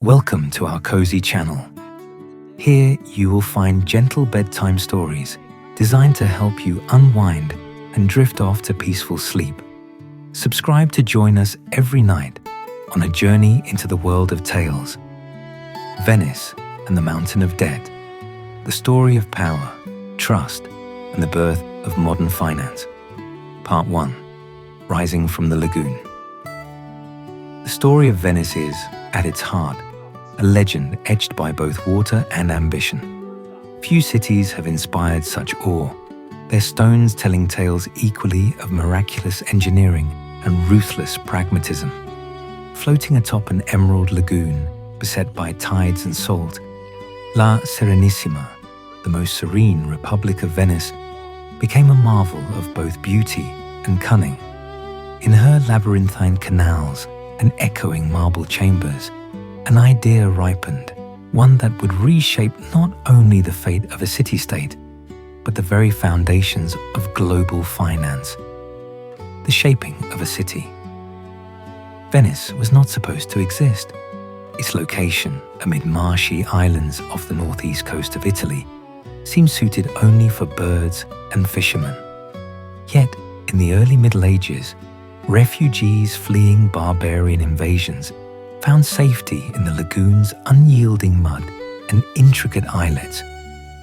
Welcome to our cozy channel. Here you will find gentle bedtime stories designed to help you unwind and drift off to peaceful sleep. Subscribe to join us every night on a journey into the world of tales. Venice and the Mountain of Debt, the story of power, trust, and the birth of modern finance. Part 1. Rising from the Lagoon. The story of Venice is, at its heart, a legend etched by both water and ambition. Few cities have inspired such awe, their stones telling tales equally of miraculous engineering and ruthless pragmatism. Floating atop an emerald lagoon beset by tides and salt, La Serenissima, the most serene Republic of Venice, became a marvel of both beauty and cunning. In her labyrinthine canals and echoing marble chambers, an idea ripened, one that would reshape not only the fate of a city-state, but the very foundations of global finance. The shaping of a city. Venice was not supposed to exist. Its location amid marshy islands off the northeast coast of Italy seemed suited only for birds and fishermen. Yet, in the early Middle Ages, refugees fleeing barbarian invasions found safety in the lagoon's unyielding mud and intricate islets.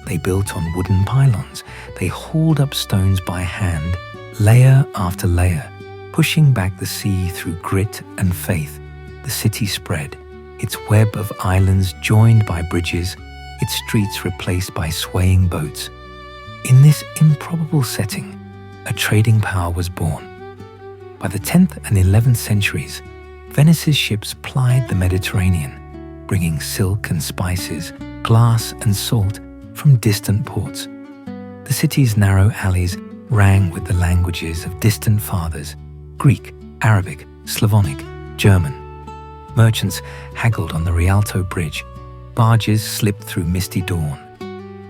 They built on wooden pylons. They hauled up stones by hand, layer after layer, pushing back the sea through grit and faith. The city spread, its web of islands joined by bridges, its streets replaced by swaying boats. In this improbable setting, a trading power was born. By the 10th and 11th centuries, Venice's ships plied the Mediterranean, bringing silk and spices, glass and salt from distant ports. The city's narrow alleys rang with the languages of distant fathers: Greek, Arabic, Slavonic, German. Merchants haggled on the Rialto Bridge. Barges slipped through misty dawn.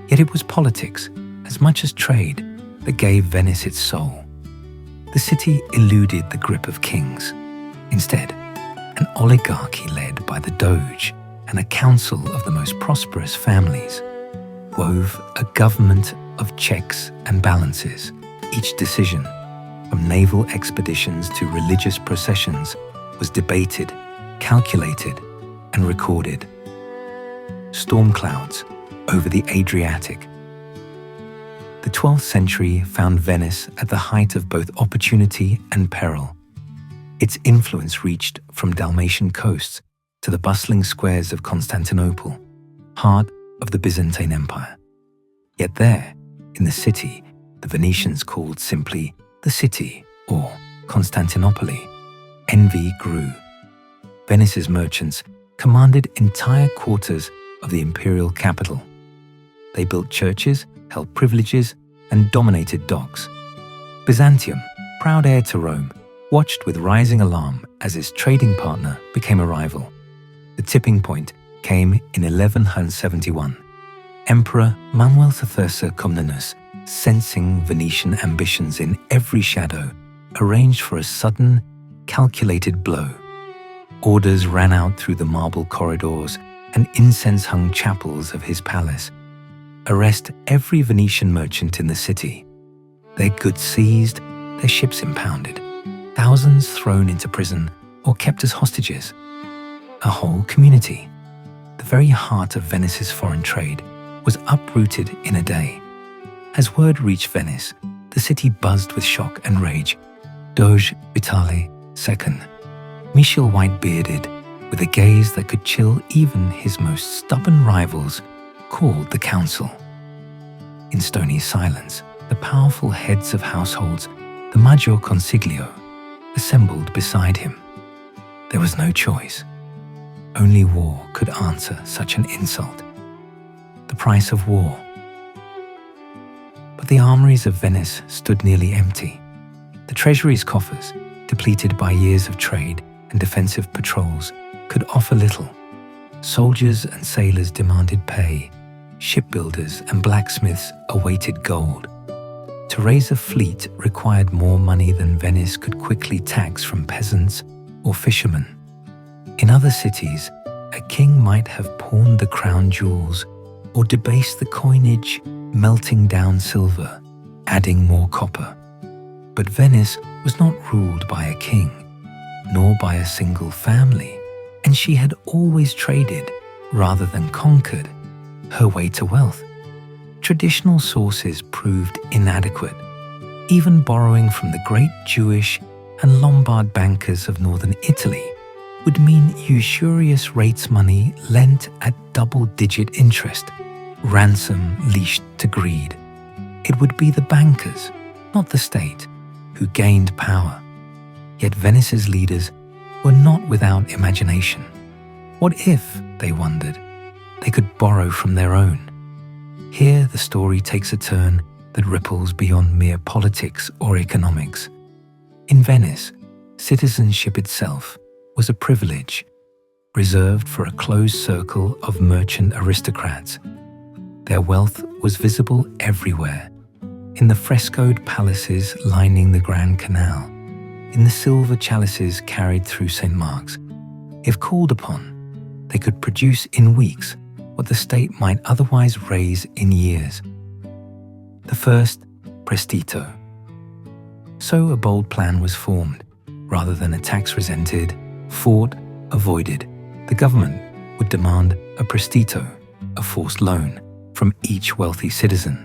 Yet it was politics, as much as trade, that gave Venice its soul. The city eluded the grip of kings. Instead, an oligarchy led by the Doge and a council of the most prosperous families wove a government of checks and balances. Each decision, from naval expeditions to religious processions, was debated, calculated, and recorded. Storm clouds over the Adriatic. The 12th century found Venice at the height of both opportunity and peril. Its influence reached from Dalmatian coasts to the bustling squares of Constantinople, heart of the Byzantine Empire. Yet there, in the city, the Venetians called simply the city or Constantinople, envy grew. Venice's merchants commanded entire quarters of the imperial capital. They built churches, held privileges, and dominated docks. Byzantium, proud heir to Rome, watched with rising alarm as its trading partner became a rival. The tipping point came in 1171. Emperor Manuel III Comnenus, sensing Venetian ambitions in every shadow, arranged for a sudden, calculated blow. Orders ran out through the marble corridors and incense-hung chapels of his palace. Arrest every Venetian merchant in the city. Their goods seized, their ships impounded. Thousands thrown into prison or kept as hostages. A whole community, the very heart of Venice's foreign trade, was uprooted in a day. As word reached Venice, the city buzzed with shock and rage. Doge Vitale II, Michel white-bearded, with a gaze that could chill even his most stubborn rivals, called the council. In stony silence, the powerful heads of households, the Maggior Consiglio, assembled beside him. There was no choice. Only war could answer such an insult. The price of war. But the armories of Venice stood nearly empty. The treasury's coffers, depleted by years of trade and defensive patrols, could offer little. Soldiers and sailors demanded pay. Shipbuilders and blacksmiths awaited gold. To raise a fleet required more money than Venice could quickly tax from peasants or fishermen. In other cities, a king might have pawned the crown jewels or debased the coinage, melting down silver, adding more copper. But Venice was not ruled by a king, nor by a single family, and she had always traded, rather than conquered, her way to wealth. Traditional sources proved inadequate. Even borrowing from the great Jewish and Lombard bankers of northern Italy would mean usurious rates money lent at double-digit interest, ransom leashed to greed. It would be the bankers, not the state, who gained power. Yet Venice's leaders were not without imagination. What if, they wondered, they could borrow from their own? Here the story takes a turn that ripples beyond mere politics or economics. In Venice, citizenship itself was a privilege reserved for a closed circle of merchant aristocrats. Their wealth was visible everywhere, in the frescoed palaces lining the Grand Canal, in the silver chalices carried through St. Mark's. If called upon, they could produce in weeks what the state might otherwise raise in years. The first, prestito. So a bold plan was formed. Rather than a tax resented, fought, avoided, the government would demand a prestito, a forced loan, from each wealthy citizen.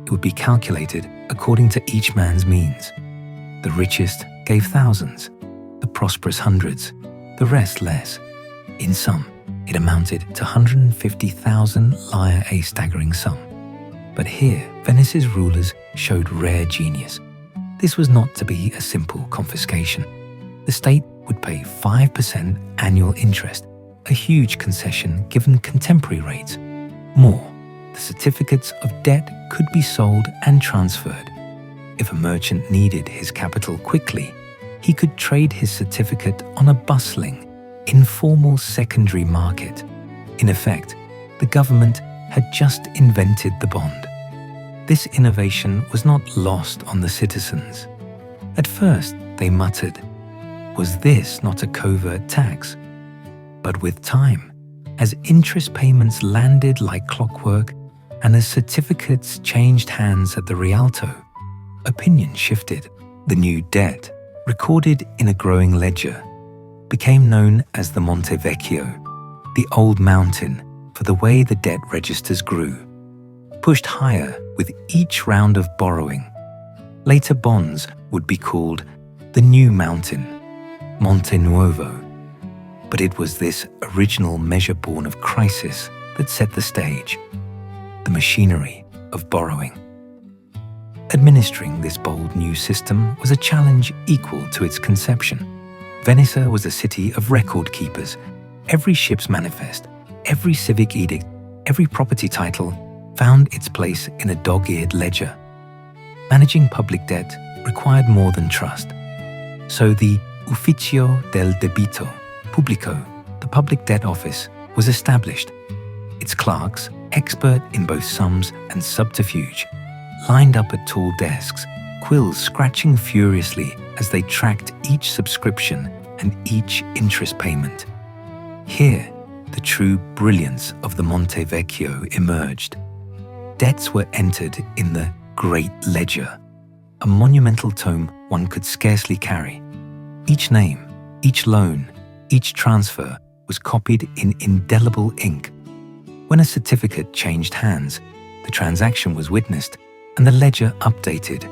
It would be calculated according to each man's means. The richest gave thousands, the prosperous hundreds, the rest less. In sum, it amounted to 150,000 lire, a staggering sum. But here, Venice's rulers showed rare genius. This was not to be a simple confiscation. The state would pay 5% annual interest, a huge concession given contemporary rates. More, the certificates of debt could be sold and transferred. If a merchant needed his capital quickly, he could trade his certificate on a bustling, informal secondary market. In effect, the government had just invented the bond. This innovation was not lost on the citizens. At first, they muttered, was this not a covert tax? But with time, as interest payments landed like clockwork and as certificates changed hands at the Rialto, opinion shifted. The new debt, recorded in a growing ledger, became known as the Monte Vecchio, the old mountain, for the way the debt registers grew, pushed higher with each round of borrowing. Later bonds would be called the new mountain, Monte Nuovo. But it was this original measure born of crisis that set the stage, the machinery of borrowing. Administering this bold new system was a challenge equal to its conception. Venice was a city of record keepers. Every ship's manifest, every civic edict, every property title found its place in a dog-eared ledger. Managing public debt required more than trust. So the Ufficio del Debito Pubblico, the public debt office, was established. Its clerks, expert in both sums and subterfuge, lined up at tall desks, quills scratching furiously as they tracked each subscription and each interest payment. Here, the true brilliance of the Monte Vecchio emerged. Debts were entered in the Great Ledger, a monumental tome one could scarcely carry. Each name, each loan, each transfer was copied in indelible ink. When a certificate changed hands, the transaction was witnessed and the ledger updated.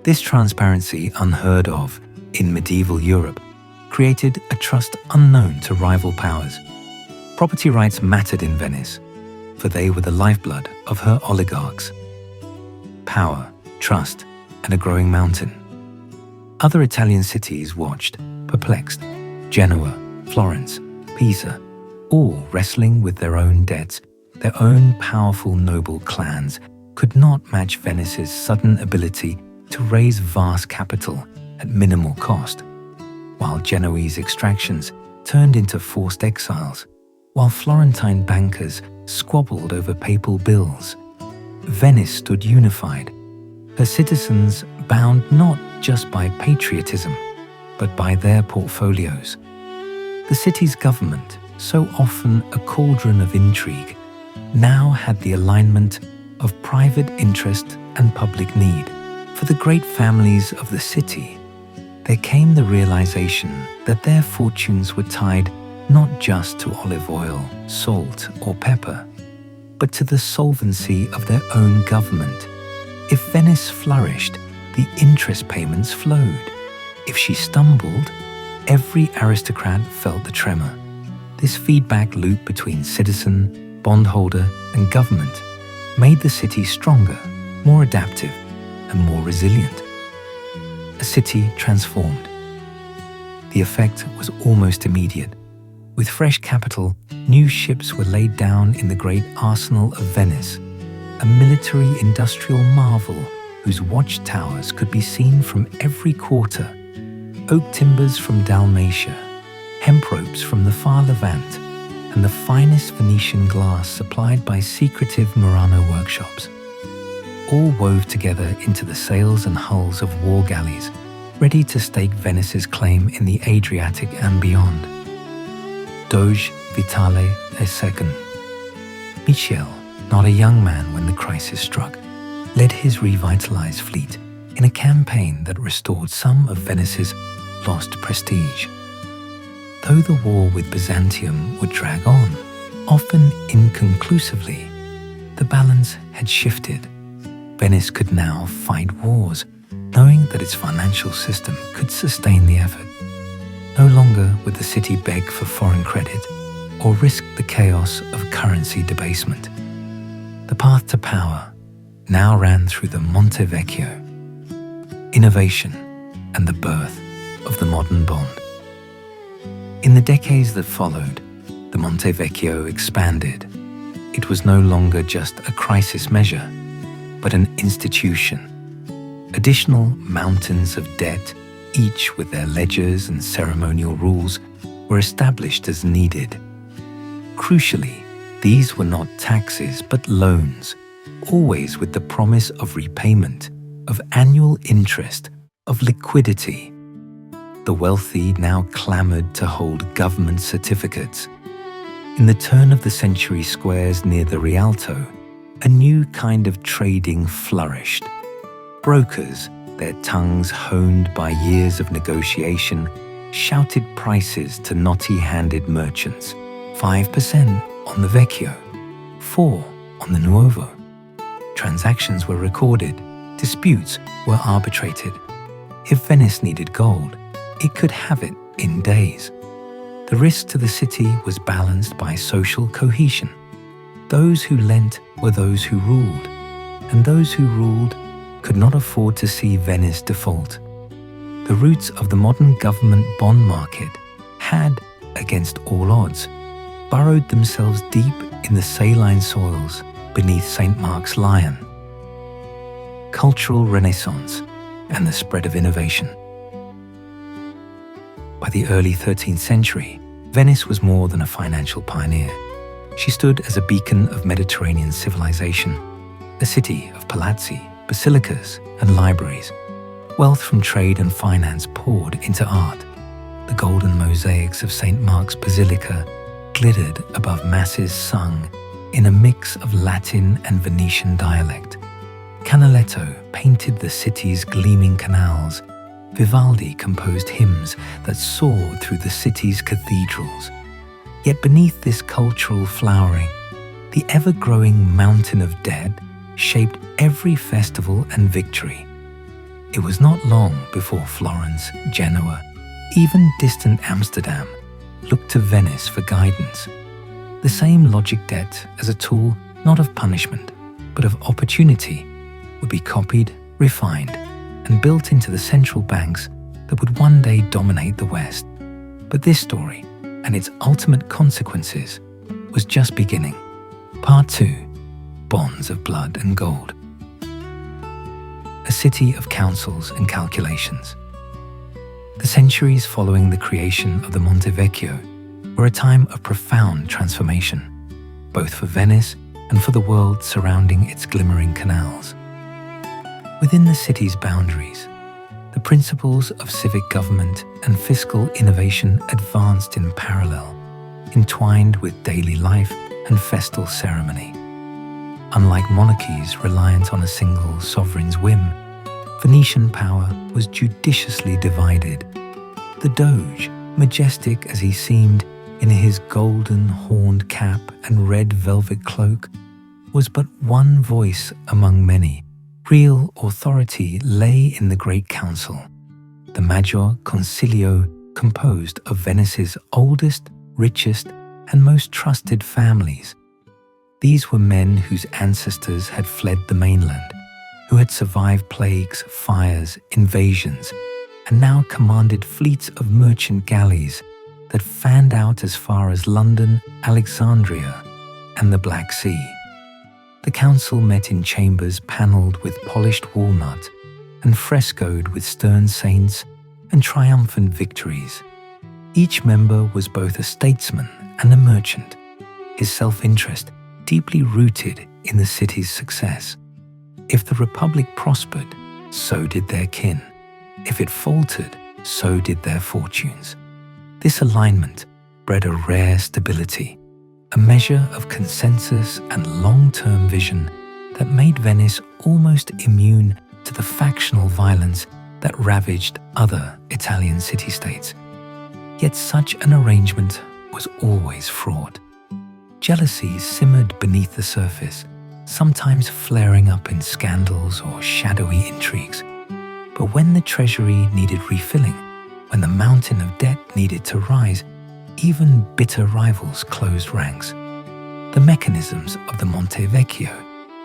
This transparency, unheard of in medieval Europe, created a trust unknown to rival powers. Property rights mattered in Venice, for they were the lifeblood of her oligarchs. Power, trust, and a growing mountain. Other Italian cities watched, perplexed. Genoa, Florence, Pisa, all wrestling with their own debts, their own powerful noble clans, could not match Venice's sudden ability to raise vast capital at minimal cost. While Genoese extractions turned into forced exiles, while Florentine bankers squabbled over papal bills, Venice stood unified, her citizens bound not just by patriotism, but by their portfolios. The city's government, so often a cauldron of intrigue, now had the alignment of private interest and public need. For the great families of the city, there came the realization that their fortunes were tied not just to olive oil, salt, or pepper, but to the solvency of their own government. If Venice flourished, the interest payments flowed. If she stumbled, every aristocrat felt the tremor. This feedback loop between citizen, bondholder, and government made the city stronger, more adaptive, and more resilient. A city transformed. The effect was almost immediate. With fresh capital, new ships were laid down in the great arsenal of Venice, a military-industrial marvel whose watchtowers could be seen from every quarter, oak timbers from Dalmatia, hemp ropes from the far Levant, and the finest Venetian glass supplied by secretive Murano workshops, all wove together into the sails and hulls of war galleys, ready to stake Venice's claim in the Adriatic and beyond. Doge Vitale II. Michel, not a young man when the crisis struck, led his revitalized fleet in a campaign that restored some of Venice's lost prestige. Though the war with Byzantium would drag on, often inconclusively, the balance had shifted. Venice could now fight wars, knowing that its financial system could sustain the effort. No longer would the city beg for foreign credit or risk the chaos of currency debasement. The path to power now ran through the Monte Vecchio, innovation and the birth of the modern bond. In the decades that followed, the Monte Vecchio expanded. It was no longer just a crisis measure, but an institution. Additional mountains of debt, each with their ledgers and ceremonial rules, were established as needed. Crucially, these were not taxes but loans, always with the promise of repayment, of annual interest, of liquidity. The wealthy now clamored to hold government certificates. In the turn of the century squares near the Rialto, a new kind of trading flourished. Brokers, their tongues honed by years of negotiation, shouted prices to knotty-handed merchants. 5% on the Vecchio, 4% on the Nuovo. Transactions were recorded, disputes were arbitrated. If Venice needed gold, it could have it in days. The risk to the city was balanced by social cohesion. Those who lent were those who ruled, and those who ruled could not afford to see Venice default. The roots of the modern government bond market had, against all odds, burrowed themselves deep in the saline soils beneath St. Mark's Lion. Cultural renaissance and the spread of innovation. By the early 13th century, Venice was more than a financial pioneer. She stood as a beacon of Mediterranean civilization, a city of palazzi, basilicas, and libraries. Wealth from trade and finance poured into art. The golden mosaics of St. Mark's Basilica glittered above masses sung in a mix of Latin and Venetian dialect. Canaletto painted the city's gleaming canals. Vivaldi composed hymns that soared through the city's cathedrals. Yet beneath this cultural flowering, the ever-growing mountain of debt shaped every festival and victory. It was not long before Florence, Genoa, even distant Amsterdam, looked to Venice for guidance. The same logic debt as a tool not of punishment, but of opportunity, would be copied, refined, and built into the central banks that would one day dominate the West. But this story, and its ultimate consequences, was just beginning. Part 2. Bonds of Blood and Gold. A city of councils and calculations. The centuries following the creation of the Monte Vecchio were a time of profound transformation, both for Venice and for the world surrounding its glimmering canals. Within the city's boundaries, the principles of civic government and fiscal innovation advanced in parallel, entwined with daily life and festal ceremony. Unlike monarchies reliant on a single sovereign's whim, Venetian power was judiciously divided. The Doge, majestic as he seemed in his golden horned cap and red velvet cloak, was but one voice among many. Real authority lay in the Great Council, the Major Concilio, composed of Venice's oldest, richest, and most trusted families. These were men whose ancestors had fled the mainland, who had survived plagues, fires, invasions, and now commanded fleets of merchant galleys that fanned out as far as London, Alexandria, and the Black Sea. The council met in chambers panelled with polished walnut and frescoed with stern saints and triumphant victories. Each member was both a statesman and a merchant, his self-interest deeply rooted in the city's success. If the Republic prospered, so did their kin. If it faltered, so did their fortunes. This alignment bred a rare stability, a measure of consensus and long-term vision that made Venice almost immune to the factional violence that ravaged other Italian city-states. Yet such an arrangement was always fraught. Jealousy simmered beneath the surface, sometimes flaring up in scandals or shadowy intrigues. But when the treasury needed refilling, when the mountain of debt needed to rise, even bitter rivals closed ranks. The mechanisms of the Monte Vecchio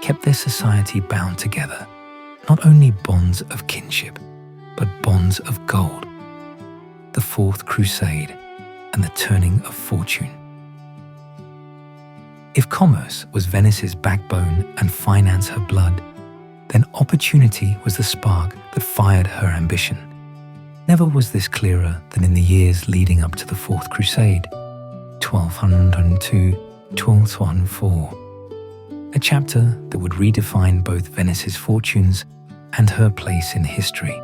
kept their society bound together, not only bonds of kinship, but bonds of gold. The Fourth Crusade and the turning of fortune. If commerce was Venice's backbone and finance her blood, then opportunity was the spark that fired her ambition. Never was this clearer than in the years leading up to the Fourth Crusade, 1202-1214, a chapter that would redefine both Venice's fortunes and her place in history.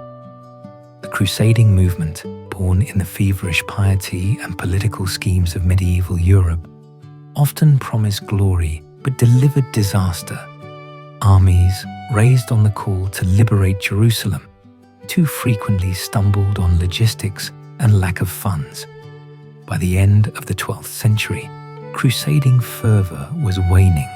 The crusading movement, born in the feverish piety and political schemes of medieval Europe, often promised glory but delivered disaster. Armies, raised on the call to liberate Jerusalem, too frequently stumbled on logistics and lack of funds. By the end of the 12th century, crusading fervor was waning,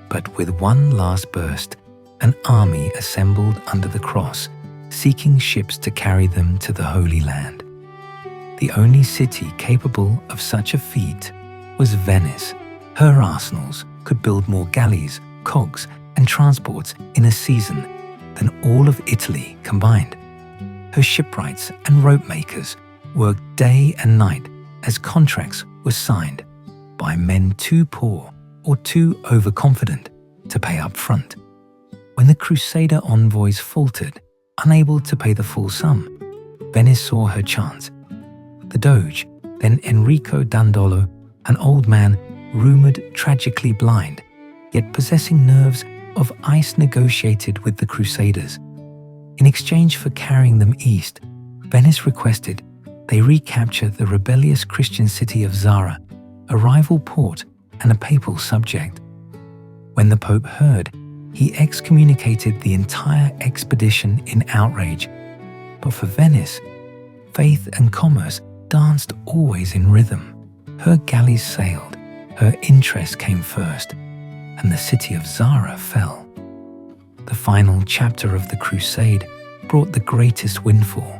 but with one last burst, an army assembled under the cross, seeking ships to carry them to the Holy Land. The only city capable of such a feat was Venice. Her arsenals could build more galleys, cogs, and transports in a season than all of Italy combined. Her shipwrights and rope makers worked day and night as contracts were signed by men too poor or too overconfident to pay up front. When the Crusader envoys faltered, unable to pay the full sum, Venice saw her chance. The Doge, then Enrico Dandolo, an old man rumoured tragically blind, yet possessing nerves of ice, negotiated with the Crusaders. In exchange for carrying them east, Venice requested they recapture the rebellious Christian city of Zara, a rival port and a papal subject. When the Pope heard, he excommunicated the entire expedition in outrage. But for Venice, faith and commerce danced always in rhythm. Her galleys sailed, her interest came first, and the city of Zara fell. The final chapter of the crusade brought the greatest windfall.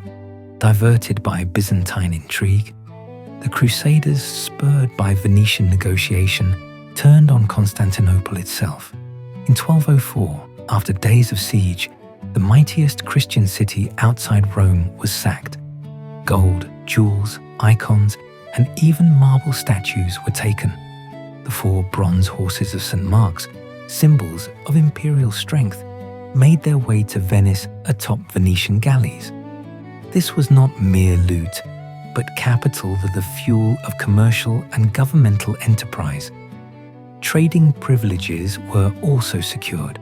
Diverted by Byzantine intrigue, the Crusaders, spurred by Venetian negotiation, turned on Constantinople itself. In 1204, after days of siege, the mightiest Christian city outside Rome was sacked. Gold, jewels, icons, and even marble statues were taken. The 4 bronze horses of St. Mark's, symbols of imperial strength, made their way to Venice atop Venetian galleys. This was not mere loot, but capital that the fuel of commercial and governmental enterprise. Trading privileges were also secured.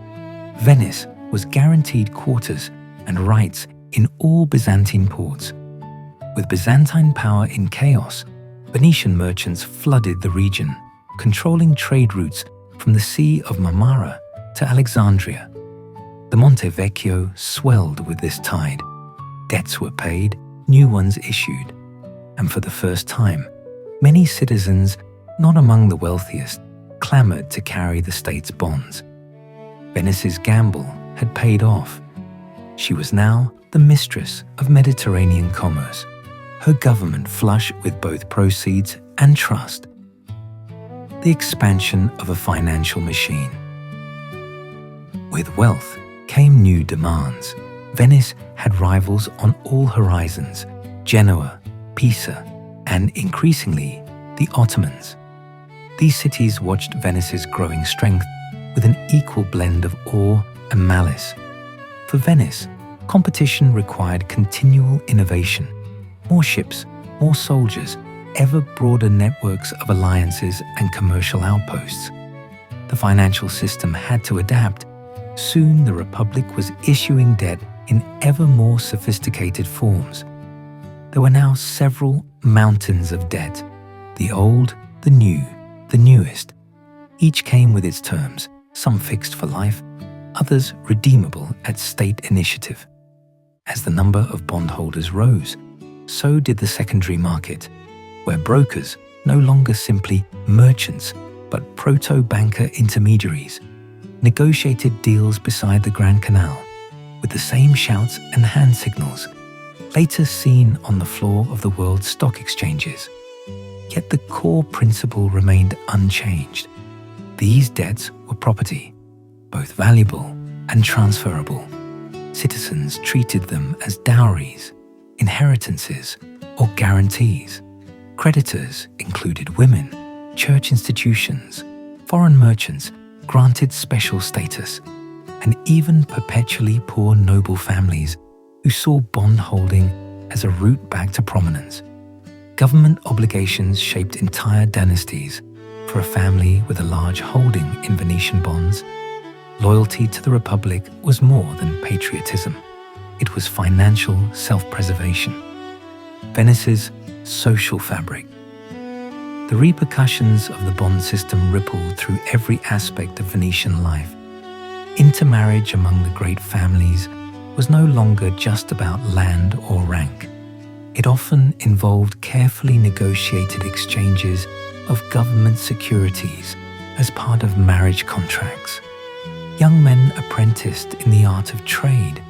Venice was guaranteed quarters and rights in all Byzantine ports. With Byzantine power in chaos, Venetian merchants flooded the region, controlling trade routes from the Sea of Marmara to Alexandria. The Monte Vecchio swelled with this tide. Debts were paid, new ones issued, and for the first time, many citizens, not among the wealthiest, clamored to carry the state's bonds. Venice's gamble had paid off. She was now the mistress of Mediterranean commerce, her government flush with both proceeds and trust. The expansion of a financial machine. With wealth came new demands. Venice had rivals on all horizons: Genoa, Pisa, and increasingly, the Ottomans. These cities watched Venice's growing strength with an equal blend of awe and malice. For Venice, competition required continual innovation. More ships, more soldiers, ever broader networks of alliances and commercial outposts. The financial system had to adapt. Soon the Republic was issuing debt in ever more sophisticated forms. There were now several mountains of debt: the old, the new, the newest. Each came with its terms, some fixed for life, others redeemable at state initiative. As the number of bondholders rose, so did the secondary market, where brokers, no longer simply merchants, but proto-banker intermediaries, negotiated deals beside the Grand Canal, with the same shouts and hand signals, later seen on the floor of the world's stock exchanges. Yet the core principle remained unchanged. These debts were property, both valuable and transferable. Citizens treated them as dowries, inheritances, or guarantees. Creditors included women, church institutions, foreign merchants granted special status, and even perpetually poor noble families who saw bondholding as a route back to prominence. Government obligations shaped entire dynasties. For a family with a large holding in Venetian bonds, loyalty to the Republic was more than patriotism. It was financial self-preservation. Venice's social fabric. The repercussions of the bond system rippled through every aspect of Venetian life. Intermarriage among the great families was no longer just about land or rank. It often involved carefully negotiated exchanges of government securities as part of marriage contracts. Young men apprenticed in the art of trade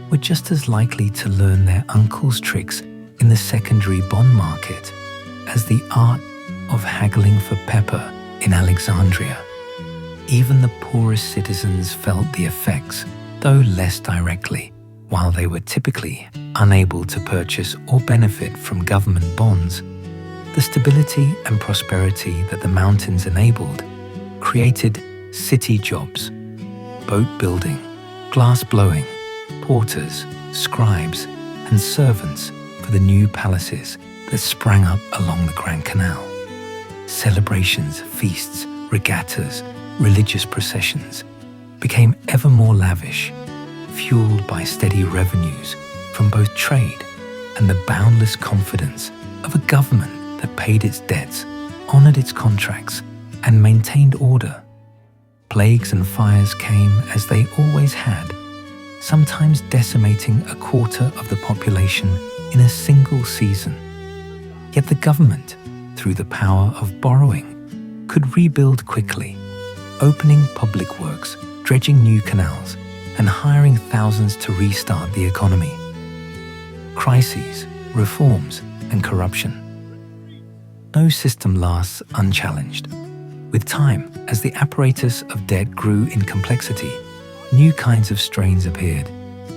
were just as likely to learn their uncle's tricks in the secondary bond market as the art of haggling for pepper in Alexandria. Even the poorest citizens felt the effects, though less directly. While they were typically unable to purchase or benefit from government bonds, the stability and prosperity that the mountains enabled created city jobs: boat building, glass blowing, porters, scribes, and servants for the new palaces that sprang up along the Grand Canal. Celebrations, feasts, regattas, religious processions became ever more lavish, fueled by steady revenues from both trade and the boundless confidence of a government that paid its debts, honored its contracts, and maintained order. Plagues and fires came as they always had, sometimes decimating a quarter of the population in a single season. Yet the government, through the power of borrowing, could rebuild quickly, opening public works, dredging new canals, and hiring thousands to restart the economy. Crises, reforms, and corruption. No system lasts unchallenged. With time, as the apparatus of debt grew in complexity, new kinds of strains appeared.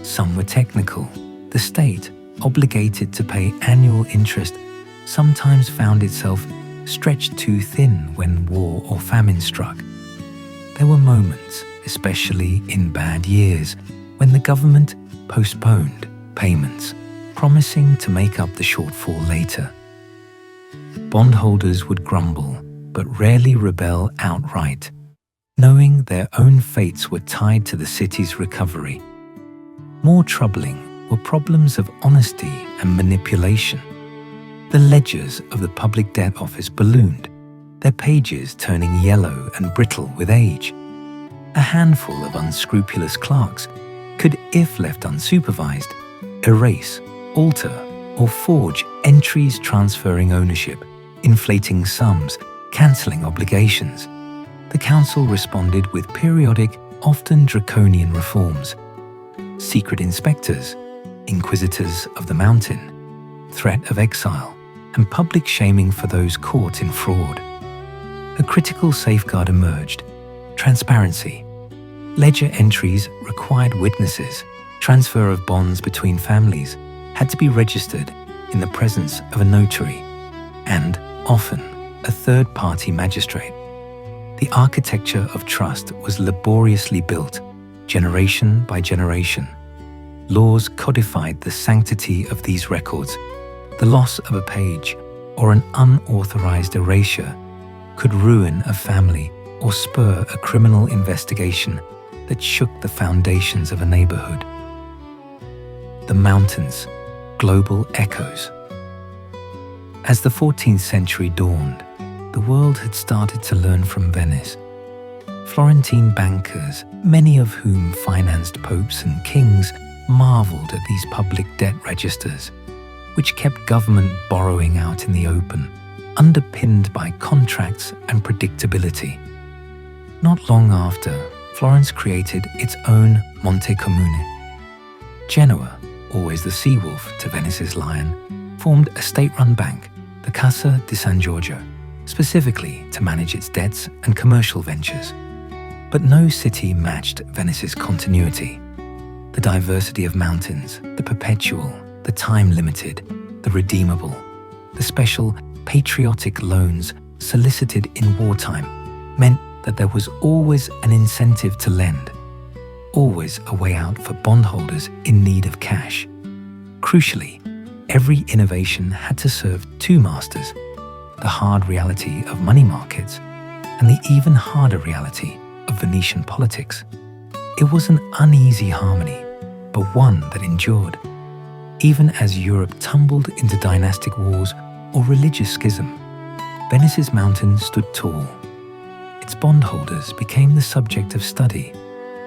Some were technical. The state, obligated to pay annual interest, sometimes found itself stretched too thin when war or famine struck. There were moments, especially in bad years, when the government postponed payments, promising to make up the shortfall later. Bondholders would grumble, but rarely rebel outright, knowing their own fates were tied to the city's recovery. More troubling were problems of honesty and manipulation. The ledgers of the public debt office ballooned, their pages turning yellow and brittle with age. A handful of unscrupulous clerks could, if left unsupervised, erase, alter, or forge entries transferring ownership, inflating sums, cancelling obligations. The council responded with periodic, often draconian reforms. Secret inspectors, inquisitors of the mountain, threat of exile, and public shaming for those caught in fraud. A critical safeguard emerged: transparency. Ledger entries required witnesses. Transfer of bonds between families had to be registered in the presence of a notary and, often, a third-party magistrate. The architecture of trust was laboriously built, generation by generation. Laws codified the sanctity of these records. The loss of a page or an unauthorized erasure could ruin a family or spur a criminal investigation that shook the foundations of a neighborhood. The mountains, global echoes. As the 14th century dawned, the world had started to learn from Venice. Florentine bankers, many of whom financed popes and kings, marveled at these public debt registers, which kept government borrowing out in the open, underpinned by contracts and predictability. Not long after, Florence created its own Monte Comune. Genoa, always the sea-wolf to Venice's lion, formed a state-run bank, the Cassa di San Giorgio, specifically to manage its debts and commercial ventures. But no city matched Venice's continuity. The diversity of mountains, the perpetual, the time-limited, the redeemable, the special patriotic loans solicited in wartime meant that there was always an incentive to lend, always a way out for bondholders in need of cash. Crucially, every innovation had to serve two masters: the hard reality of money markets and the even harder reality of Venetian politics. It was an uneasy harmony, but one that endured. Even as Europe tumbled into dynastic wars or religious schism, Venice's mountains stood tall. Its bondholders became the subject of study,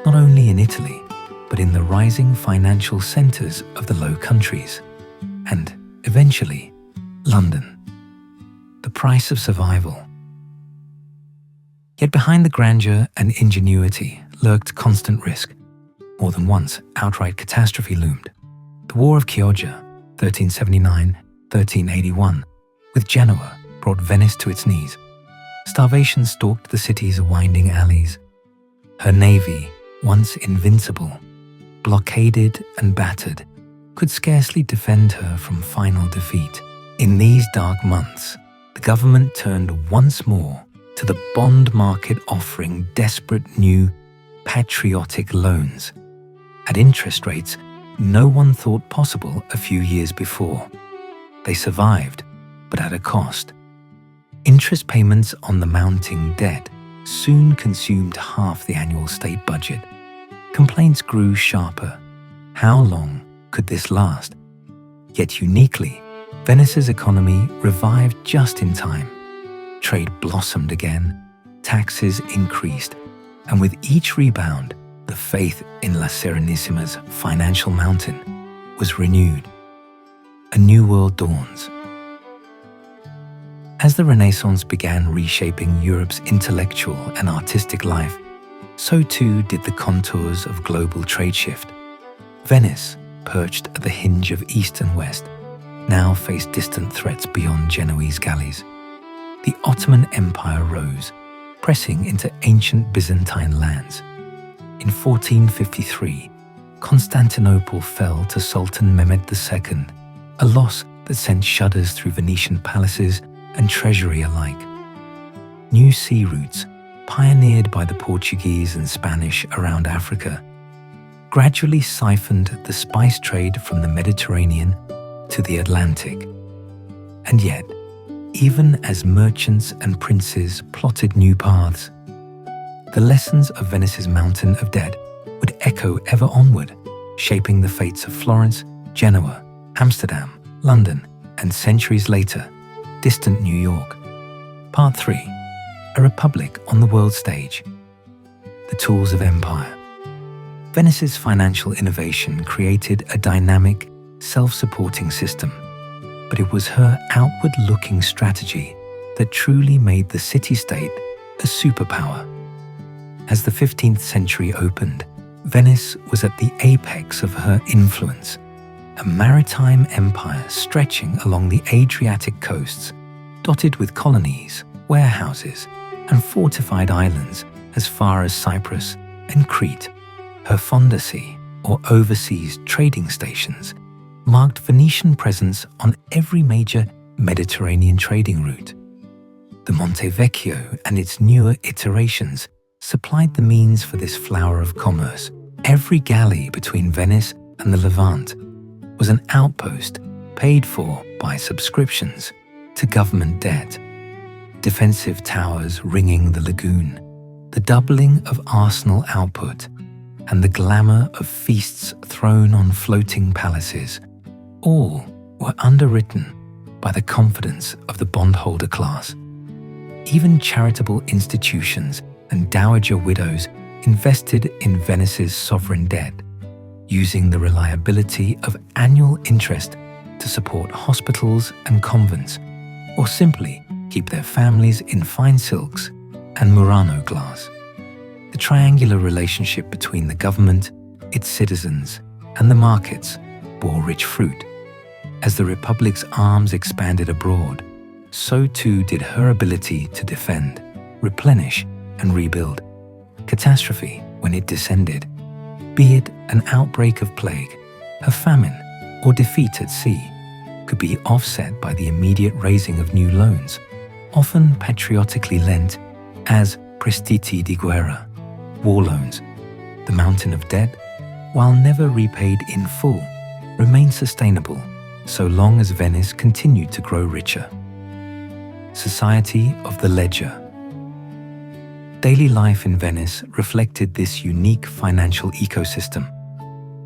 not only in Italy, but in the rising financial centres of the Low Countries, and, eventually, London. The price of survival. Yet behind the grandeur and ingenuity lurked constant risk. More than once, outright catastrophe loomed. The War of Chioggia, 1379-1381, with Genoa, brought Venice to its knees. Starvation stalked the city's winding alleys. Her navy, once invincible, blockaded and battered, could scarcely defend her from final defeat. In these dark months, the government turned once more to the bond market, offering desperate new patriotic loans at interest rates no one thought possible a few years before. They survived, but at a cost. Interest payments on the mounting debt soon consumed half the annual state budget. Complaints grew sharper. How long could this last? Yet uniquely, Venice's economy revived just in time. Trade blossomed again, taxes increased, and with each rebound, the faith in La Serenissimi's financial mountain was renewed. A new world dawns. As the Renaissance began reshaping Europe's intellectual and artistic life, so too did the contours of global trade shift. Venice, perched at the hinge of East and West, now faced distant threats beyond Genoese galleys. The Ottoman Empire rose, pressing into ancient Byzantine lands. In 1453, Constantinople fell to Sultan Mehmed II, a loss that sent shudders through Venetian palaces and treasury alike. New sea routes, pioneered by the Portuguese and Spanish around Africa, gradually siphoned the spice trade from the Mediterranean to the Atlantic. And yet, even as merchants and princes plotted new paths, the lessons of Venice's mountain of debt would echo ever onward, shaping the fates of Florence, Genoa, Amsterdam, London, and centuries later, distant New York. Part 3. A Republic on the World Stage. The Tools of Empire. Venice's financial innovation created a dynamic, self-supporting system, but it was her outward-looking strategy that truly made the city-state a superpower. As the 15th century opened, Venice was at the apex of her influence, a maritime empire stretching along the Adriatic coasts, dotted with colonies, warehouses, and fortified islands as far as Cyprus and Crete. Her fondacy, or overseas trading stations, marked Venetian presence on every major Mediterranean trading route. The Monte Vecchio and its newer iterations supplied the means for this flower of commerce. Every galley between Venice and the Levant was an outpost paid for by subscriptions to government debt. Defensive towers ringing the lagoon, the doubling of arsenal output, and the glamour of feasts thrown on floating palaces, all were underwritten by the confidence of the bondholder class. Even charitable institutions and dowager widows invested in Venice's sovereign debt, using the reliability of annual interest to support hospitals and convents, or simply keep their families in fine silks and Murano glass. The triangular relationship between the government, its citizens, and the markets bore rich fruit. As the Republic's arms expanded abroad, so too did her ability to defend, replenish, and rebuild. Catastrophe, when it descended, be it an outbreak of plague, a famine, or defeat at sea, could be offset by the immediate raising of new loans, often patriotically lent as prestiti di guerra, war loans. The mountain of debt, while never repaid in full, remained sustainable so long as Venice continued to grow richer. Society of the Ledger. Daily life in Venice reflected this unique financial ecosystem.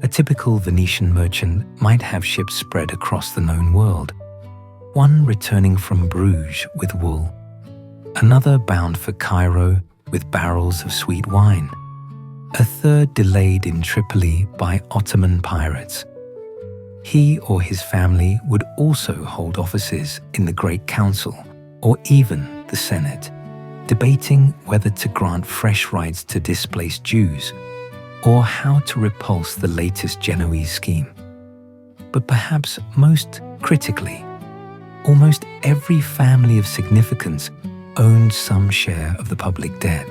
A typical Venetian merchant might have ships spread across the known world, one returning from Bruges with wool, another bound for Cairo with barrels of sweet wine, a third delayed in Tripoli by Ottoman pirates. He or his family would also hold offices in the Great Council or even the Senate, debating whether to grant fresh rights to displaced Jews or how to repulse the latest Genoese scheme. But perhaps most critically, almost every family of significance owned some share of the public debt.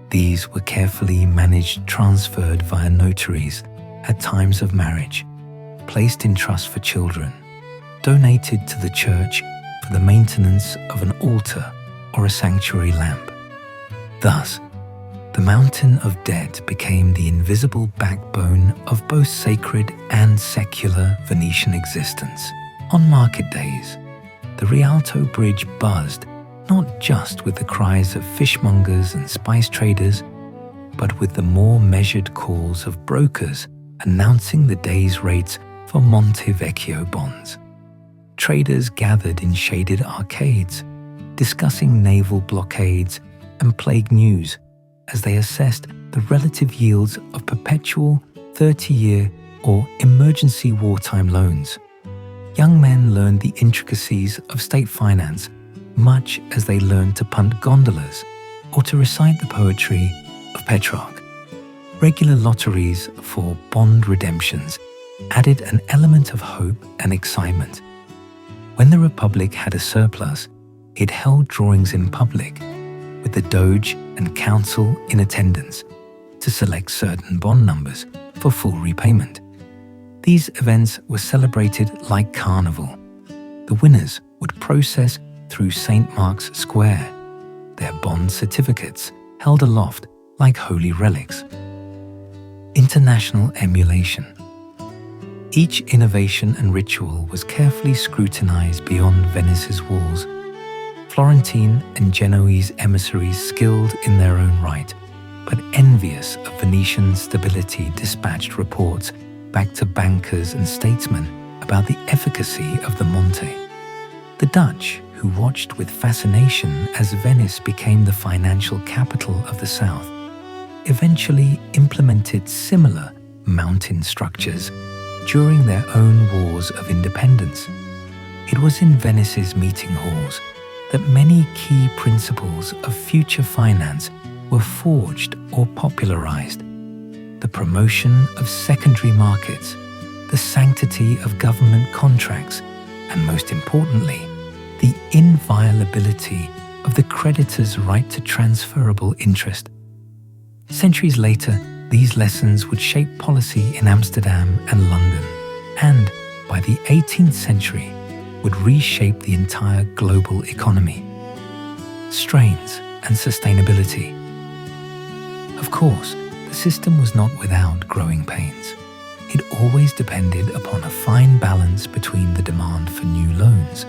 These were carefully managed, transferred via notaries at times of marriage, placed in trust for children, donated to the church for the maintenance of an altar or a sanctuary lamp. Thus, the mountain of debt became the invisible backbone of both sacred and secular Venetian existence. On market days, the Rialto Bridge buzzed not just with the cries of fishmongers and spice traders, but with the more measured calls of brokers announcing the day's rates for Monte Vecchio bonds. Traders gathered in shaded arcades, discussing naval blockades and plague news as they assessed the relative yields of perpetual 30-year or emergency wartime loans. Young men learned the intricacies of state finance much as they learned to punt gondolas or to recite the poetry of Petrarch. Regular lotteries for bond redemptions added an element of hope and excitement. When the Republic had a surplus, it held drawings in public, with the Doge and Council in attendance, to select certain bond numbers for full repayment. These events were celebrated like carnival. The winners would process through St. Mark's Square, their bond certificates held aloft like holy relics. International emulation. Each innovation and ritual was carefully scrutinized beyond Venice's walls. Florentine and Genoese emissaries, skilled in their own right, but envious of Venetian stability, dispatched reports back to bankers and statesmen about the efficacy of the Monte. The Dutch, who watched with fascination as Venice became the financial capital of the South, eventually implemented similar mountain structures during their own wars of independence. It was in Venice's meeting halls that many key principles of future finance were forged or popularized. The promotion of secondary markets, the sanctity of government contracts, and most importantly, the inviolability of the creditor's right to transferable interest. Centuries later, these lessons would shape policy in Amsterdam and London, and by the 18th century, would reshape the entire global economy. Strains and sustainability. Of course, the system was not without growing pains. It always depended upon a fine balance between the demand for new loans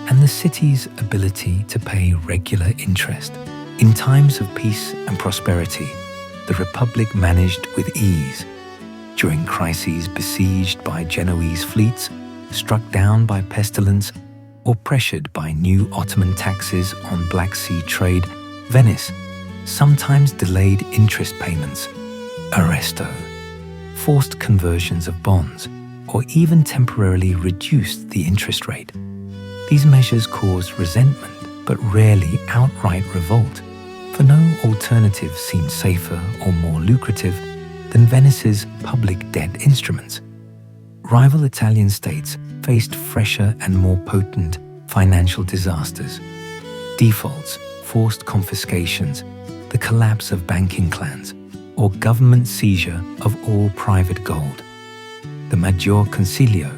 and the city's ability to pay regular interest. In times of peace and prosperity, the Republic managed with ease. During crises besieged by Genoese fleets, struck down by pestilence, or pressured by new Ottoman taxes on Black Sea trade, Venice sometimes delayed interest payments, arresto, forced conversions of bonds, or even temporarily reduced the interest rate. These measures caused resentment, but rarely outright revolt, for no alternative seemed safer or more lucrative than Venice's public debt instruments. Rival Italian states faced fresher and more potent financial disasters: defaults, forced confiscations, the collapse of banking clans, or government seizure of all private gold. The Maggior Consiglio,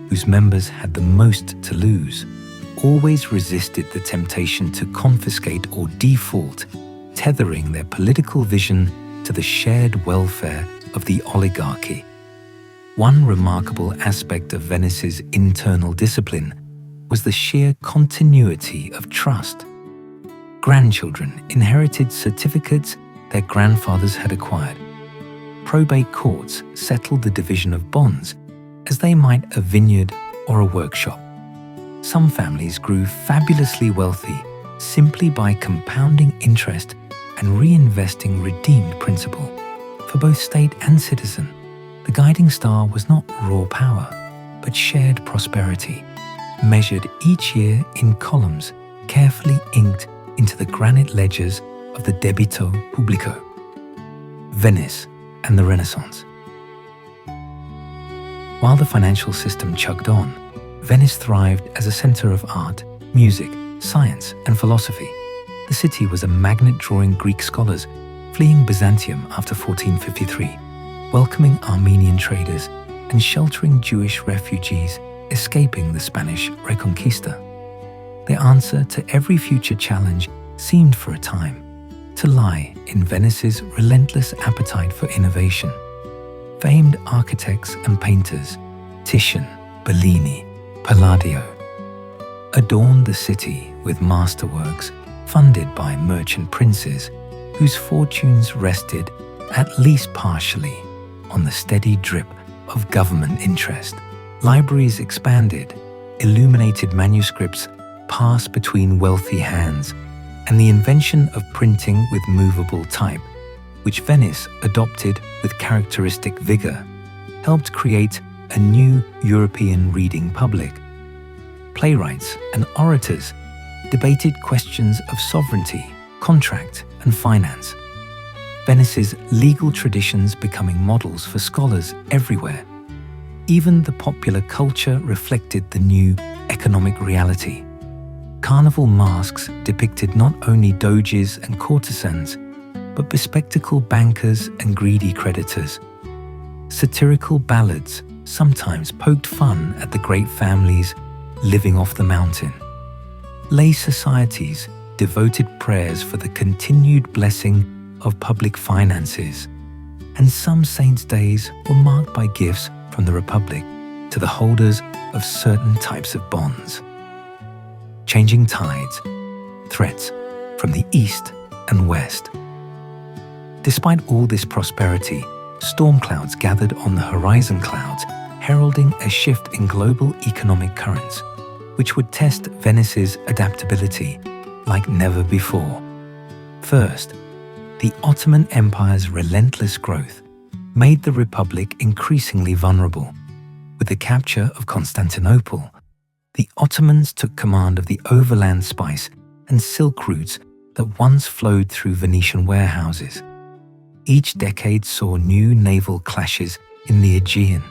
whose members had the most to lose, always resisted the temptation to confiscate or default, tethering their political vision to the shared welfare of the oligarchy. One remarkable aspect of Venice's internal discipline was the sheer continuity of trust. Grandchildren inherited certificates their grandfathers had acquired. Probate courts settled the division of bonds as they might a vineyard or a workshop. Some families grew fabulously wealthy simply by compounding interest and reinvesting redeemed principal. For both state and citizen, the guiding star was not raw power, but shared prosperity, measured each year in columns carefully inked into the granite ledgers of the debito pubblico. Venice and the Renaissance. While the financial system chugged on, Venice thrived as a center of art, music, science, and philosophy. The city was a magnet drawing Greek scholars fleeing Byzantium after 1453, welcoming Armenian traders and sheltering Jewish refugees escaping the Spanish Reconquista. The answer to every future challenge seemed for a time to lie in Venice's relentless appetite for innovation. Famed architects and painters, Titian, Bellini, Palladio, adorned the city with masterworks funded by merchant princes whose fortunes rested, at least partially, on the steady drip of government interest. Libraries expanded, illuminated manuscripts passed between wealthy hands, and the invention of printing with movable type, which Venice adopted with characteristic vigor, helped create a new European reading public. Playwrights and orators debated questions of sovereignty, contract, and finance. Venice's legal traditions becoming models for scholars everywhere. Even the popular culture reflected the new economic reality. Carnival masks depicted not only doges and courtesans, but bespectacled bankers and greedy creditors. Satirical ballads sometimes poked fun at the great families living off the mountain. Lay societies devoted prayers for the continued blessing of public finances, and some saints' days were marked by gifts from the Republic to the holders of certain types of bonds. Changing tides, threats from the east and west. Despite all this prosperity, storm clouds gathered on the horizon clouds, heralding a shift in global economic currents, which would test Venice's adaptability like never before. First, the Ottoman Empire's relentless growth made the Republic increasingly vulnerable. With the capture of Constantinople, the Ottomans took command of the overland spice and silk routes that once flowed through Venetian warehouses. Each decade saw new naval clashes in the Aegean.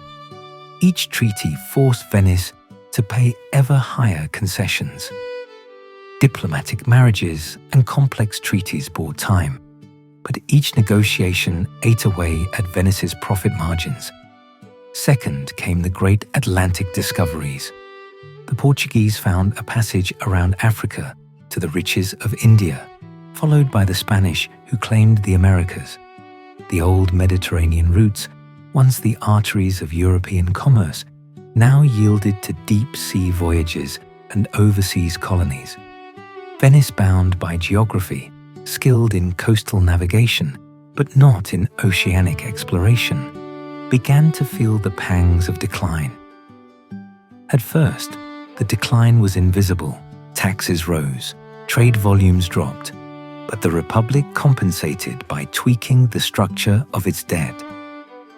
Each treaty forced Venice to pay ever higher concessions. Diplomatic marriages and complex treaties bought time, but each negotiation ate away at Venice's profit margins. Second came the great Atlantic discoveries. The Portuguese found a passage around Africa to the riches of India, followed by the Spanish who claimed the Americas. The old Mediterranean routes, once the arteries of European commerce, now yielded to deep-sea voyages and overseas colonies. Venice, bound by geography, skilled in coastal navigation, but not in oceanic exploration, began to feel the pangs of decline. At first, the decline was invisible. Taxes rose, trade volumes dropped, but the Republic compensated by tweaking the structure of its debt.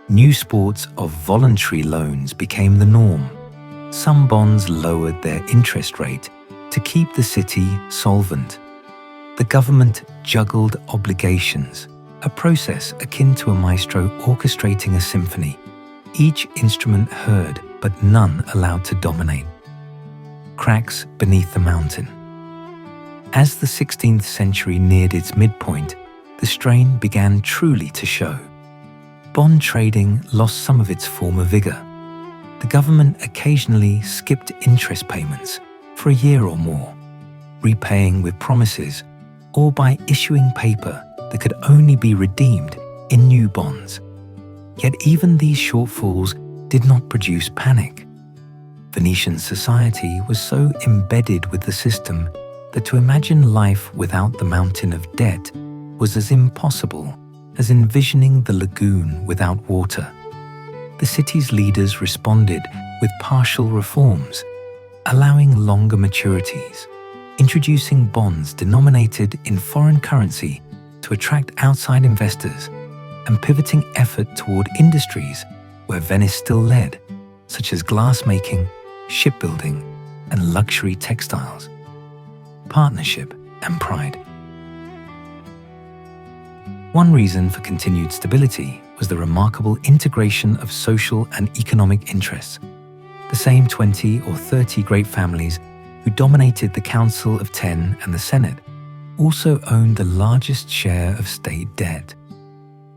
New sports of voluntary loans became the norm. Some bonds lowered their interest rate to keep the city solvent. The government juggled obligations, a process akin to a maestro orchestrating a symphony, each instrument heard but none allowed to dominate. Cracks beneath the mountain. As the 16th century neared its midpoint, the strain began truly to show. Bond trading lost some of its former vigor. The government occasionally skipped interest payments for a year or more, repaying with promises or by issuing paper that could only be redeemed in new bonds. Yet even these shortfalls did not produce panic. Venetian society was so embedded with the system that to imagine life without the mountain of debt was as impossible as envisioning the lagoon without water. The city's leaders responded with partial reforms, allowing longer maturities, introducing bonds denominated in foreign currency to attract outside investors, and pivoting effort toward industries where Venice still led, such as glassmaking, shipbuilding, and luxury textiles. Partnership and pride. One reason for continued stability was the remarkable integration of social and economic interests. The same 20 or 30 great families who dominated the Council of Ten and the Senate also owned the largest share of state debt.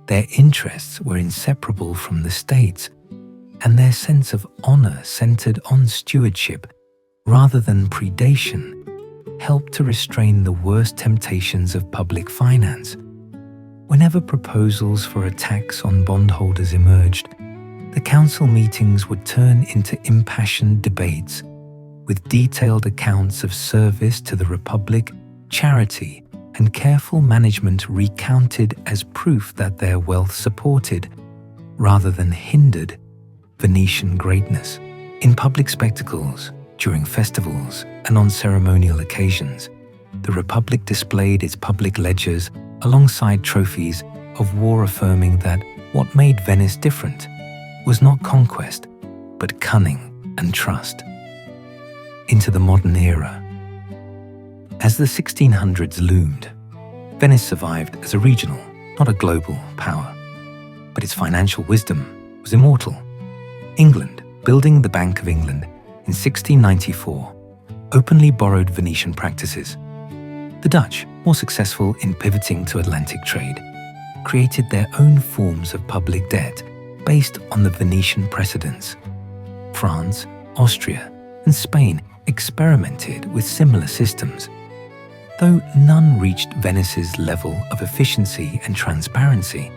Their interests were inseparable from the state's, and their sense of honor centered on stewardship rather than predation helped to restrain the worst temptations of public finance. Whenever proposals for a tax on bondholders emerged, the council meetings would turn into impassioned debates, with detailed accounts of service to the Republic, charity, and careful management recounted as proof that their wealth supported, rather than hindered, Venetian greatness. In public spectacles, during festivals, and on ceremonial occasions, the Republic displayed its public ledgers alongside trophies of war, affirming that what made Venice different was not conquest, but cunning and trust. Into the modern era. As the 1600s loomed, Venice survived as a regional, not a global power. But its financial wisdom was immortal. England, building the Bank of England in 1694, openly borrowed Venetian practices. The Dutch, more successful in pivoting to Atlantic trade, created their own forms of public debt based on the Venetian precedents. France, Austria, and Spain experimented with similar systems, though none reached Venice's level of efficiency and transparency,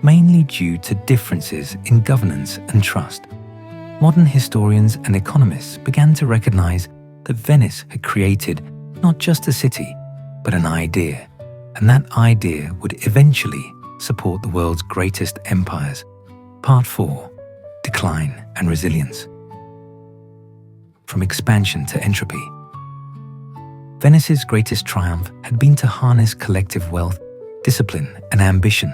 mainly due to differences in governance and trust. Modern historians and economists began to recognize that Venice had created not just a city, but an idea, and that idea would eventually support the world's greatest empires. Part 4. decline, and resilience. From expansion to entropy. Venice's greatest triumph had been to harness collective wealth, discipline, and ambition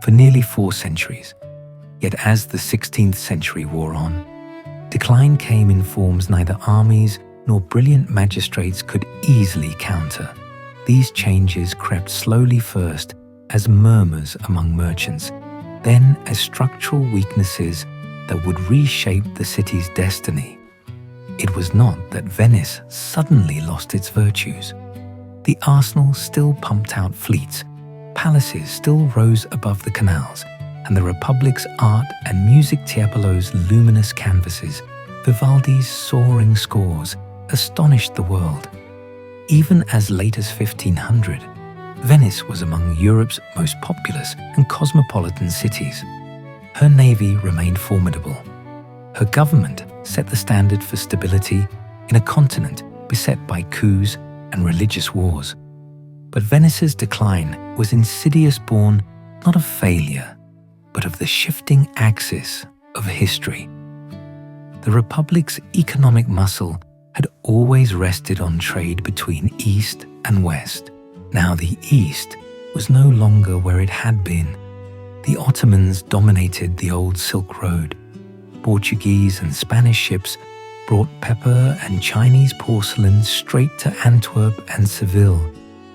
for nearly 4 centuries. Yet as the 16th century wore on, decline came in forms neither armies nor brilliant magistrates could easily counter. These changes crept slowly, first as murmurs among merchants, then as structural weaknesses that would reshape the city's destiny. It was not that Venice suddenly lost its virtues. The arsenal still pumped out fleets, palaces still rose above the canals, and the Republic's art and music, Tiepolo's luminous canvases, Vivaldi's soaring scores, astonished the world. Even as late as 1500, Venice was among Europe's most populous and cosmopolitan cities. Her navy remained formidable. Her government set the standard for stability in a continent beset by coups and religious wars. But Venice's decline was insidious, born not of failure, but of the shifting axis of history. The Republic's economic muscle had always rested on trade between East and West. Now the East was no longer where it had been. The Ottomans dominated the old Silk Road. Portuguese and Spanish ships brought pepper and Chinese porcelain straight to Antwerp and Seville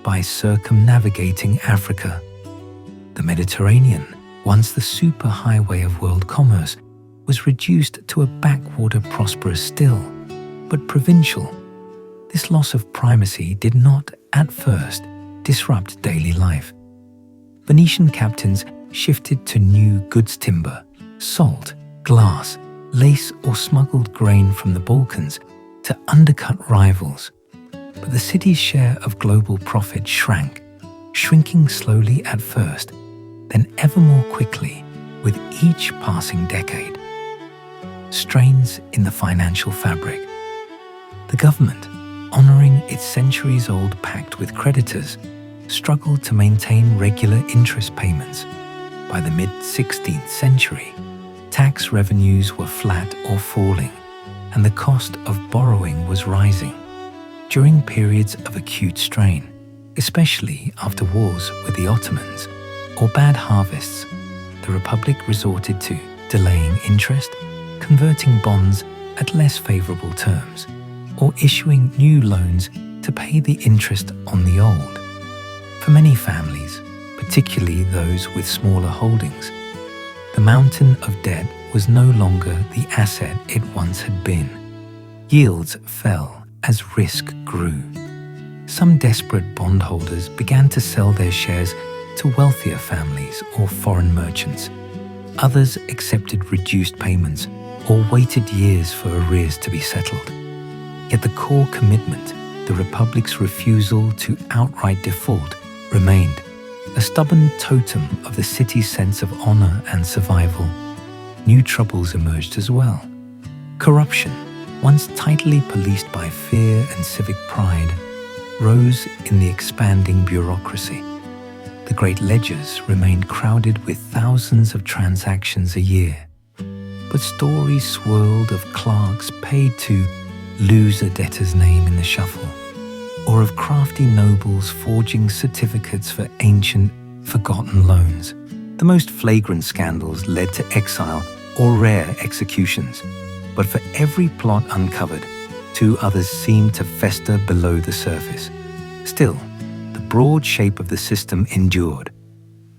by circumnavigating Africa. The Mediterranean, once the superhighway of world commerce, was reduced to a backwater, prosperous still, but provincial. This loss of primacy did not, at first, disrupt daily life. Venetian captains shifted to new goods: timber, salt, glass, lace, or smuggled grain from the Balkans to undercut rivals. But the city's share of global profit shrank, shrinking slowly at first, then ever more quickly with each passing decade. Strains in the financial fabric. The government, honoring its centuries-old pact with creditors, struggled to maintain regular interest payments. By the mid-16th century, tax revenues were flat or falling, and the cost of borrowing was rising. During periods of acute strain, especially after wars with the Ottomans or bad harvests, the Republic resorted to delaying interest, converting bonds at less favorable terms, or issuing new loans to pay the interest on the old. For many families, particularly those with smaller holdings, the mountain of debt was no longer the asset it once had been. Yields fell as risk grew. Some desperate bondholders began to sell their shares to wealthier families or foreign merchants. Others accepted reduced payments or waited years for arrears to be settled. Yet the core commitment, the Republic's refusal to outright default, remained, a stubborn totem of the city's sense of honor and survival. New troubles emerged as well. Corruption, once tightly policed by fear and civic pride, rose in the expanding bureaucracy. The great ledgers remained crowded with thousands of transactions a year. But stories swirled of clerks paid to lose a debtor's name in the shuffle, or of crafty nobles forging certificates for ancient, forgotten loans. The most flagrant scandals led to exile or rare executions, but for every plot uncovered, 2 others seemed to fester below the surface. Still, the broad shape of the system endured.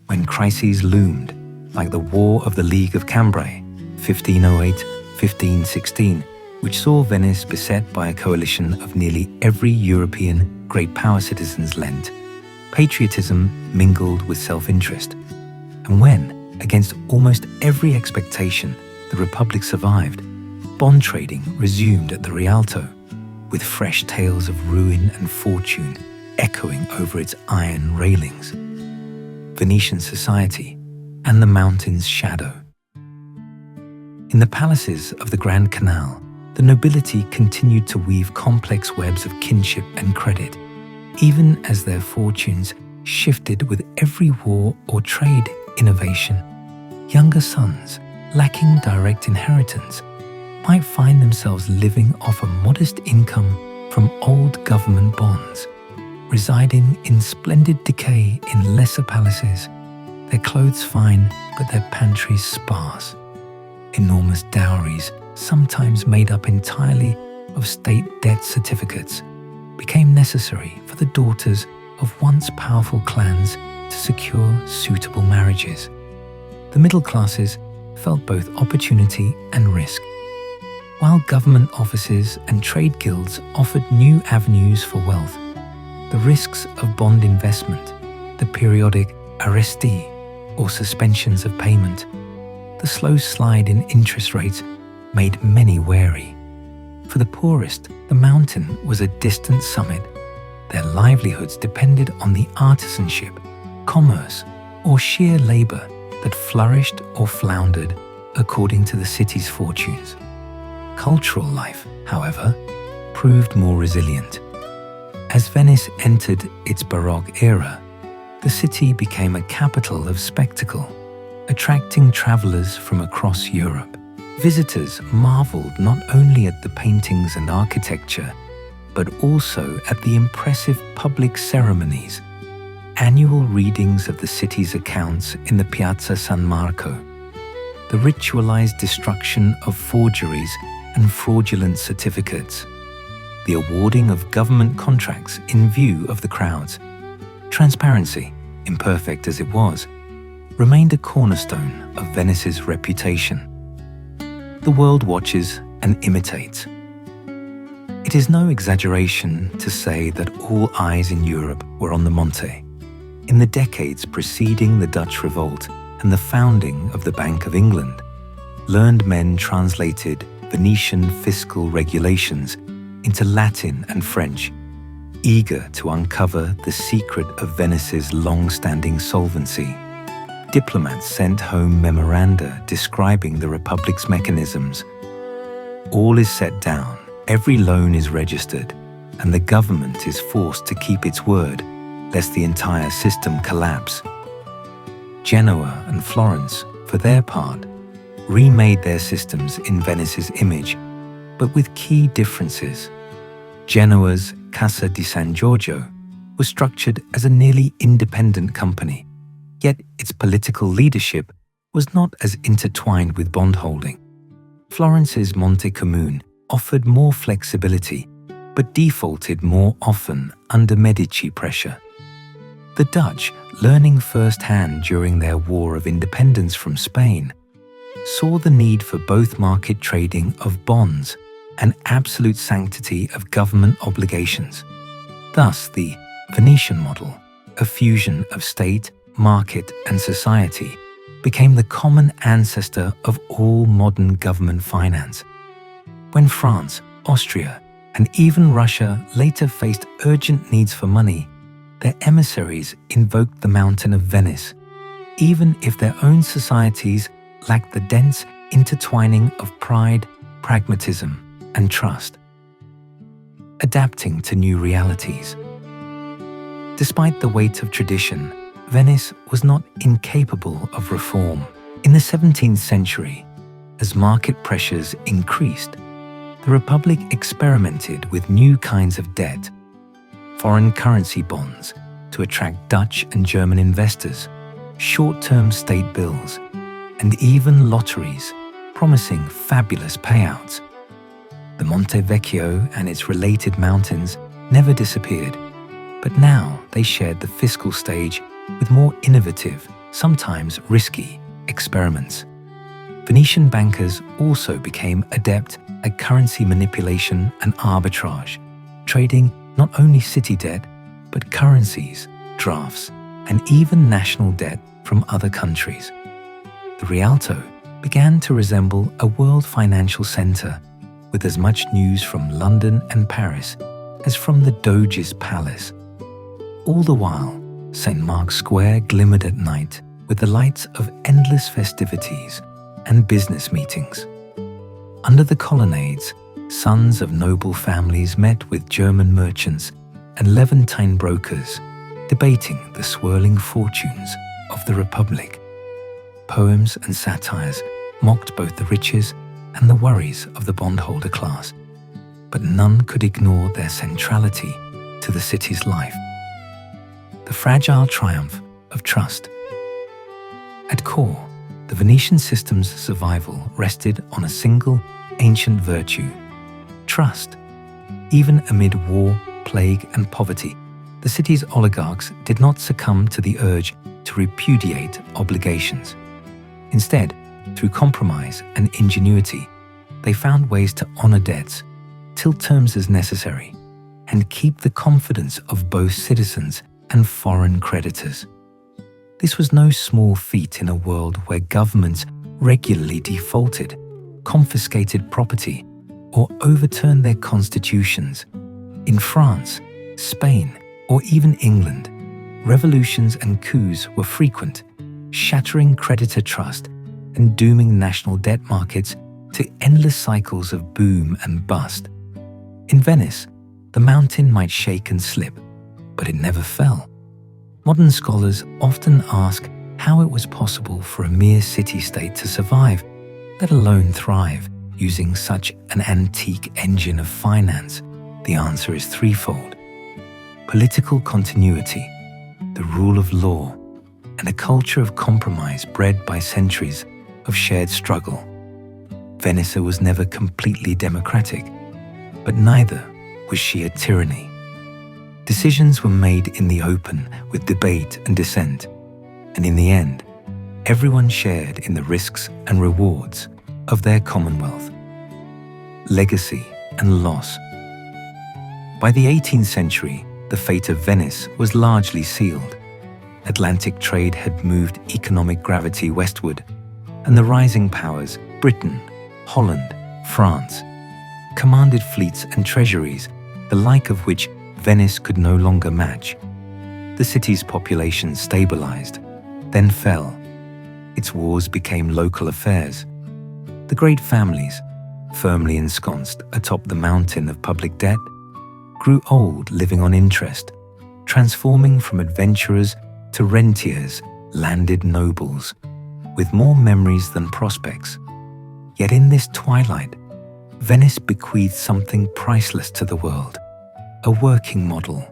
When crises loomed, like the War of the League of Cambrai, 1508-1516, which saw Venice beset by a coalition of nearly every European great power citizens lent, patriotism mingled with self-interest. And when, against almost every expectation, the Republic survived, bond trading resumed at the Rialto, with fresh tales of ruin and fortune echoing over its iron railings. Venetian society and the mountain's shadow. In the palaces of the Grand Canal, the nobility continued to weave complex webs of kinship and credit, even as their fortunes shifted with every war or trade innovation. Younger sons, lacking direct inheritance, might find themselves living off a modest income from old government bonds, residing in splendid decay in lesser palaces, their clothes fine but their pantries sparse. Enormous dowries, sometimes made up entirely of state debt certificates, became necessary for the daughters of once powerful clans to secure suitable marriages. The middle classes felt both opportunity and risk. While government offices and trade guilds offered new avenues for wealth, the risks of bond investment, the periodic arresti or suspensions of payment, the slow slide in interest rates made many wary. For the poorest, the mountain was a distant summit. Their livelihoods depended on the artisanship, commerce, or sheer labor that flourished or floundered according to the city's fortunes. Cultural life, however, proved more resilient. As Venice entered its Baroque era, the city became a capital of spectacle, attracting travelers from across Europe. Visitors marveled not only at the paintings and architecture, but also at the impressive public ceremonies, annual readings of the city's accounts in the Piazza San Marco, the ritualized destruction of forgeries and fraudulent certificates, the awarding of government contracts in view of the crowds. Transparency, imperfect as it was, remained a cornerstone of Venice's reputation. The world watches and imitates. It is no exaggeration to say that all eyes in Europe were on the Monte. In the decades preceding the Dutch Revolt and the founding of the Bank of England, learned men translated Venetian fiscal regulations into Latin and French, eager to uncover the secret of Venice's long-standing solvency. Diplomats sent home memoranda describing the Republic's mechanisms. All is set down, every loan is registered, and the government is forced to keep its word, lest the entire system collapse. Genoa and Florence, for their part, remade their systems in Venice's image, but with key differences. Genoa's Casa di San Giorgio was structured as a nearly independent company, yet its political leadership was not as intertwined with bondholding. Florence's Monte Comune offered more flexibility, but defaulted more often under Medici pressure. The Dutch, learning firsthand during their War of Independence from Spain, saw the need for both market trading of bonds and absolute sanctity of government obligations. Thus, the Venetian model, a fusion of state, market, and society, became the common ancestor of all modern government finance. When France, Austria, and even Russia later faced urgent needs for money, their emissaries invoked the Mountain of Venice, even if their own societies lacked the dense intertwining of pride, pragmatism, and trust. Adapting to new realities. Despite the weight of tradition, Venice was not incapable of reform. In the 17th century, as market pressures increased, the Republic experimented with new kinds of debt, foreign currency bonds to attract Dutch and German investors, short-term state bills, and even lotteries promising fabulous payouts. The Monte Vecchio and its related mountains never disappeared, but now they shared the fiscal stage with more innovative, sometimes risky, experiments. Venetian bankers also became adept at currency manipulation and arbitrage, trading not only city debt, but currencies, drafts, and even national debt from other countries. The Rialto began to resemble a world financial center, with as much news from London and Paris as from the Doge's palace. All the while, St. Mark's Square glimmered at night with the lights of endless festivities and business meetings. Under the colonnades, sons of noble families met with German merchants and Levantine brokers, debating the swirling fortunes of the Republic. Poems and satires mocked both the riches and the worries of the bondholder class, but none could ignore their centrality to the city's life. The fragile triumph of trust. At core, the Venetian system's survival rested on a single ancient virtue: trust. Even amid war, plague, and poverty, the city's oligarchs did not succumb to the urge to repudiate obligations. Instead, through compromise and ingenuity, they found ways to honor debts, till terms as necessary, and keep the confidence of both citizens and foreign creditors. This was no small feat in a world where governments regularly defaulted, confiscated property, or overturned their constitutions. In France, Spain, or even England, revolutions and coups were frequent, shattering creditor trust and dooming national debt markets to endless cycles of boom and bust. In Venice, the mountain might shake and slip, but it never fell. Modern scholars often ask how it was possible for a mere city-state to survive, let alone thrive, using such an antique engine of finance. The answer is threefold: political continuity, the rule of law, and a culture of compromise bred by centuries of shared struggle. Venice was never completely democratic, but neither was she a tyranny. Decisions were made in the open with debate and dissent, and in the end, everyone shared in the risks and rewards of their commonwealth. Legacy and loss. By the 18th century, the fate of Venice was largely sealed. Atlantic trade had moved economic gravity westward, and the rising powers, Britain, Holland, France, commanded fleets and treasuries, the like of which Venice could no longer match. The city's population stabilized, then fell. Its wars became local affairs. The great families, firmly ensconced atop the mountain of public debt, grew old living on interest, transforming from adventurers to rentiers, landed nobles, with more memories than prospects. Yet in this twilight, Venice bequeathed something priceless to the world: a working model,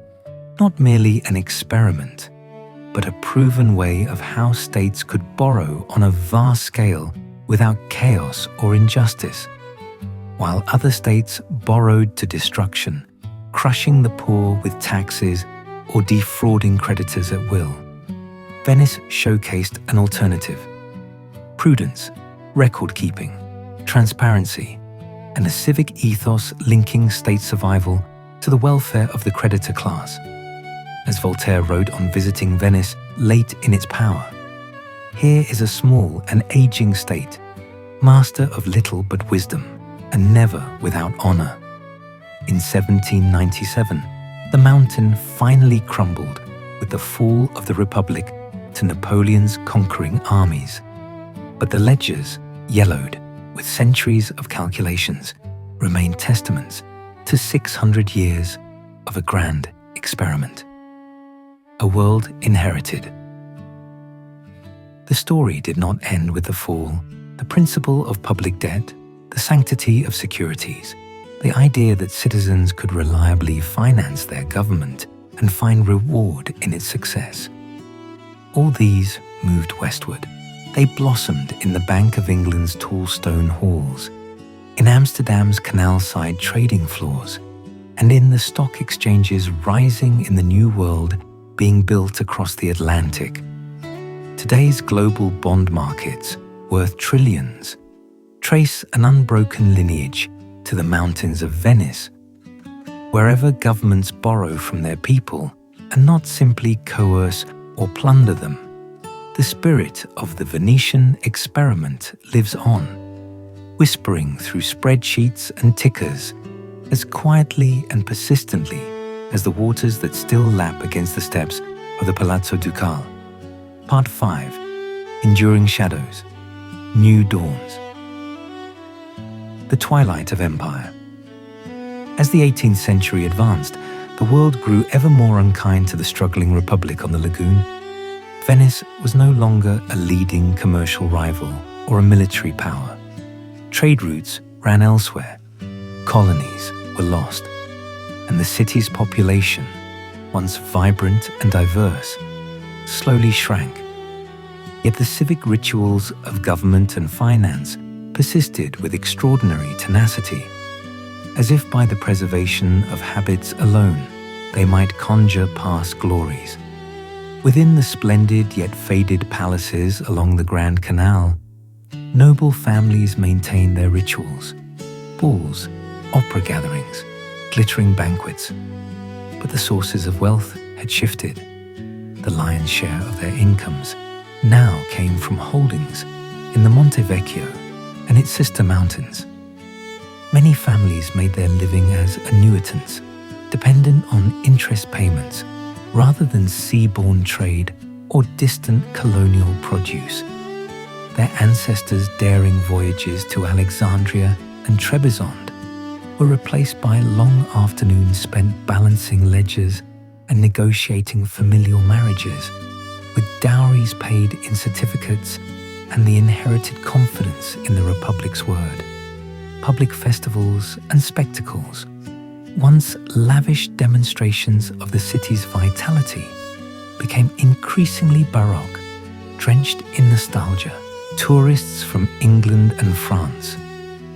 not merely an experiment, but a proven way of how states could borrow on a vast scale without chaos or injustice. While other states borrowed to destruction, crushing the poor with taxes or defrauding creditors at will, Venice showcased an alternative: prudence, record-keeping, transparency, and a civic ethos linking state survival to the welfare of the creditor class. As Voltaire wrote on visiting Venice late in its power, "Here is a small and aging state, master of little but wisdom, and never without honor." In 1797, the mountain finally crumbled with the fall of the Republic to Napoleon's conquering armies. But the ledgers, yellowed with centuries of calculations, remain testaments to 600 years of a grand experiment. A world inherited. The story did not end with the fall. The principle of public debt, the sanctity of securities, the idea that citizens could reliably finance their government and find reward in its success. All these moved westward. They blossomed in the Bank of England's tall stone halls, in Amsterdam's canal-side trading floors, and in the stock exchanges rising in the new world being built across the Atlantic. Today's global bond markets, worth trillions, trace an unbroken lineage to the mountains of Venice, wherever governments borrow from their people and not simply coerce or plunder them. The spirit of the Venetian experiment lives on, whispering through spreadsheets and tickers as quietly and persistently as the waters that still lap against the steps of the Palazzo Ducale. Part 5. Enduring Shadows. New Dawns. The twilight of empire. As the 18th century advanced, the world grew ever more unkind to the struggling republic on the lagoon. Venice was no longer a leading commercial rival, or a military power. Trade routes ran elsewhere. Colonies were lost, and the city's population, once vibrant and diverse, slowly shrank. Yet the civic rituals of government and finance persisted with extraordinary tenacity, as if by the preservation of habits alone they might conjure past glories. Within the splendid yet faded palaces along the Grand Canal, noble families maintained their rituals: balls, opera gatherings, glittering banquets. But the sources of wealth had shifted. The lion's share of their incomes now came from holdings in the Monte Vecchio and its sister mountains. Many families made their living as annuitants, dependent on interest payments rather than seaborne trade or distant colonial produce. Their ancestors' daring voyages to Alexandria and Trebizond were replaced by long afternoons spent balancing ledgers and negotiating familial marriages, with dowries paid in certificates and the inherited confidence in the Republic's word. Public festivals and spectacles, once lavish demonstrations of the city's vitality, became increasingly baroque, drenched in nostalgia. Tourists from England and France,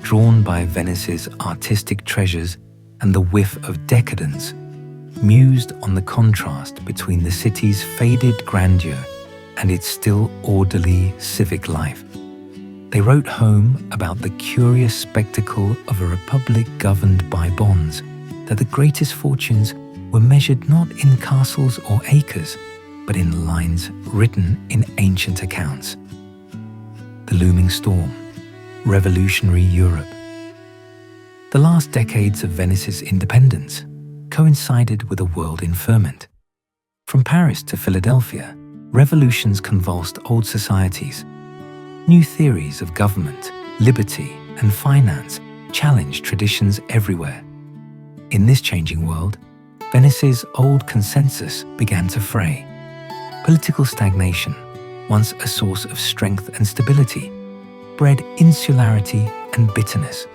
drawn by Venice's artistic treasures and the whiff of decadence, mused on the contrast between the city's faded grandeur and its still orderly civic life. They wrote home about the curious spectacle of a republic governed by bonds, that the greatest fortunes were measured not in castles or acres, but in lines written in ancient accounts. The looming storm, revolutionary Europe. The last decades of Venice's independence coincided with a world in ferment. From Paris to Philadelphia, revolutions convulsed old societies. New theories of government, liberty, and finance challenged traditions everywhere. In this changing world, Venice's old consensus began to fray. Political stagnation, once a source of strength and stability, bred insularity and bitterness.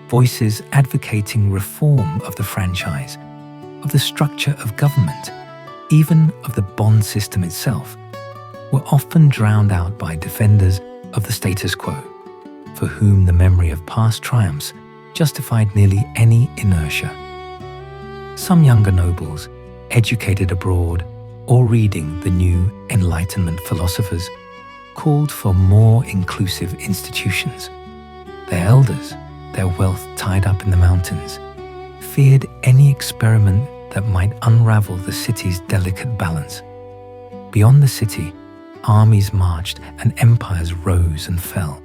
Voices advocating reform of the franchise, of the structure of government, even of the bond system itself, were often drowned out by defenders of the status quo, for whom the memory of past triumphs justified nearly any inertia. Some younger nobles, educated abroad or reading the new Enlightenment philosophers, called for more inclusive institutions. Their elders, their wealth tied up in the mountains, feared any experiment that might unravel the city's delicate balance. Beyond the city, armies marched and empires rose and fell.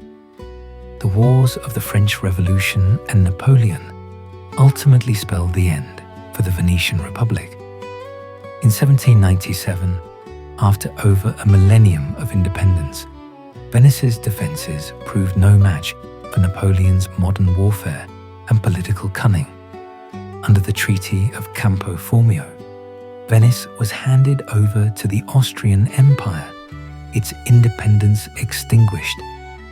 The wars of the French Revolution and Napoleon ultimately spelled the end for the Venetian Republic. In 1797, after over a millennium of independence, Venice's defences proved no match for Napoleon's modern warfare and political cunning. Under the Treaty of Campo Formio, Venice was handed over to the Austrian Empire, its independence extinguished,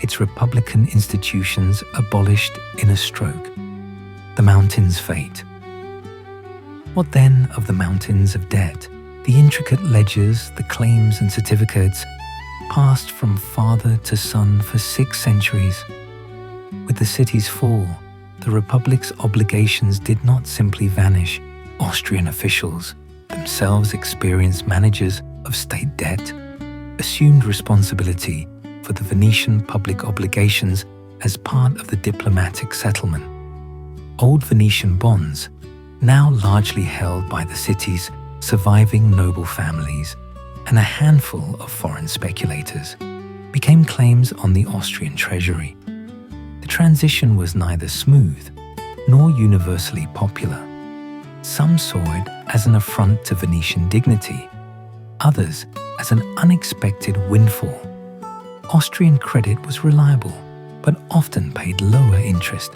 its republican institutions abolished in a stroke. The mountain's fate. What then of the mountains of debt, the intricate ledgers, the claims and certificates, passed from father to son for 6 centuries? With the city's fall, the Republic's obligations did not simply vanish. Austrian officials, themselves experienced managers of state debt, assumed responsibility for the Venetian public obligations as part of the diplomatic settlement. Old Venetian bonds, now largely held by the city's surviving noble families and a handful of foreign speculators, became claims on the Austrian treasury. The transition was neither smooth nor universally popular. Some saw it as an affront to Venetian dignity, others as an unexpected windfall. Austrian credit was reliable, but often paid lower interest.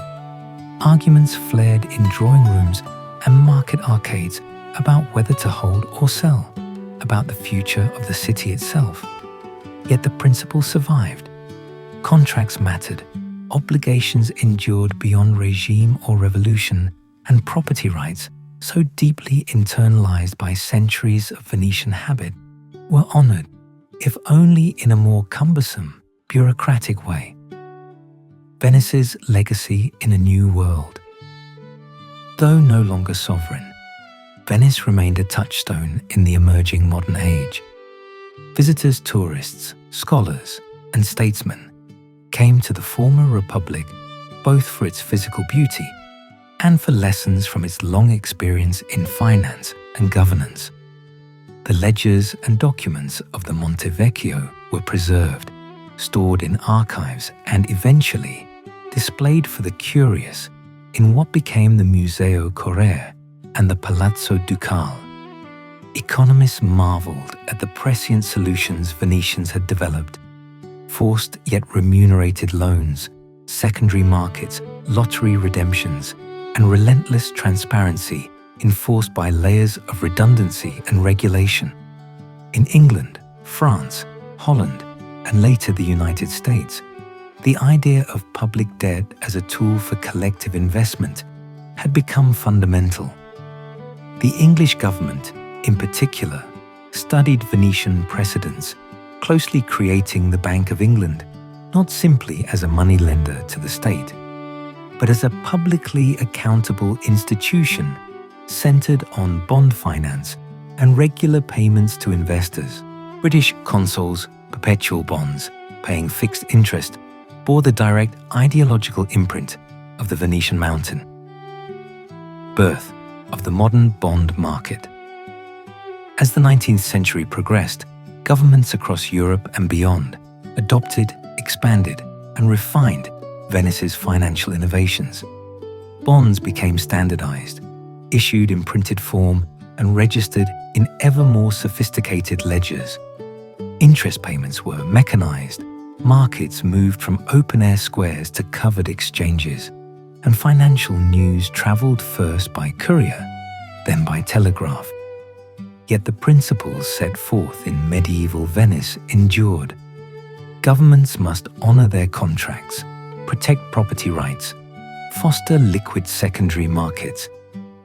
Arguments flared in drawing rooms and market arcades about whether to hold or sell, about the future of the city itself. Yet the principle survived. Contracts mattered, obligations endured beyond regime or revolution, and property rights, so deeply internalized by centuries of Venetian habit, were honored, if only in a more cumbersome, bureaucratic way. Venice's legacy in a new world. Though no longer sovereign, Venice remained a touchstone in the emerging modern age. Visitors, tourists, scholars, and statesmen came to the former republic both for its physical beauty and for lessons from its long experience in finance and governance. The ledgers and documents of the Monte Vecchio were preserved, stored in archives, and eventually displayed for the curious in what became the Museo Correr and the Palazzo Ducale. Economists marveled at the prescient solutions Venetians had developed: forced yet remunerated loans, secondary markets, lottery redemptions, and relentless transparency enforced by layers of redundancy and regulation. In England, France, Holland, and later the United States, the idea of public debt as a tool for collective investment had become fundamental. The English government, in particular, studied Venetian precedents, closely creating the Bank of England not simply as a moneylender to the state, but as a publicly accountable institution centered on bond finance and regular payments to investors. British consols, perpetual bonds, paying fixed interest, bore the direct ideological imprint of the Venetian mountain. Birth of the modern bond market. As the 19th century progressed, governments across Europe and beyond adopted, expanded, and refined Venice's financial innovations. Bonds became standardized, issued in printed form, and registered in ever more sophisticated ledgers. Interest payments were mechanized, markets moved from open-air squares to covered exchanges, and financial news traveled first by courier, then by telegraph. Yet the principles set forth in medieval Venice endured. Governments must honor their contracts, protect property rights, foster liquid secondary markets,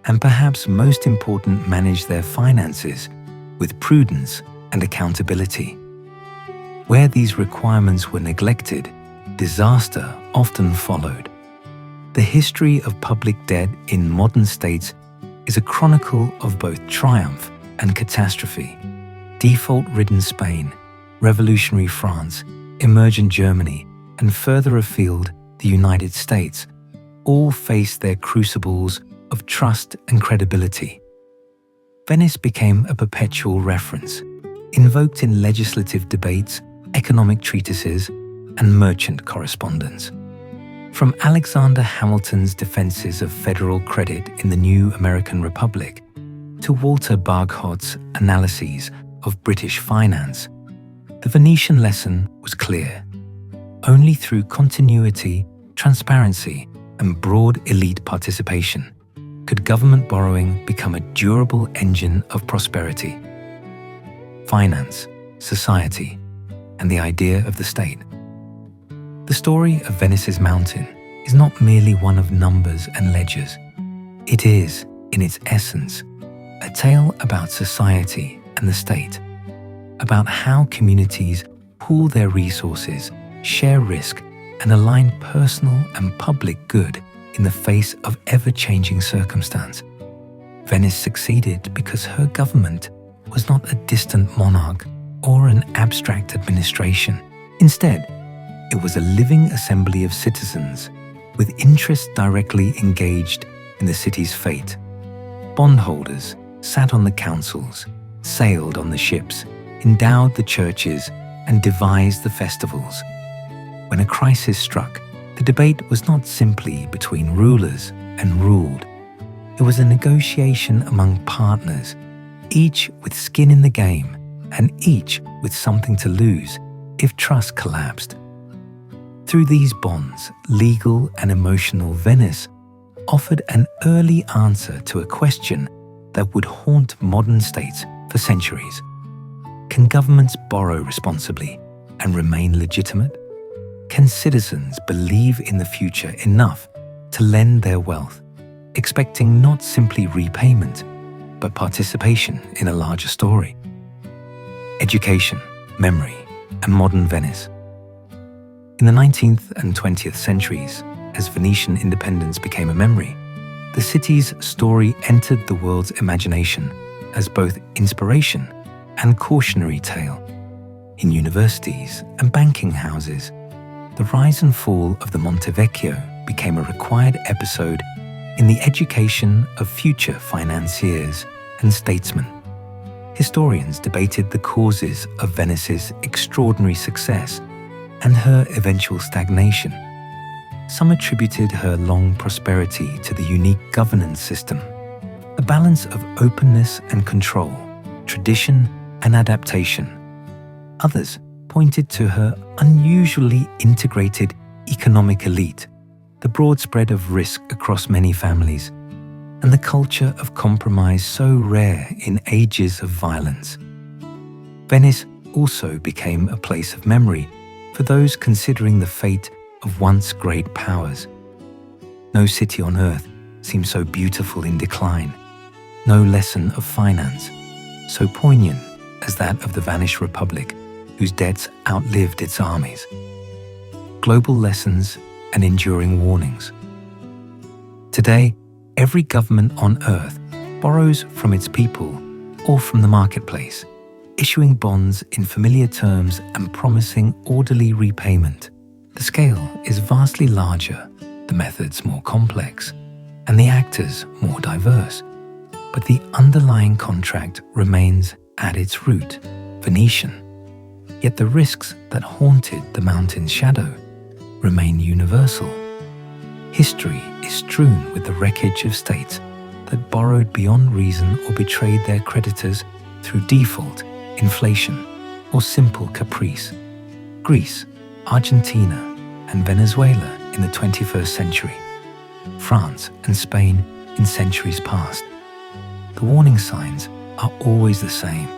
and perhaps most important, manage their finances with prudence and accountability. Where these requirements were neglected, disaster often followed. The history of public debt in modern states is a chronicle of both triumph and catastrophe. Default-ridden Spain, revolutionary France, emergent Germany, and further afield, the United States, all faced their crucibles of trust and credibility. Venice became a perpetual reference, invoked in legislative debates, economic treatises, and merchant correspondence. From Alexander Hamilton's defenses of federal credit in the new American Republic to Walter Bagehot's analyses of British finance, the Venetian lesson was clear. Only through continuity, transparency, and broad elite participation could government borrowing become a durable engine of prosperity. Finance, society, and the idea of the state. The story of Venice's mountain is not merely one of numbers and ledgers. It is, in its essence, a tale about society and the state, about how communities pool their resources, share risk, and align personal and public good in the face of ever-changing circumstance. Venice succeeded because her government was not a distant monarch or an abstract administration. Instead, it was a living assembly of citizens with interests directly engaged in the city's fate. Bondholders sat on the councils, sailed on the ships, endowed the churches, and devised the festivals. When a crisis struck, the debate was not simply between rulers and ruled. It was a negotiation among partners, each with skin in the game and each with something to lose if trust collapsed. Through these bonds, legal and emotional, Venice offered an early answer to a question that would haunt modern states for centuries. Can governments borrow responsibly and remain legitimate? Can citizens believe in the future enough to lend their wealth, expecting not simply repayment, but participation in a larger story? Education, memory, and modern Venice. In the 19th and 20th centuries, as Venetian independence became a memory, the city's story entered the world's imagination as both inspiration and cautionary tale. In universities and banking houses, the rise and fall of the Monte Vecchio became a required episode in the education of future financiers and statesmen. Historians debated the causes of Venice's extraordinary success and her eventual stagnation. Some attributed her long prosperity to the unique governance system, a balance of openness and control, tradition and adaptation. Others pointed to her unusually integrated economic elite, the broad spread of risk across many families, and the culture of compromise so rare in ages of violence. Venice also became a place of memory for those considering the fate of once great powers. No city on earth seems so beautiful in decline, no lesson of finance so poignant as that of the vanished republic, whose debts outlived its armies. Global lessons and enduring warnings. Today, every government on earth borrows from its people or from the marketplace, issuing bonds in familiar terms and promising orderly repayment. The scale is vastly larger, the methods more complex, and the actors more diverse. But the underlying contract remains at its root, Venetian. Yet the risks that haunted the mountain's shadow remain universal. History is strewn with the wreckage of states that borrowed beyond reason or betrayed their creditors through default, inflation, or simple caprice. Greece, Argentina, and Venezuela in the 21st century, France and Spain in centuries past. The warning signs are always the same: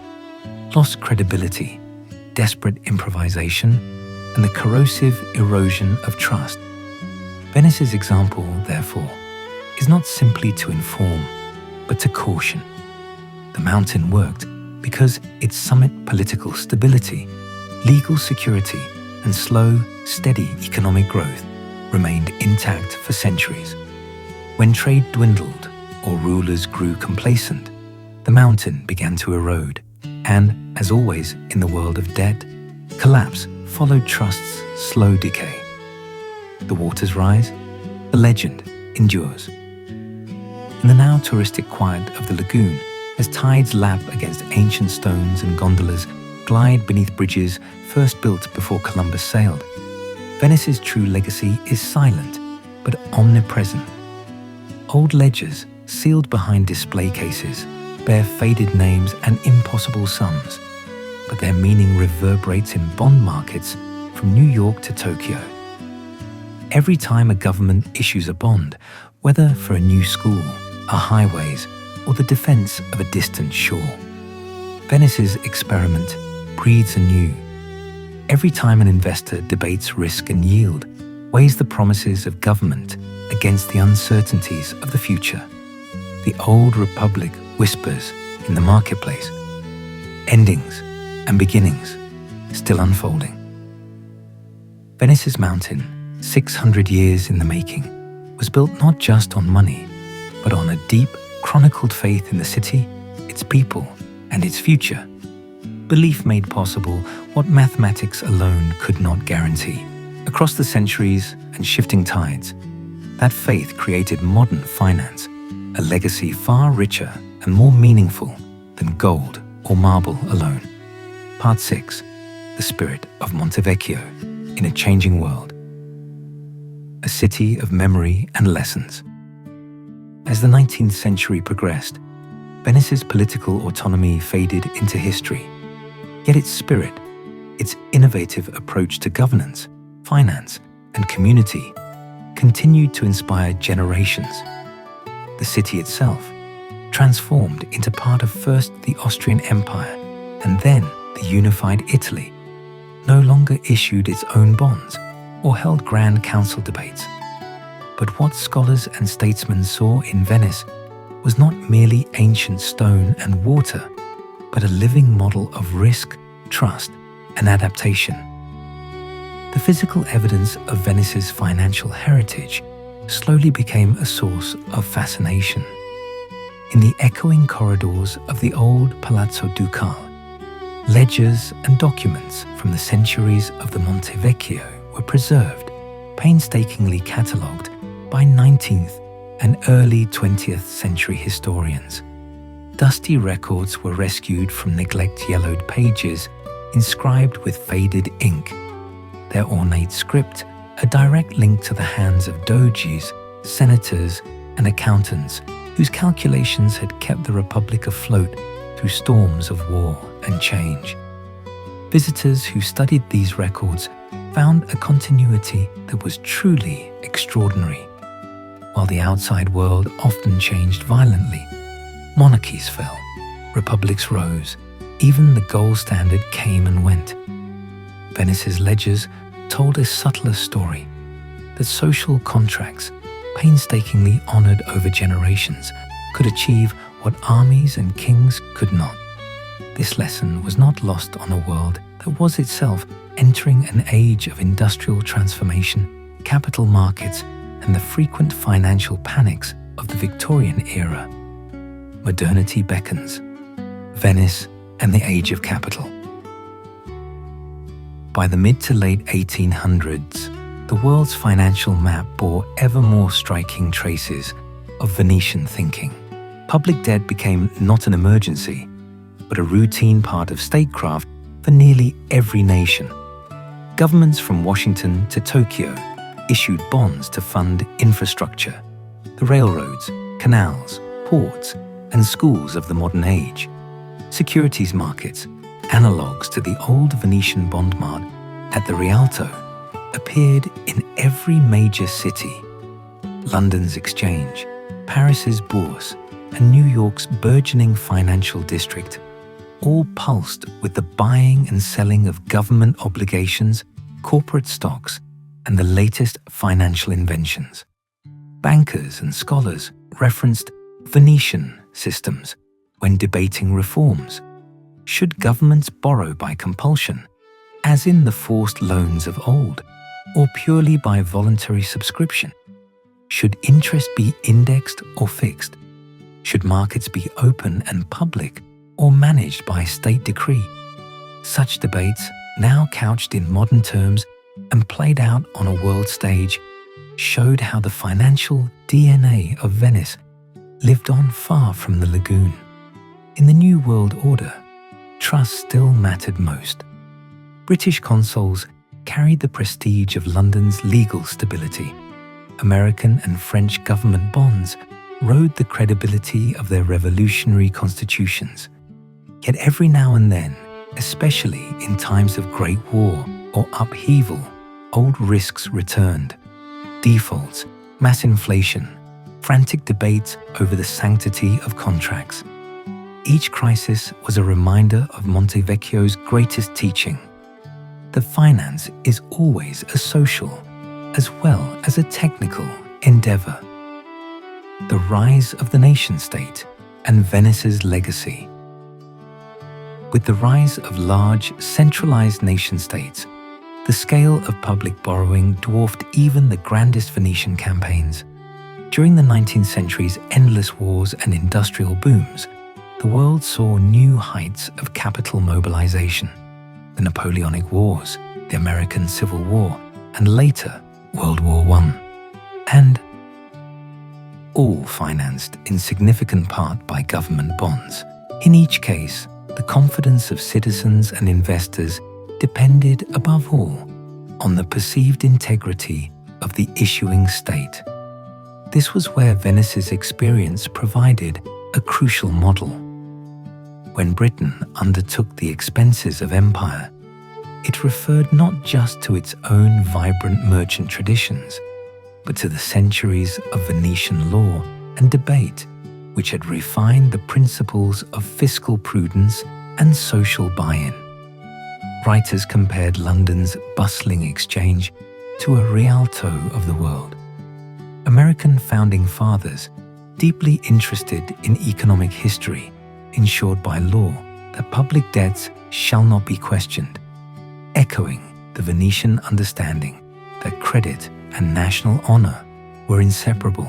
lost credibility, desperate improvisation, and the corrosive erosion of trust. Venice's example, therefore, is not simply to inform, but to caution. The mountain worked because its summit political stability, legal security, and slow, steady economic growth remained intact for centuries. When trade dwindled or rulers grew complacent, the mountain began to erode, and, as always in the world of debt, collapse followed trust's slow decay. The waters rise, the legend endures. In the now touristic quiet of the lagoon, as tides lap against ancient stones and gondolas glide beneath bridges first built before Columbus sailed, Venice's true legacy is silent but omnipresent. Old ledgers, sealed behind display cases, bear faded names and impossible sums, but their meaning reverberates in bond markets from New York to Tokyo. Every time a government issues a bond, whether for a new school, a highways, or the defense of a distant shore, Venice's experiment breathes anew. Every time an investor debates risk and yield, weighs the promises of government against the uncertainties of the future, the old republic whispers in the marketplace, endings and beginnings still unfolding. Venice's mountain, 600 years in the making, was built not just on money, but on a deep, chronicled faith in the city, its people, and its future. Belief made possible what mathematics alone could not guarantee. Across the centuries and shifting tides, that faith created modern finance, a legacy far richer and more meaningful than gold or marble alone. Part 6. The Spirit of Monte Vecchio in a Changing World. A city of memory and lessons. As the 19th century progressed, Venice's political autonomy faded into history. Yet its spirit, its innovative approach to governance, finance, and community continued to inspire generations. The city itself, transformed into part of first the Austrian Empire and then the unified Italy, no longer issued its own bonds, or held grand council debates. But what scholars and statesmen saw in Venice was not merely ancient stone and water, but a living model of risk, trust, and adaptation. The physical evidence of Venice's financial heritage slowly became a source of fascination. In the echoing corridors of the old Palazzo Ducale, ledgers and documents from the centuries of the Monte Vecchio were preserved, painstakingly catalogued by 19th and early 20th century historians. Dusty records were rescued from neglect-yellowed pages inscribed with faded ink, their ornate script a direct link to the hands of doges, senators, and accountants whose calculations had kept the Republic afloat through storms of war and change. Visitors who studied these records found a continuity that was truly extraordinary. While the outside world often changed violently, monarchies fell, republics rose, even the gold standard came and went. Venice's ledgers told a subtler story, that social contracts, painstakingly honored over generations, could achieve what armies and kings could not. This lesson was not lost on a world that was itself entering an age of industrial transformation, capital markets, and the frequent financial panics of the Victorian era. Modernity beckons. Venice and the Age of Capital. By the mid to late 1800s, the world's financial map bore ever more striking traces of Venetian thinking. Public debt became not an emergency, but a routine part of statecraft for nearly every nation. Governments from Washington to Tokyo issued bonds to fund infrastructure, the railroads, canals, ports, and schools of the modern age. Securities markets, analogues to the old Venetian bond mart at the Rialto, appeared in every major city. London's Exchange, Paris's Bourse, and New York's burgeoning financial district all pulsed with the buying and selling of government obligations, corporate stocks, and the latest financial inventions. Bankers and scholars referenced Venetian systems when debating reforms. Should governments borrow by compulsion, as in the forced loans of old, or purely by voluntary subscription? Should interest be indexed or fixed? Should markets be open and public or managed by state decree? Such debates, now couched in modern terms and played out on a world stage, showed how the financial DNA of Venice lived on far from the lagoon. In the New World Order, trust still mattered most. British consuls carried the prestige of London's legal stability. American and French government bonds rode the credibility of their revolutionary constitutions. Yet every now and then, especially in times of great war or upheaval, old risks returned. Defaults, mass inflation, frantic debates over the sanctity of contracts. Each crisis was a reminder of Monte Vecchio's greatest teaching. That finance is always a social, as well as a technical, endeavor. The rise of the nation-state and Venice's legacy. With the rise of large, centralized nation-states, the scale of public borrowing dwarfed even the grandest Venetian campaigns. During the 19th century's endless wars and industrial booms, the world saw new heights of capital mobilization. The Napoleonic Wars, the American Civil War, and later World War I, and all financed in significant part by government bonds. In each case, the confidence of citizens and investors depended above all on the perceived integrity of the issuing state. This was where Venice's experience provided a crucial model. When Britain undertook the expenses of empire, it referred not just to its own vibrant merchant traditions, but to the centuries of Venetian law and debate, which had refined the principles of fiscal prudence and social buy-in. Writers compared London's bustling exchange to a Rialto of the world. American founding fathers, deeply interested in economic history, ensured by law that public debts shall not be questioned, echoing the Venetian understanding that credit and national honor were inseparable.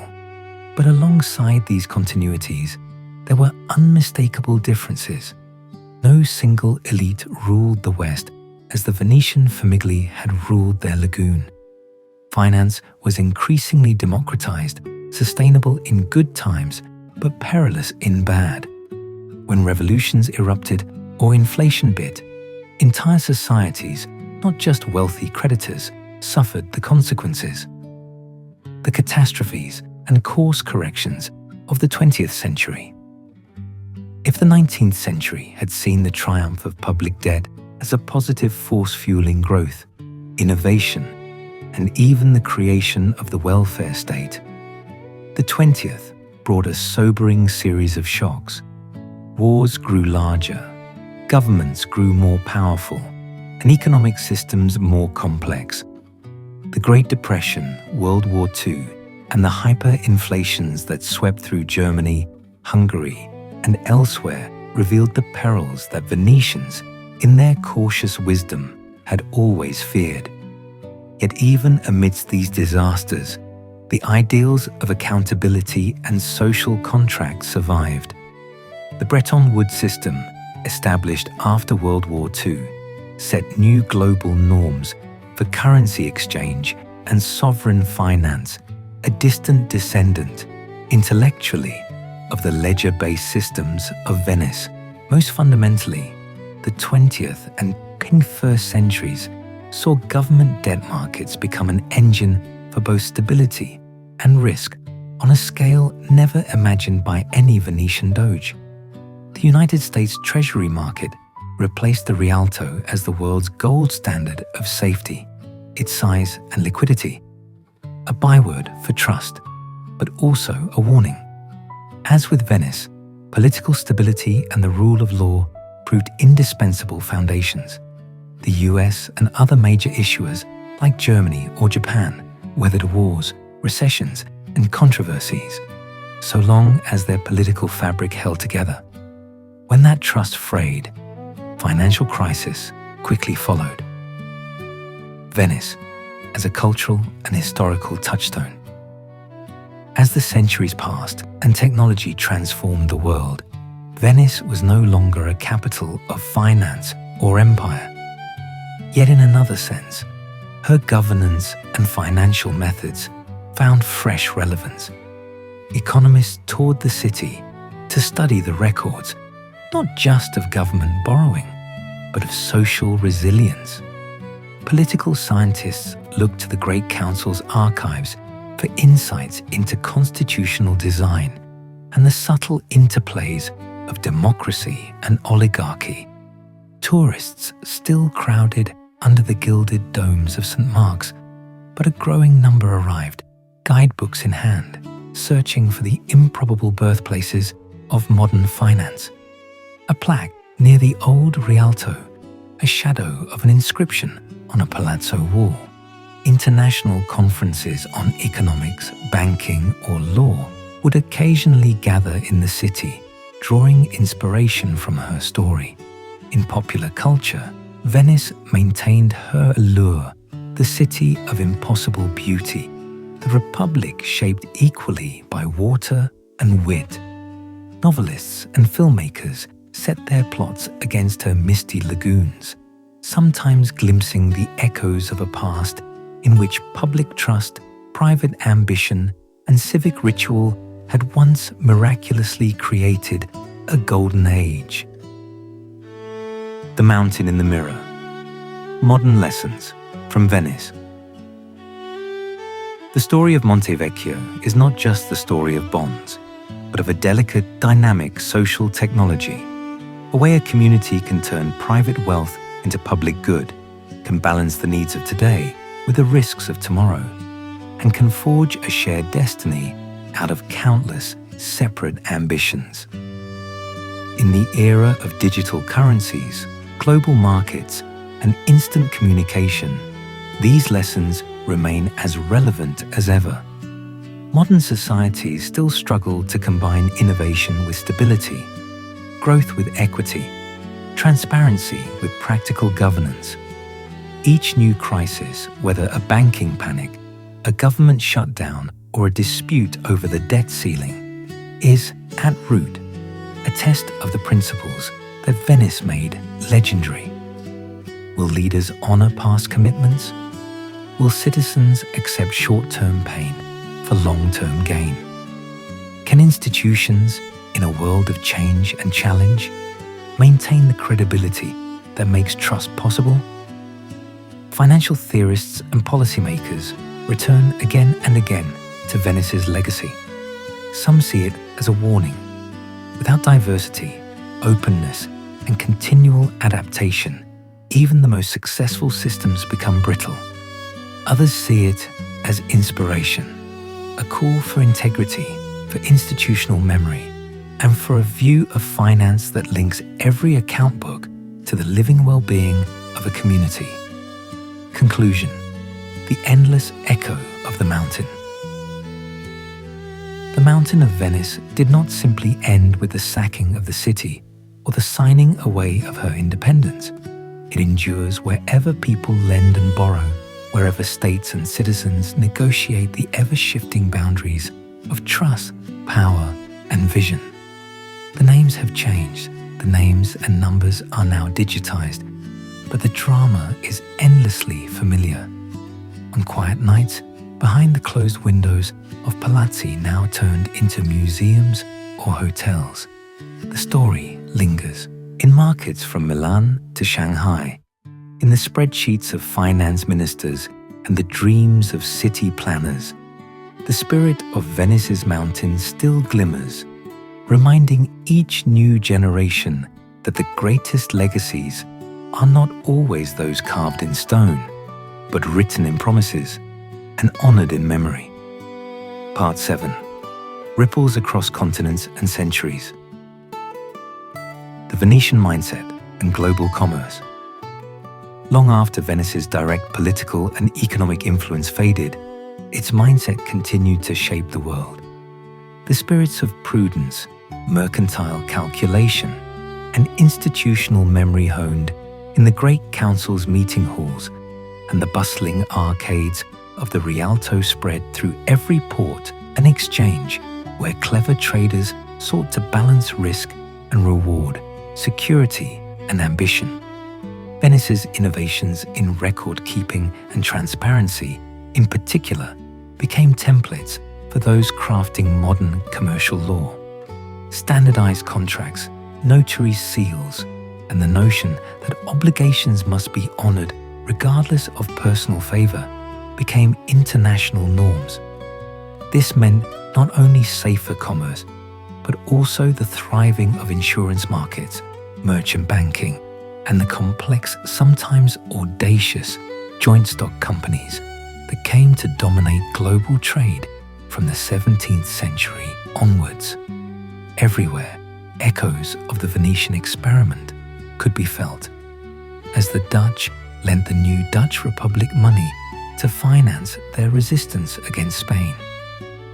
But alongside these continuities, there were unmistakable differences. No single elite ruled the West as the Venetian famiglia had ruled their lagoon. Finance was increasingly democratized, sustainable in good times, but perilous in bad. When revolutions erupted or inflation bit, entire societies, not just wealthy creditors, suffered the consequences. The catastrophes and course corrections of the 20th century. If the 19th century had seen the triumph of public debt as a positive force fueling growth, innovation, and even the creation of the welfare state, the 20th brought a sobering series of shocks. Wars grew larger, governments grew more powerful, and economic systems more complex. The Great Depression, World War II, and the hyperinflations that swept through Germany, Hungary, and elsewhere revealed the perils that Venetians, in their cautious wisdom, had always feared. Yet even amidst these disasters, the ideals of accountability and social contract survived. The Bretton Woods system, established after World War II, set new global norms for currency exchange and sovereign finance, a distant descendant, intellectually, of the ledger-based systems of Venice. Most fundamentally, the 20th and 21st centuries saw government debt markets become an engine for both stability and risk on a scale never imagined by any Venetian doge. The United States Treasury market replaced the Rialto as the world's gold standard of safety, its size and liquidity, a byword for trust, but also a warning. As with Venice, political stability and the rule of law proved indispensable foundations. The US and other major issuers, like Germany or Japan, weathered wars, recessions, and controversies, so long as their political fabric held together. When that trust frayed, financial crisis quickly followed. Venice, as a cultural and historical touchstone. As the centuries passed and technology transformed the world, Venice was no longer a capital of finance or empire. Yet in another sense, her governance and financial methods found fresh relevance. Economists toured the city to study the records, not just of government borrowing, but of social resilience. Political scientists looked to the Great Council's archives for insights into constitutional design and the subtle interplays of democracy and oligarchy. Tourists still crowded under the gilded domes of St. Mark's, but a growing number arrived, guidebooks in hand, searching for the improbable birthplaces of modern finance. A plaque near the old Rialto, a shadow of an inscription on a palazzo wall. International conferences on economics, banking, or law would occasionally gather in the city, drawing inspiration from her story. In popular culture, Venice maintained her allure, the city of impossible beauty, the republic shaped equally by water and wit. Novelists and filmmakers set their plots against her misty lagoons, sometimes glimpsing the echoes of a past in which public trust, private ambition, and civic ritual had once miraculously created a golden age. The Mountain in the Mirror. Modern Lessons from Venice. The story of Monte Vecchio is not just the story of bonds, but of a delicate, dynamic social technology, a way a community can turn private wealth into public good, can balance the needs of today with the risks of tomorrow, and can forge a shared destiny out of countless separate ambitions. In the era of digital currencies, global markets, and instant communication, These lessons remain as relevant as ever. Modern societies still struggle to combine innovation with stability, growth with equity, transparency with practical governance. Each new crisis, whether a banking panic, a government shutdown, or a dispute over the debt ceiling, is, at root, a test of the principles that Venice made legendary. Will leaders honor past commitments? Will citizens accept short-term pain for long-term gain? Can institutions, in a world of change and challenge, maintain the credibility that makes trust possible? Financial theorists and policymakers return again and again to Venice's legacy. Some see it as a warning. Without diversity, openness, and continual adaptation, even the most successful systems become brittle. Others see it as inspiration, a call for integrity, for institutional memory, and for a view of finance that links every account book to the living well-being of a community. Conclusion: the endless echo of the mountain. The Mountain of Venice did not simply end with the sacking of the city or the signing away of her independence. It endures wherever people lend and borrow, wherever states and citizens negotiate the ever-shifting boundaries of trust, power, and vision. The names have changed, the names and numbers are now digitized, but the drama is endlessly familiar. On quiet nights, behind the closed windows of palazzi now turned into museums or hotels, the story lingers. In markets from Milan to Shanghai, in the spreadsheets of finance ministers and the dreams of city planners, the spirit of Venice's mountains still glimmers, reminding each new generation that the greatest legacies are not always those carved in stone, but written in promises and honored in memory. Part 7. Ripples across continents and centuries. The Venetian mindset and global commerce. Long after Venice's direct political and economic influence faded, its mindset continued to shape the world. The spirits of prudence, mercantile calculation, and institutional memory honed in the great council's meeting halls and the bustling arcades of the Rialto spread through every port and exchange where clever traders sought to balance risk and reward, security and ambition. Venice's innovations in record-keeping and transparency, in particular, became templates for those crafting modern commercial law. Standardized contracts, notary seals, and the notion that obligations must be honored regardless of personal favor became international norms. This meant not only safer commerce, but also the thriving of insurance markets, merchant banking, and the complex, sometimes audacious, joint stock companies that came to dominate global trade from the 17th century onwards. Everywhere, echoes of the Venetian experiment could be felt, as the Dutch lent the new Dutch Republic money to finance their resistance against Spain,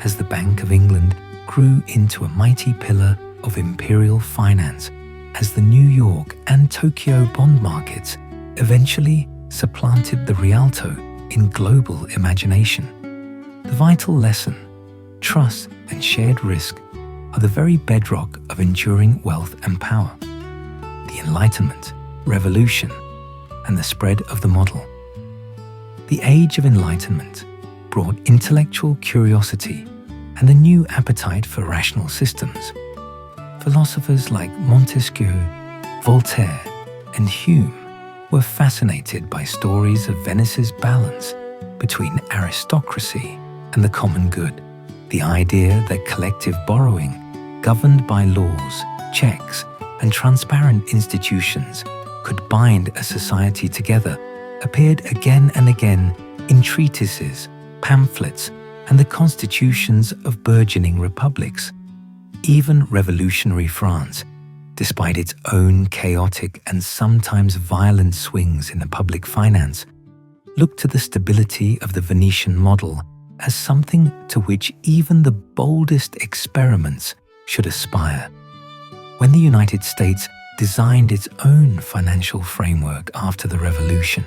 as the Bank of England grew into a mighty pillar of imperial finance, as the New York and Tokyo bond markets eventually supplanted the Rialto in global imagination. The vital lesson, trust and shared risk, are the very bedrock of enduring wealth and power. The Enlightenment, revolution, and the spread of the model. The Age of Enlightenment brought intellectual curiosity and a new appetite for rational systems. Philosophers like Montesquieu, Voltaire, and Hume were fascinated by stories of Venice's balance between aristocracy and the common good. The idea that collective borrowing, governed by laws, checks, and transparent institutions, could bind a society together appeared again and again in treatises, pamphlets, and the constitutions of burgeoning republics. Even revolutionary France, despite its own chaotic and sometimes violent swings in the public finance, looked to the stability of the Venetian model as something to which even the boldest experiments should aspire. When the United States designed its own financial framework after the Revolution,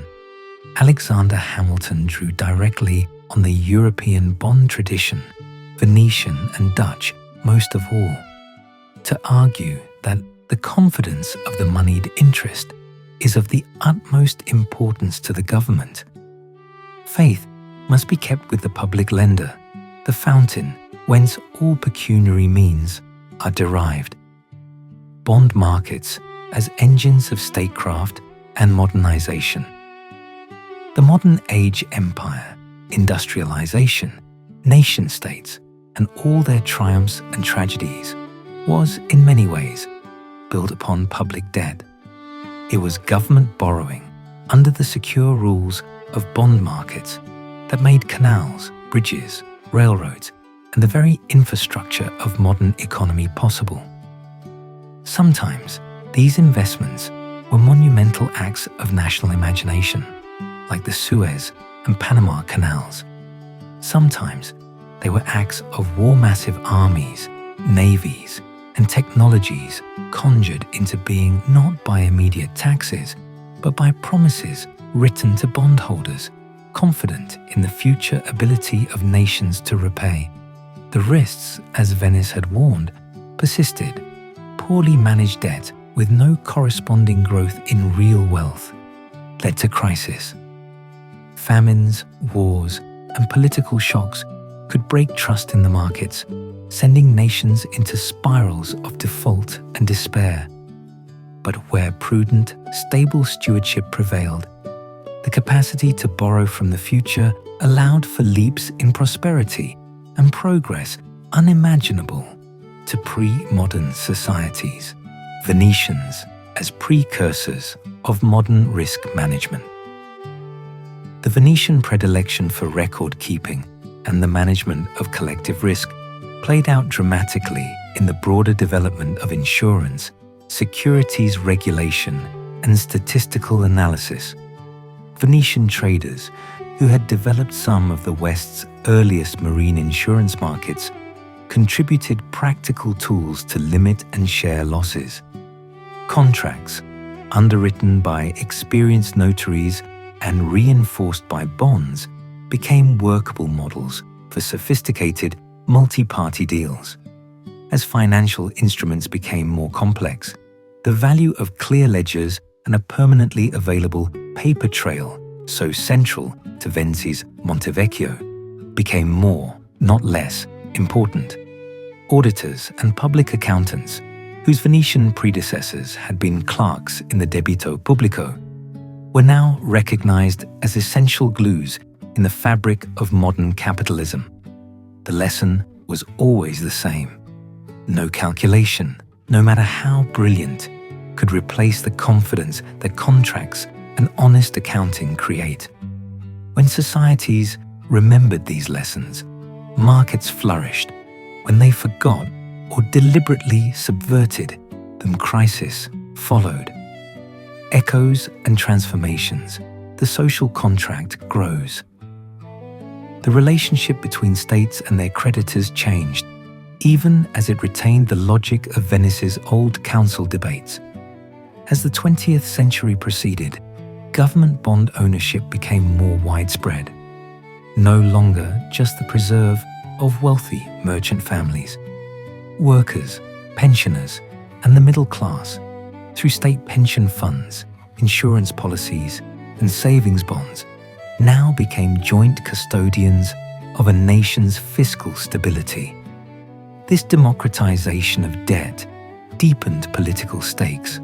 Alexander Hamilton drew directly on the European bond tradition, Venetian and Dutch most of all, to argue that the confidence of the moneyed interest is of the utmost importance to the government. Faith must be kept with the public lender, the fountain whence all pecuniary means are derived. Bond markets as engines of statecraft and modernization. The modern age empire, industrialization, nation-states, and all their triumphs and tragedies was, in many ways, built upon public debt. It was government borrowing under the secure rules of bond markets that made canals, bridges, railroads, and the very infrastructure of modern economy possible. Sometimes these investments were monumental acts of national imagination, like the Suez and Panama canals. Sometimes they were acts of war-massive armies, navies, and technologies conjured into being not by immediate taxes, but by promises written to bondholders, confident in the future ability of nations to repay. The risks, as Venice had warned, persisted. Poorly managed debt with no corresponding growth in real wealth led to crisis. Famines, wars, and political shocks could break trust in the markets, sending nations into spirals of default and despair. But where prudent, stable stewardship prevailed, the capacity to borrow from the future allowed for leaps in prosperity and progress unimaginable to pre-modern societies, Venetians as precursors of modern risk management. The Venetian predilection for record-keeping and the management of collective risk played out dramatically in the broader development of insurance, securities regulation, and statistical analysis. Venetian traders, who had developed some of the West's earliest marine insurance markets, contributed practical tools to limit and share losses. Contracts, underwritten by experienced notaries and reinforced by bonds, became workable models for sophisticated multi-party deals. As financial instruments became more complex, the value of clear ledgers and a permanently available paper trail, so central to Venice's Montevecchio, became more, not less, important. Auditors and public accountants, whose Venetian predecessors had been clerks in the debito pubblico, were now recognized as essential glues in the fabric of modern capitalism. The lesson was always the same. No calculation, no matter how brilliant, could replace the confidence that contracts and honest accounting create. When societies remembered these lessons, markets flourished. When they forgot or deliberately subverted them, crisis followed. Echoes and transformations, the social contract grows. The relationship between states and their creditors changed, even as it retained the logic of Venice's old council debates. As the 20th century proceeded, government bond ownership became more widespread, no longer just the preserve of wealthy merchant families. Workers, pensioners, and the middle class, through state pension funds, insurance policies, and savings bonds, now became joint custodians of a nation's fiscal stability. This democratization of debt deepened political stakes.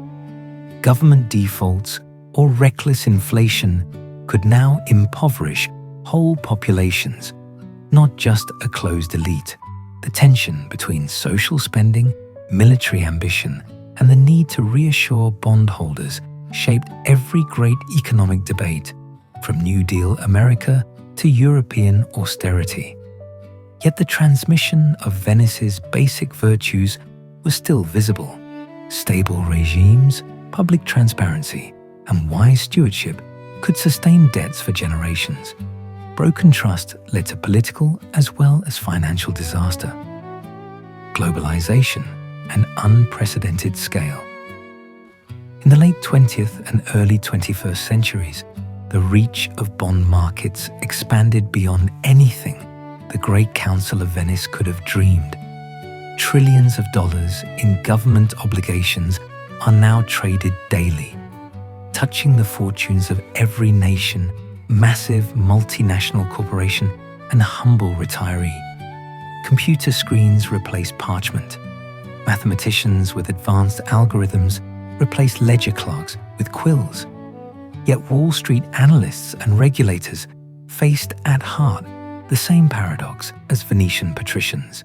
Government defaults or reckless inflation could now impoverish whole populations, not just a closed elite. The tension between social spending, military ambition, and the need to reassure bondholders shaped every great economic debate, from New Deal America to European austerity. Yet the transmission of Venice's basic virtues was still visible. Stable regimes, public transparency, and wise stewardship could sustain debts for generations. Broken trust led to political as well as financial disaster, globalization, and unprecedented scale. In the late 20th and early 21st centuries, the reach of bond markets expanded beyond anything the Great Council of Venice could have dreamed. Trillions of dollars in government obligations are now traded daily, touching the fortunes of every nation, massive multinational corporation, and humble retiree. Computer screens replace parchment. Mathematicians with advanced algorithms replace ledger clerks with quills. Yet Wall Street analysts and regulators faced at heart the same paradox as Venetian patricians.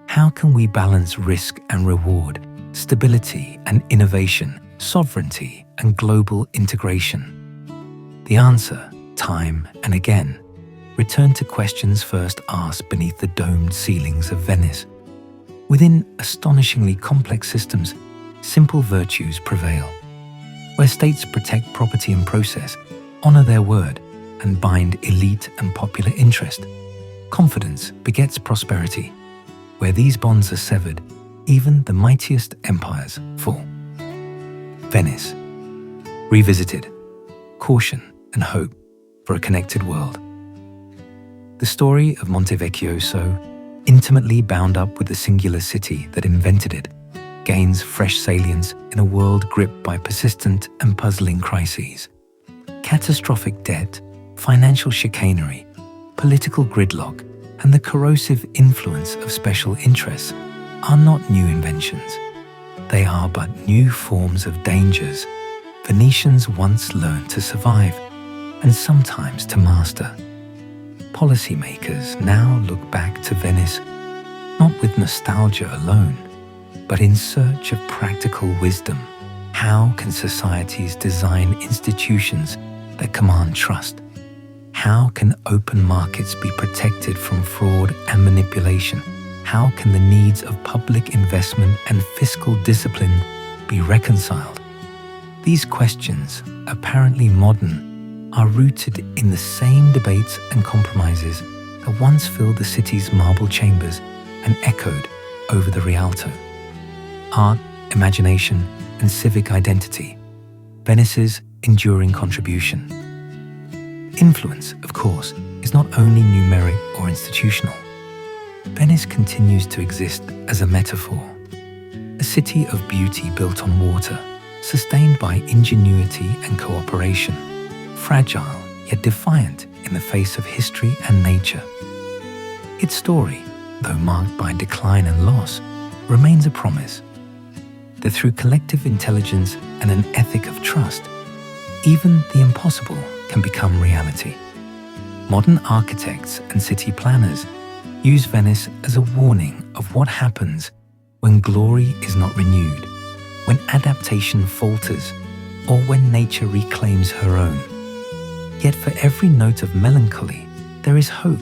How can we balance risk and reward, stability and innovation, sovereignty and global integration? The answer, time and again, returned to questions first asked beneath the domed ceilings of Venice. Within astonishingly complex systems, simple virtues prevail. Where states protect property and process, honor their word, and bind elite and popular interest, confidence begets prosperity. Where these bonds are severed, even the mightiest empires fall. Venice, revisited, caution and hope for a connected world. The story of Montevecchio, so intimately bound up with the singular city that invented it, gains fresh salience in a world gripped by persistent and puzzling crises. Catastrophic debt, financial chicanery, political gridlock, and the corrosive influence of special interests are not new inventions. They are but new forms of dangers Venetians once learned to survive and sometimes to master. Policymakers now look back to Venice, not with nostalgia alone, but in search of practical wisdom. How can societies design institutions that command trust? How can open markets be protected from fraud and manipulation? How can the needs of public investment and fiscal discipline be reconciled? These questions, apparently modern, are rooted in the same debates and compromises that once filled the city's marble chambers and echoed over the Rialto. Art, imagination, and civic identity, Venice's enduring contribution. Influence, of course, is not only numeric or institutional. Venice continues to exist as a metaphor, a city of beauty built on water, sustained by ingenuity and cooperation, fragile yet defiant in the face of history and nature. Its story, though marked by decline and loss, remains a promise that through collective intelligence and an ethic of trust, even the impossible can become reality. Modern architects and city planners use Venice as a warning of what happens when glory is not renewed, when adaptation falters, or when nature reclaims her own. Yet for every note of melancholy, there is hope.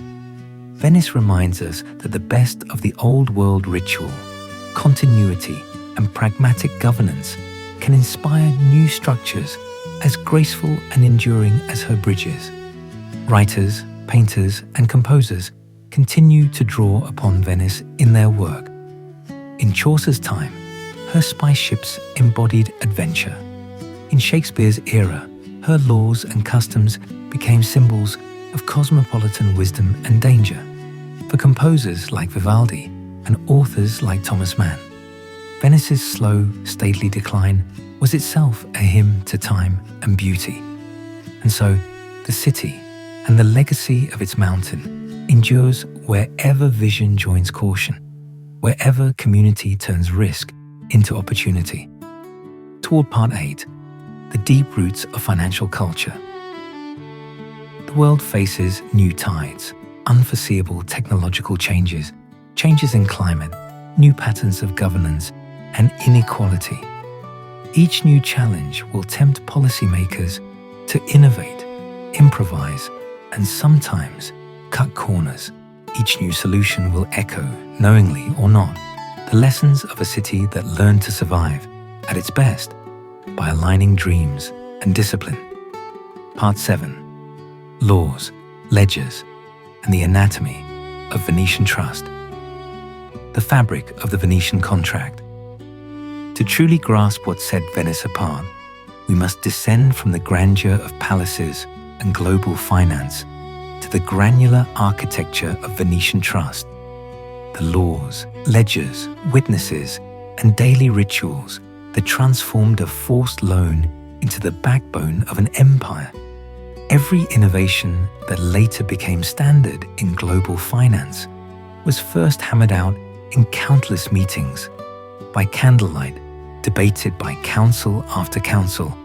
Venice reminds us that the best of the old world ritual, continuity, and pragmatic governance can inspire new structures as graceful and enduring as her bridges. Writers, painters, and composers continue to draw upon Venice in their work. In Chaucer's time, her spice ships embodied adventure. In Shakespeare's era, her laws and customs became symbols of cosmopolitan wisdom and danger. For composers like Vivaldi and authors like Thomas Mann, Venice's slow, stately decline was itself a hymn to time and beauty. And so, the city and the legacy of its mountain endures wherever vision joins caution, wherever community turns risk into opportunity. Toward Part 8, the deep roots of financial culture. The world faces new tides, unforeseeable technological changes, changes in climate, new patterns of governance, and inequality. Each new challenge will tempt policymakers to innovate, improvise, and sometimes cut corners. Each new solution will echo, knowingly or not, the lessons of a city that learned to survive, at its best, by aligning dreams and discipline. Part 7. Laws, Ledgers, and the Anatomy of Venetian Trust. The fabric of the Venetian contract. To truly grasp what set Venice apart, we must descend from the grandeur of palaces and global finance to the granular architecture of Venetian trust. The laws, ledgers, witnesses, and daily rituals that transformed a forced loan into the backbone of an empire. Every innovation that later became standard in global finance was first hammered out in countless meetings, by candlelight, debated by council after council,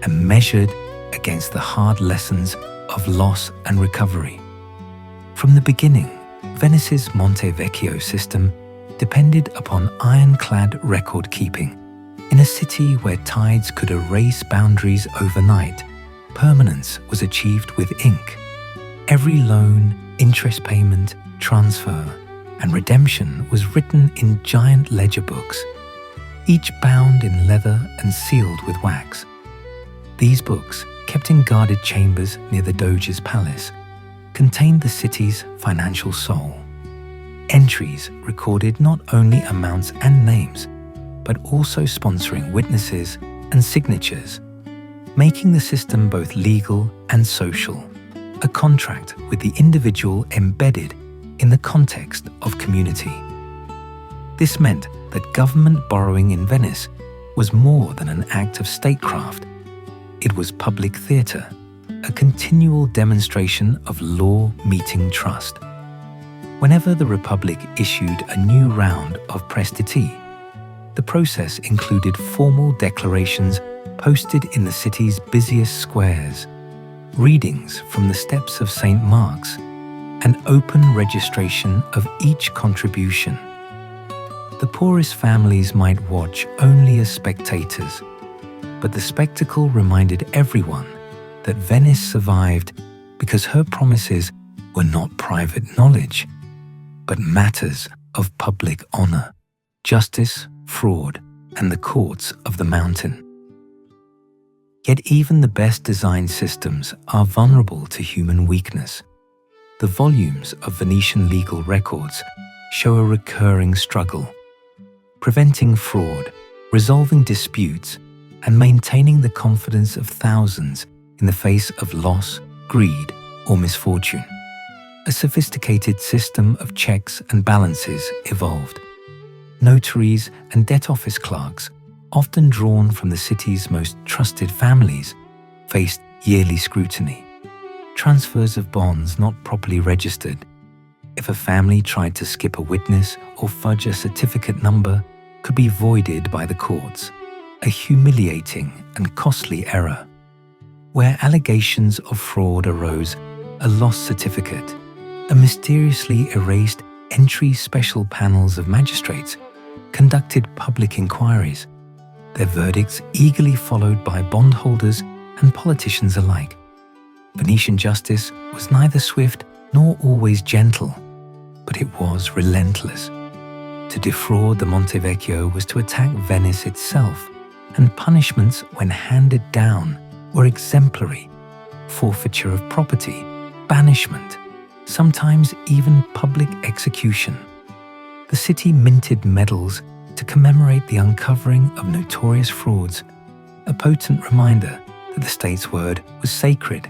and measured against the hard lessons of loss and recovery. From the beginning, Venice's Monte Vecchio system depended upon ironclad record-keeping. In a city where tides could erase boundaries overnight, permanence was achieved with ink. Every loan, interest payment, transfer, and redemption was written in giant ledger books, each bound in leather and sealed with wax. These books, kept in guarded chambers near the Doge's palace, contained the city's financial soul. Entries recorded not only amounts and names, but also sponsoring witnesses and signatures, making the system both legal and social, a contract with the individual embedded in the context of community. This meant that government borrowing in Venice was more than an act of statecraft. It was public theatre, a continual demonstration of law meeting trust. Whenever the Republic issued a new round of prestiti, the process included formal declarations posted in the city's busiest squares, readings from the steps of St. Mark's, and open registration of each contribution. The poorest families might watch only as spectators, but the spectacle reminded everyone that Venice survived because her promises were not private knowledge, but matters of public honor, justice, fraud, and the courts of the mountain. Yet even the best designed systems are vulnerable to human weakness. The volumes of Venetian legal records show a recurring struggle, preventing fraud, resolving disputes, and maintaining the confidence of thousands in the face of loss, greed, or misfortune. A sophisticated system of checks and balances evolved. Notaries and debt office clerks, often drawn from the city's most trusted families, faced yearly scrutiny. Transfers of bonds not properly registered. If a family tried to skip a witness or fudge a certificate number, could be voided by the courts, a humiliating and costly error. Where allegations of fraud arose, a lost certificate, a mysteriously erased entry special panels of magistrates conducted public inquiries, their verdicts eagerly followed by bondholders and politicians alike. Venetian justice was neither swift nor always gentle, but it was relentless. To defraud the Monte Vecchio was to attack Venice itself, and punishments when handed down were exemplary: forfeiture of property, banishment, sometimes even public execution. The city minted medals to commemorate the uncovering of notorious frauds, a potent reminder that the state's word was sacred,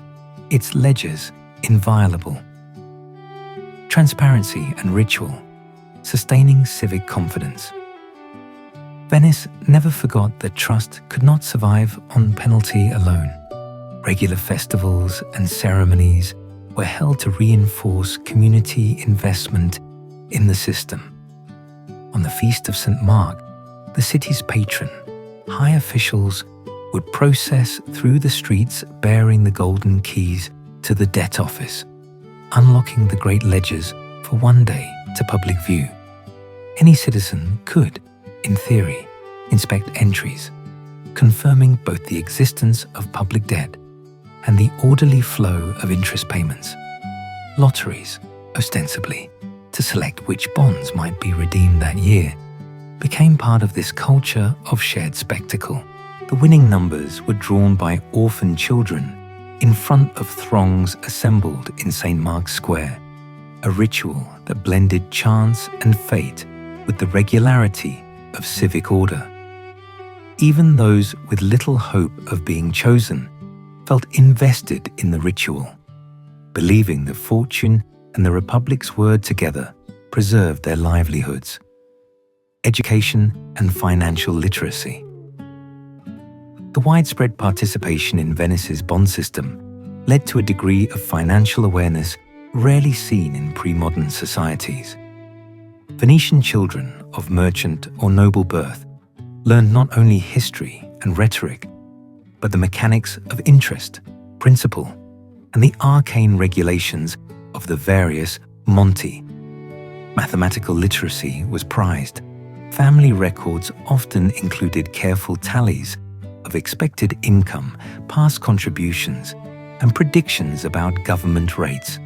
its ledgers inviolable. Transparency and ritual, sustaining civic confidence. Venice never forgot that trust could not survive on penalty alone. Regular festivals and ceremonies were held to reinforce community investment in the system. On the Feast of St. Mark, the city's patron, high officials would process through the streets bearing the golden keys to the debt office, unlocking the great ledgers for one day to public view. Any citizen could, in theory, inspect entries, confirming both the existence of public debt and the orderly flow of interest payments. Lotteries, ostensibly, to select which bonds might be redeemed that year, became part of this culture of shared spectacle. The winning numbers were drawn by orphan children, in front of throngs assembled in St. Mark's Square, a ritual that blended chance and fate with the regularity of civic order. Even those with little hope of being chosen felt invested in the ritual, believing that fortune and the Republic's word together preserved their livelihoods. Education and financial literacy. The widespread participation in Venice's bond system led to a degree of financial awareness rarely seen in pre-modern societies. Venetian children of merchant or noble birth learned not only history and rhetoric, but the mechanics of interest, principle, and the arcane regulations of the various monti. Mathematical literacy was prized. Family records often included careful tallies of expected income, past contributions, and predictions about government rates.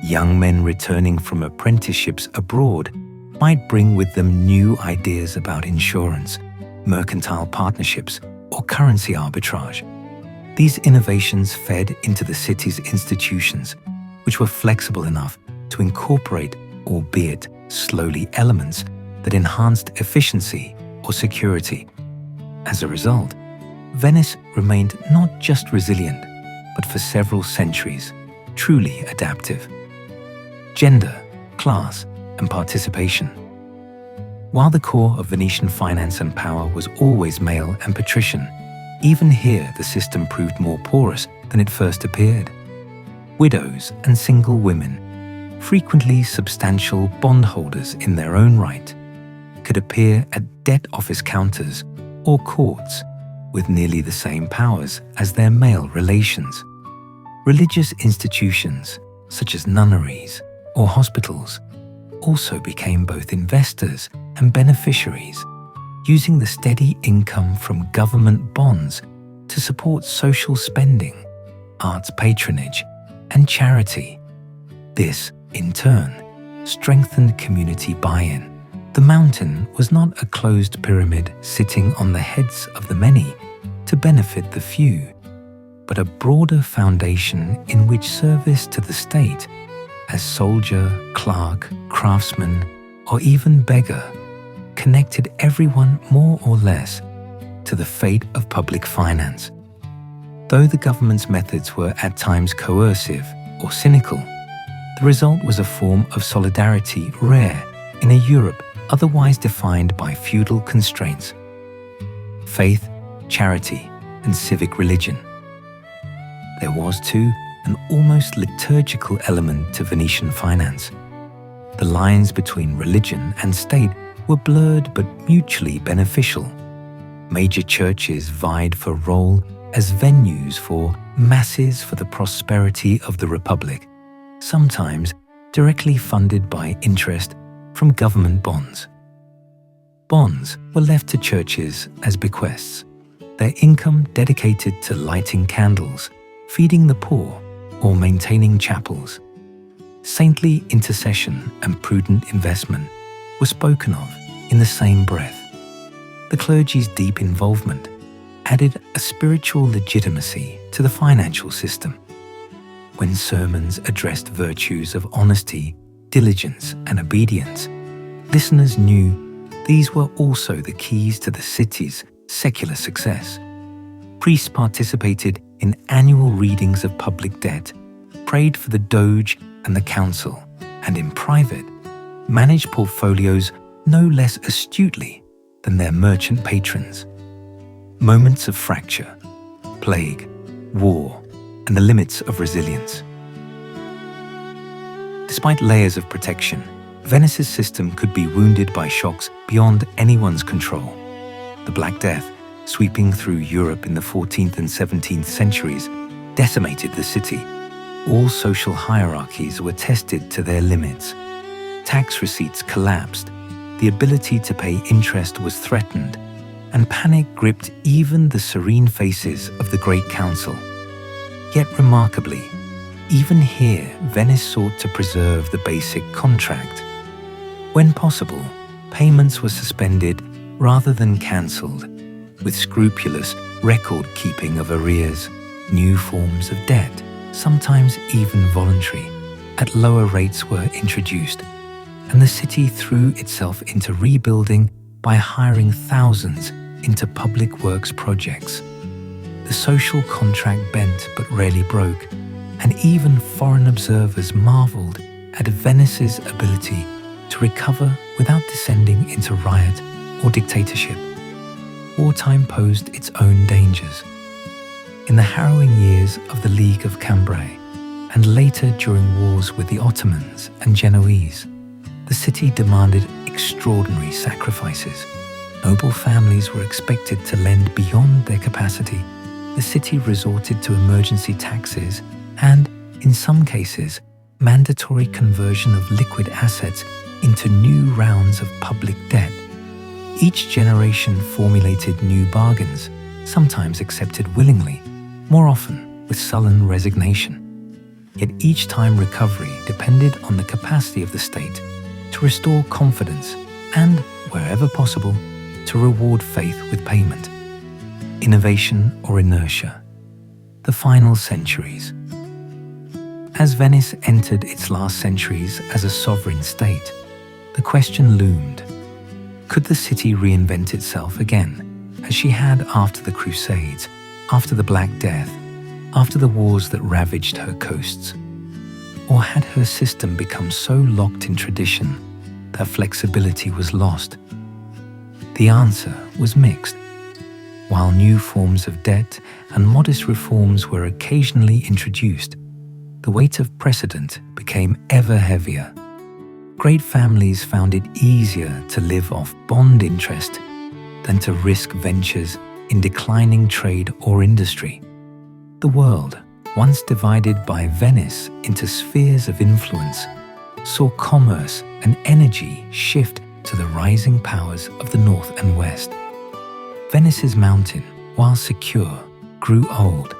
Young men returning from apprenticeships abroad might bring with them new ideas about insurance, mercantile partnerships, or currency arbitrage. These innovations fed into the city's institutions, which were flexible enough to incorporate, albeit slowly, elements that enhanced efficiency or security. As a result, Venice remained not just resilient, but for several centuries, truly adaptive. Gender, class, and participation. While the core of Venetian finance and power was always male and patrician, even here the system proved more porous than it first appeared. Widows and single women, frequently substantial bondholders in their own right, could appear at debt office counters or courts with nearly the same powers as their male relations. Religious institutions, such as nunneries or hospitals, also became both investors and beneficiaries, using the steady income from government bonds to support social spending, arts patronage, and charity. This, in turn, strengthened community buy-in. The mountain was not a closed pyramid sitting on the heads of the many to benefit the few, but a broader foundation in which service to the state, as soldier, clerk, craftsman, or even beggar, connected everyone more or less to the fate of public finance. Though the government's methods were at times coercive or cynical, the result was a form of solidarity rare in a Europe otherwise defined by feudal constraints. Faith, charity, and civic religion. There was, too, an almost liturgical element to Venetian finance. The lines between religion and state were blurred but mutually beneficial. Major churches vied for role as venues for masses for the prosperity of the Republic, sometimes directly funded by interest from government bonds. Bonds were left to churches as bequests, their income dedicated to lighting candles, feeding the poor, or maintaining chapels. Saintly intercession and prudent investment were spoken of in the same breath. The clergy's deep involvement added a spiritual legitimacy to the financial system. When sermons addressed virtues of honesty, diligence, and obedience, listeners knew these were also the keys to the city's secular success. Priests participated in annual readings of public debt, prayed for the Doge and the council, and in private, managed portfolios no less astutely than their merchant patrons. Moments of fracture, plague, war, and the limits of resilience. Despite layers of protection, Venice's system could be wounded by shocks beyond anyone's control. The Black Death, sweeping through Europe in the 14th and 17th centuries, decimated the city. All social hierarchies were tested to their limits. Tax receipts collapsed, the ability to pay interest was threatened, and panic gripped even the serene faces of the Great Council. Yet remarkably, even here, Venice sought to preserve the basic contract. When possible, payments were suspended rather than cancelled, with scrupulous record-keeping of arrears. New forms of debt, sometimes even voluntary, at lower rates were introduced, and the city threw itself into rebuilding by hiring thousands into public works projects. The social contract bent but rarely broke, and even foreign observers marveled at Venice's ability to recover without descending into riot or dictatorship. Wartime posed its own dangers. In the harrowing years of the League of Cambrai, and later during wars with the Ottomans and Genoese, the city demanded extraordinary sacrifices. Noble families were expected to lend beyond their capacity. The city resorted to emergency taxes and, in some cases, mandatory conversion of liquid assets into new rounds of public debt. Each generation formulated new bargains, sometimes accepted willingly, more often with sullen resignation. Yet each time recovery depended on the capacity of the state to restore confidence and, wherever possible, to reward faith with payment. Innovation or inertia. The final centuries. As Venice entered its last centuries as a sovereign state, the question loomed: could the city reinvent itself again, as she had after the Crusades, after the Black Death, after the wars that ravaged her coasts? Or had her system become so locked in tradition that flexibility was lost? The answer was mixed. While new forms of debt and modest reforms were occasionally introduced, the weight of precedent became ever heavier. Great families found it easier to live off bond interest than to risk ventures in declining trade or industry. The world, once divided by Venice into spheres of influence, saw commerce and energy shift to the rising powers of the North and West. Venice's mountain, while secure, grew old.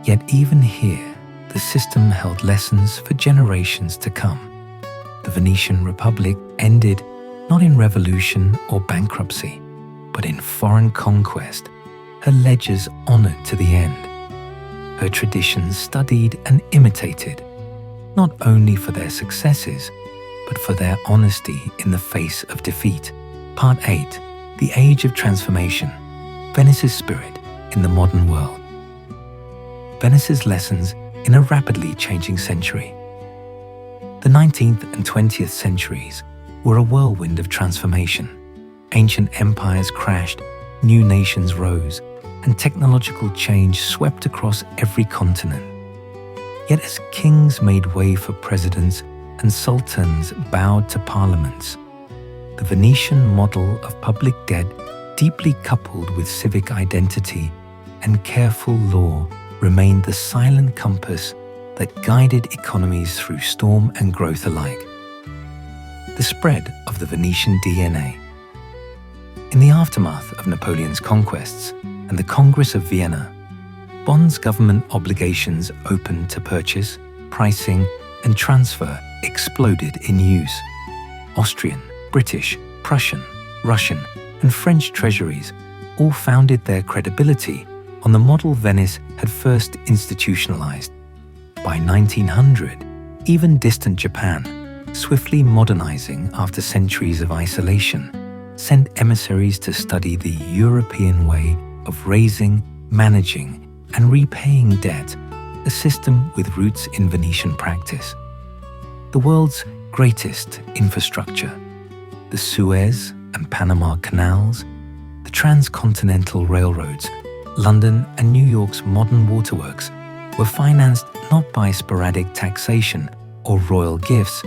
Yet even here, the system held lessons for generations to come. The Venetian Republic ended not in revolution or bankruptcy, but in foreign conquest, her ledgers honored to the end. Her traditions studied and imitated, not only for their successes, but for their honesty in the face of defeat. Part 8. The Age of Transformation. Venice's Spirit in the Modern World. Venice's Lessons in a Rapidly Changing Century. The 19th and 20th centuries were a whirlwind of transformation. Ancient empires crashed, new nations rose, and technological change swept across every continent. Yet as kings made way for presidents and sultans bowed to parliaments, the Venetian model of public debt, deeply coupled with civic identity and careful law, remained the silent compass that guided economies through storm and growth alike. The spread of the Venetian DNA. In the aftermath of Napoleon's conquests and the Congress of Vienna, bonds government obligations open to purchase, pricing, and transfer exploded in use. Austrian, British, Prussian, Russian, and French treasuries all founded their credibility on the model Venice had first institutionalized. By 1900, even distant Japan, swiftly modernizing after centuries of isolation, sent emissaries to study the European way of raising, managing, and repaying debt, a system with roots in Venetian practice. The world's greatest infrastructure, the Suez and Panama canals, the transcontinental railroads, London and New York's modern waterworks, were financed not by sporadic taxation or royal gifts,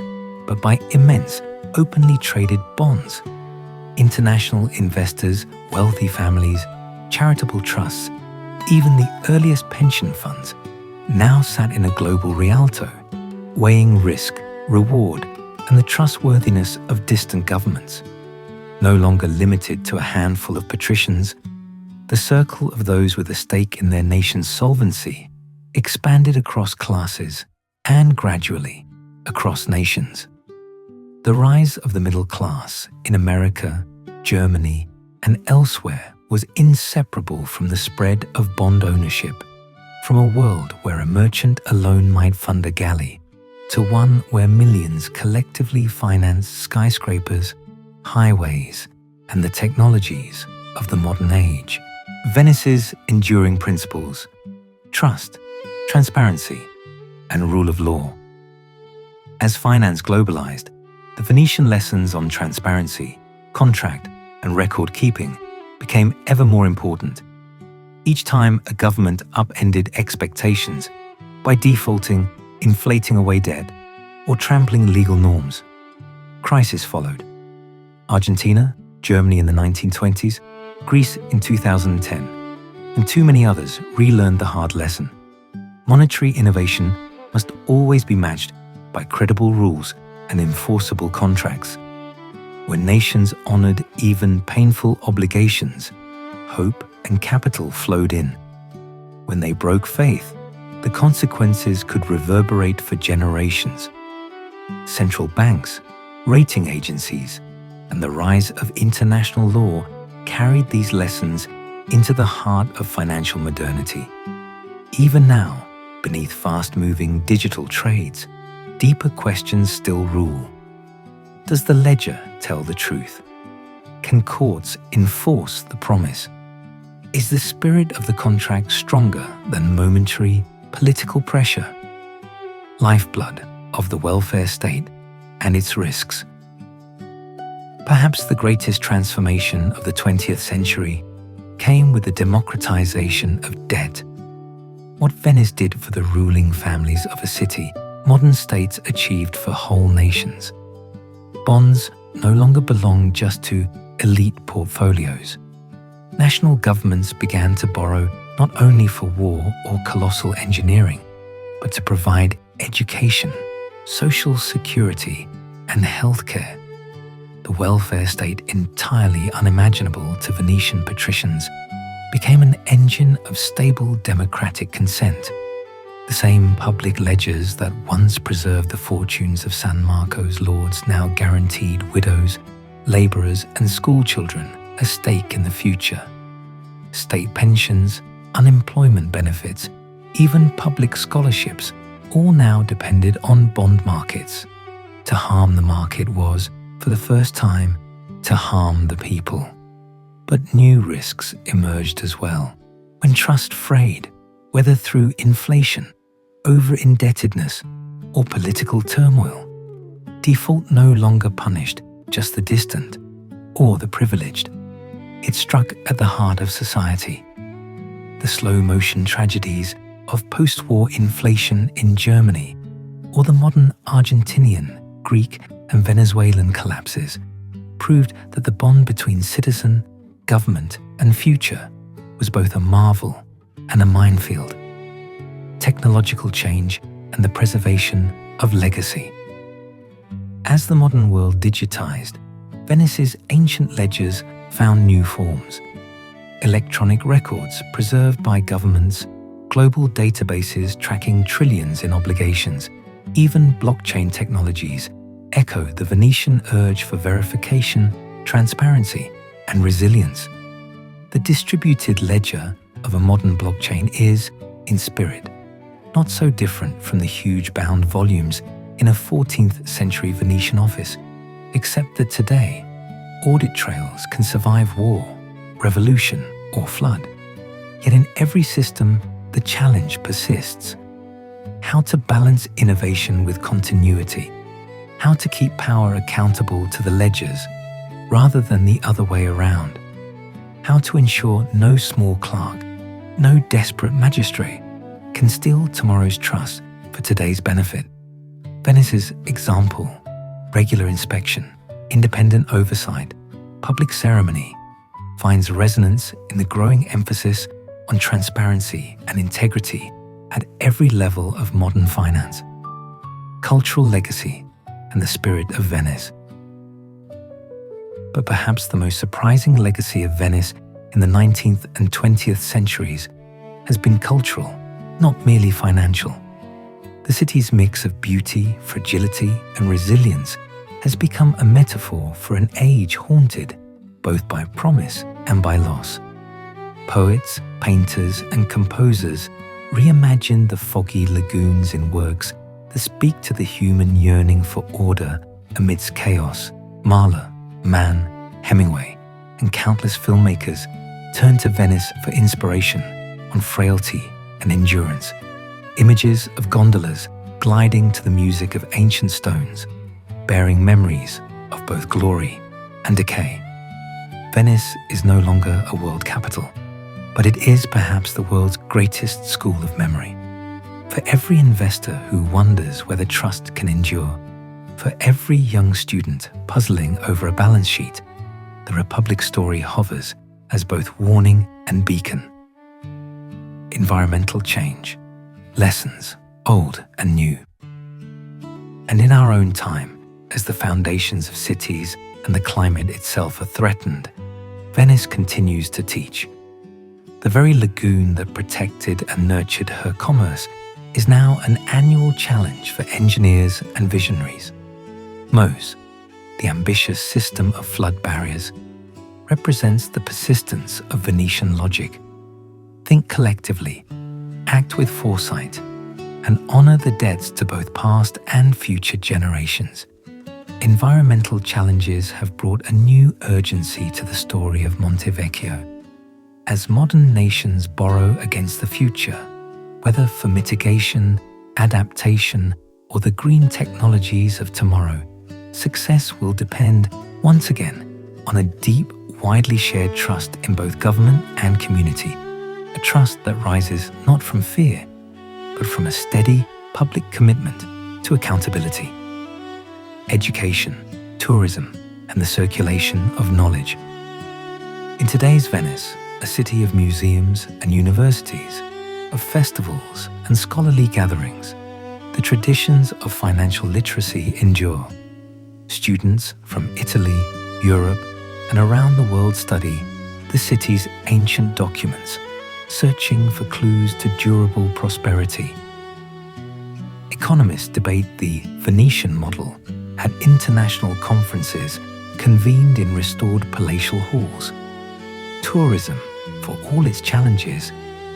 but by immense, openly traded bonds. International investors, wealthy families, charitable trusts, even the earliest pension funds, now sat in a global Rialto, weighing risk, reward, and the trustworthiness of distant governments. No longer limited to a handful of patricians, the circle of those with a stake in their nation's solvency expanded across classes and gradually across nations. The rise of the middle class in America, Germany, and elsewhere was inseparable from the spread of bond ownership. from a world where a merchant alone might fund a galley to one where millions collectively finance skyscrapers, highways, and the technologies of the modern age. Venice's enduring principles: trust, transparency, and rule of law. As finance globalized, the Venetian lessons on transparency, contract, and record keeping became ever more important. Each time a government upended expectations by defaulting, inflating away debt, or trampling legal norms, crisis followed. Argentina, Germany in the 1920s, Greece in 2010, and too many others relearned the hard lesson. Monetary innovation must always be matched by credible rules and enforceable contracts. When nations honored even painful obligations, hope and capital flowed in. When they broke faith, the consequences could reverberate for generations. Central banks, rating agencies, and the rise of international law carried these lessons into the heart of financial modernity. Even now, beneath fast-moving digital trades, deeper questions still rule. Does the ledger tell the truth? Can courts enforce the promise? Is the spirit of the contract stronger than momentary political pressure? Lifeblood of the welfare state and its risks. Perhaps the greatest transformation of the 20th century came with the democratization of debt. What Venice did for the ruling families of a city, modern states achieved for whole nations. Bonds no longer belong just to elite portfolios. National governments began to borrow not only for war or colossal engineering, but to provide education, social security, and healthcare. The welfare state, entirely unimaginable to Venetian patricians, became an engine of stable democratic consent. The same public ledgers that once preserved the fortunes of San Marco's lords now guaranteed widows, laborers, and schoolchildren a stake in the future. State pensions, unemployment benefits, even public scholarships all now depended on bond markets. To harm the market was, for the first time, to harm the people. But new risks emerged as well. When trust frayed, whether through inflation, over-indebtedness, or political turmoil, default no longer punished just the distant or the privileged. It struck at the heart of society. The slow-motion tragedies of post-war inflation in Germany, or the modern Argentinian, Greek, and Venezuelan collapses, proved that the bond between citizen, government, and future was both a marvel and a minefield. Technological change and the preservation of legacy. As the modern world digitized, Venice's ancient ledgers found new forms. Electronic records preserved by governments, global databases tracking trillions in obligations, even blockchain technologies echo the Venetian urge for verification, transparency, and resilience. The distributed ledger of a modern blockchain is, in spirit, not so different from the huge bound volumes in a 14th century Venetian office, except that today, audit trails can survive war, revolution, or flood. Yet in every system, the challenge persists. How to balance innovation with continuity. How to keep power accountable to the ledgers rather than the other way around. How to ensure no small clerk, no desperate magistrate can steal tomorrow's trust for today's benefit. Venice's example, regular inspection, independent oversight, public ceremony, finds resonance in the growing emphasis on transparency and integrity at every level of modern finance. Cultural legacy and the spirit of Venice. But perhaps the most surprising legacy of Venice in the 19th and 20th centuries has been cultural, not merely financial. The city's mix of beauty, fragility, and resilience has become a metaphor for an age haunted both by promise and by loss. Poets, painters, and composers reimagine the foggy lagoons in works that speak to the human yearning for order amidst chaos. Mahler, Mann, Hemingway, and countless filmmakers turn to Venice for inspiration on frailty and endurance. Images of gondolas gliding to the music of ancient stones, bearing memories of both glory and decay. Venice is no longer a world capital, but it is perhaps the world's greatest school of memory. For every investor who wonders whether trust can endure, for every young student puzzling over a balance sheet, the Republic story hovers as both warning and beacon. Environmental change, lessons old and new. And in our own time, as the foundations of cities and the climate itself are threatened, Venice continues to teach. The very lagoon that protected and nurtured her commerce is now an annual challenge for engineers and visionaries. MOSE, the ambitious system of flood barriers, represents the persistence of Venetian logic. Think collectively, act with foresight, and honor the debts to both past and future generations. Environmental challenges have brought a new urgency to the story of Monte Vecchio. As modern nations borrow against the future, whether for mitigation, adaptation, or the green technologies of tomorrow, success will depend, once again, on a deep, widely shared trust in both government and community, a trust that rises not from fear, but from a steady public commitment to accountability. Education, tourism, and the circulation of knowledge. In today's Venice, a city of museums and universities, of festivals and scholarly gatherings, the traditions of financial literacy endure. Students from Italy, Europe, and around the world study the city's ancient documents, searching for clues to durable prosperity. Economists debate the Venetian model at international conferences convened in restored palatial halls. Tourism, for all its challenges,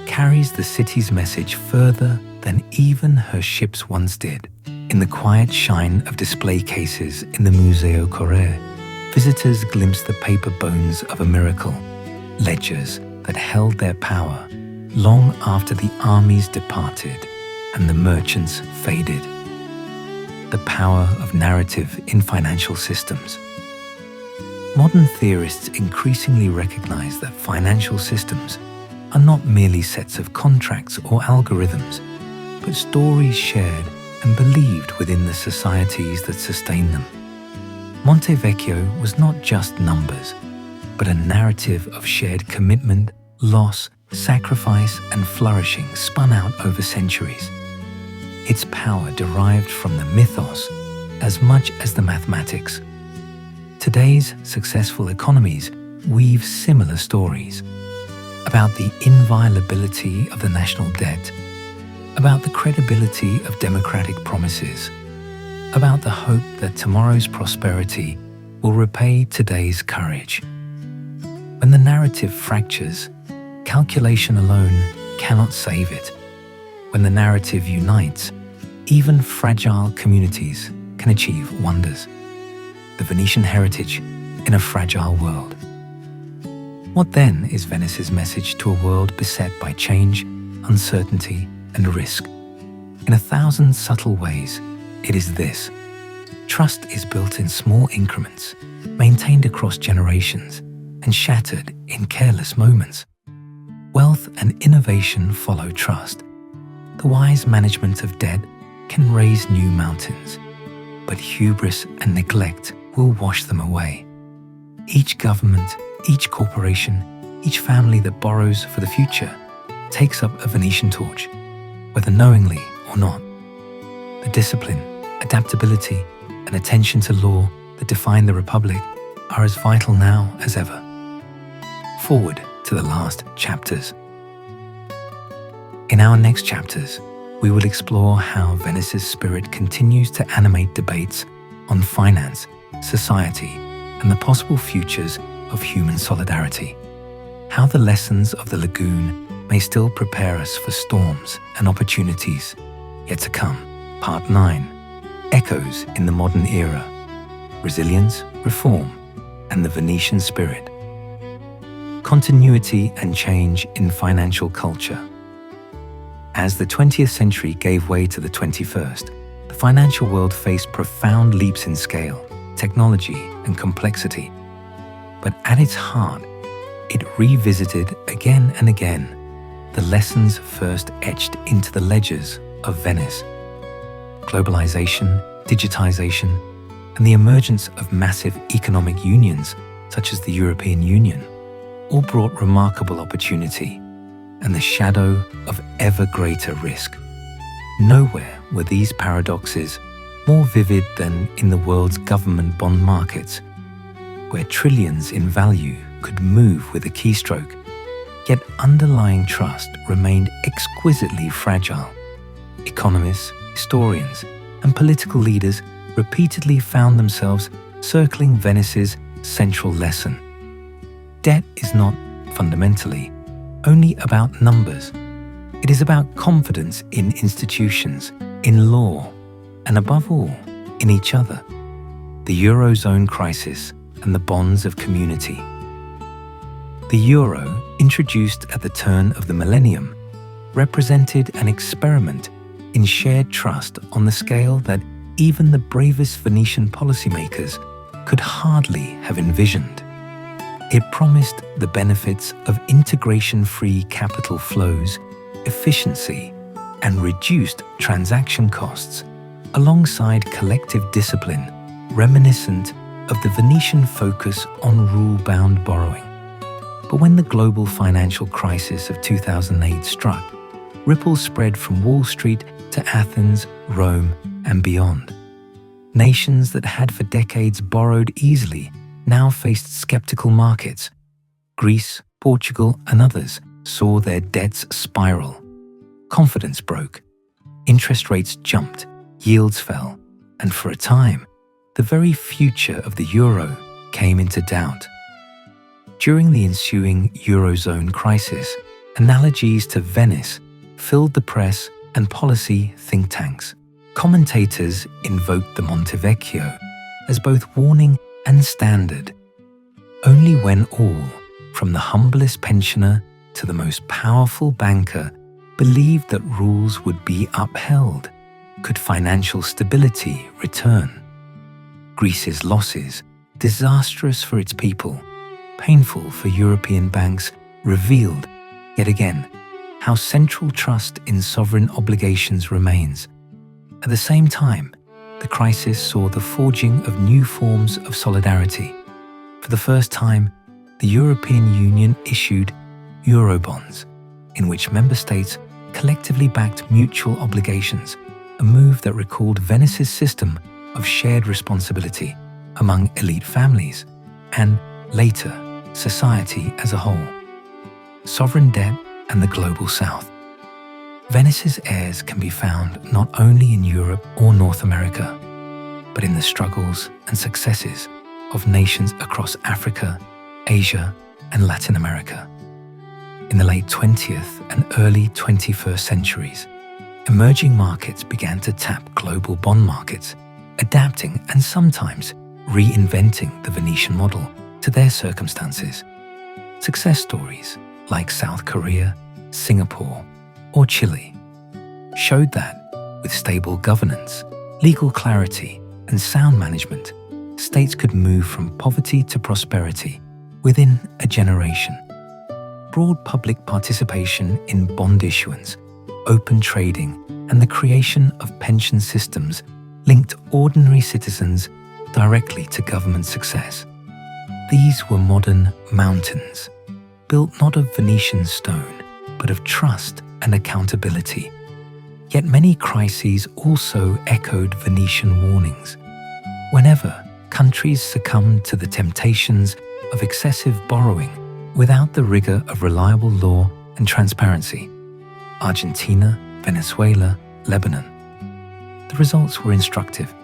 carries the city's message further than even her ships once did. In the quiet shine of display cases in the Museo Corre, visitors glimpse the paper bones of a miracle, ledgers that held their power long after the armies departed and the merchants faded. The power of narrative in financial systems. Modern theorists increasingly recognize that financial systems are not merely sets of contracts or algorithms, but stories shared and believed within the societies that sustain them. Monte Vecchio was not just numbers, but a narrative of shared commitment, loss, sacrifice, and flourishing spun out over centuries. Its power derived from the mythos as much as the mathematics. Today's successful economies weave similar stories about the inviolability of the national debt, about the credibility of democratic promises, about the hope that tomorrow's prosperity will repay today's courage. When the narrative fractures, calculation alone cannot save it. When the narrative unites, even fragile communities can achieve wonders. The Venetian heritage in a fragile world. What then is Venice's message to a world beset by change, uncertainty, and risk? In 1,000 subtle ways, it is this. Trust is built in small increments, maintained across generations, and shattered in careless moments. Wealth and innovation follow trust. The wise management of debt can raise new mountains, but hubris and neglect will wash them away. Each government, each corporation, each family that borrows for the future takes up a Venetian torch, whether knowingly or not. The discipline, adaptability, and attention to law that define the Republic are as vital now as ever. Forward to the last chapters. In our next chapters, we will explore how Venice's spirit continues to animate debates on finance, society, and the possible futures of human solidarity. How the lessons of the lagoon may still prepare us for storms and opportunities yet to come. Part 9. Echoes in the Modern Era. Resilience, Reform, and the Venetian Spirit. Continuity and change in financial culture. As the 20th century gave way to the 21st, the financial world faced profound leaps in scale, technology, and complexity. But at its heart, it revisited again and again the lessons first etched into the ledgers of Venice. Globalization, digitization, and the emergence of massive economic unions such as the European Union all brought remarkable opportunity and the shadow of ever greater risk. Nowhere were these paradoxes more vivid than in the world's government bond markets, where trillions in value could move with a keystroke, yet underlying trust remained exquisitely fragile. Economists, historians, and political leaders repeatedly found themselves circling Venice's central lesson. Debt is not, fundamentally, only about numbers. It is about confidence in institutions, in law, and above all, in each other. The Eurozone crisis and the bonds of community. The euro, introduced at the turn of the millennium, represented an experiment in shared trust on the scale that even the bravest Venetian policymakers could hardly have envisioned. It promised the benefits of integration-free capital flows, efficiency, and reduced transaction costs, alongside collective discipline reminiscent of the Venetian focus on rule-bound borrowing. But when the global financial crisis of 2008 struck, ripples spread from Wall Street to Athens, Rome, and beyond. Nations that had for decades borrowed easily now faced skeptical markets. Greece, Portugal, and others saw their debts spiral. Confidence broke. Interest rates jumped, yields fell, and for a time, the very future of the euro came into doubt. During the ensuing Eurozone crisis, analogies to Venice filled the press and policy think tanks. Commentators invoked the Monte Vecchio as both warning and standard. Only when all, from the humblest pensioner to the most powerful banker, believed that rules would be upheld, could financial stability return. Greece's losses, disastrous for its people, painful for European banks, revealed, yet again, how central trust in sovereign obligations remains. At the same time, the crisis saw the forging of new forms of solidarity. For the first time, the European Union issued Eurobonds, in which member states collectively backed mutual obligations, a move that recalled Venice's system of shared responsibility among elite families and, later, society as a whole. Sovereign debt and the global south. Venice's heirs can be found not only in Europe or North America, but in the struggles and successes of nations across Africa, Asia, and Latin America. In the late 20th and early 21st centuries, emerging markets began to tap global bond markets, adapting and sometimes reinventing the Venetian model to their circumstances. Success stories like South Korea, Singapore, or Chile showed that, with stable governance, legal clarity, and sound management, states could move from poverty to prosperity within a generation. Broad public participation in bond issuance, open trading, and the creation of pension systems linked ordinary citizens directly to government success. These were modern mountains, built not of Venetian stone, but of trust and accountability. Yet many crises also echoed Venetian warnings. Whenever countries succumbed to the temptations of excessive borrowing without the rigor of reliable law and transparency, Argentina, Venezuela, Lebanon, the results were instructive.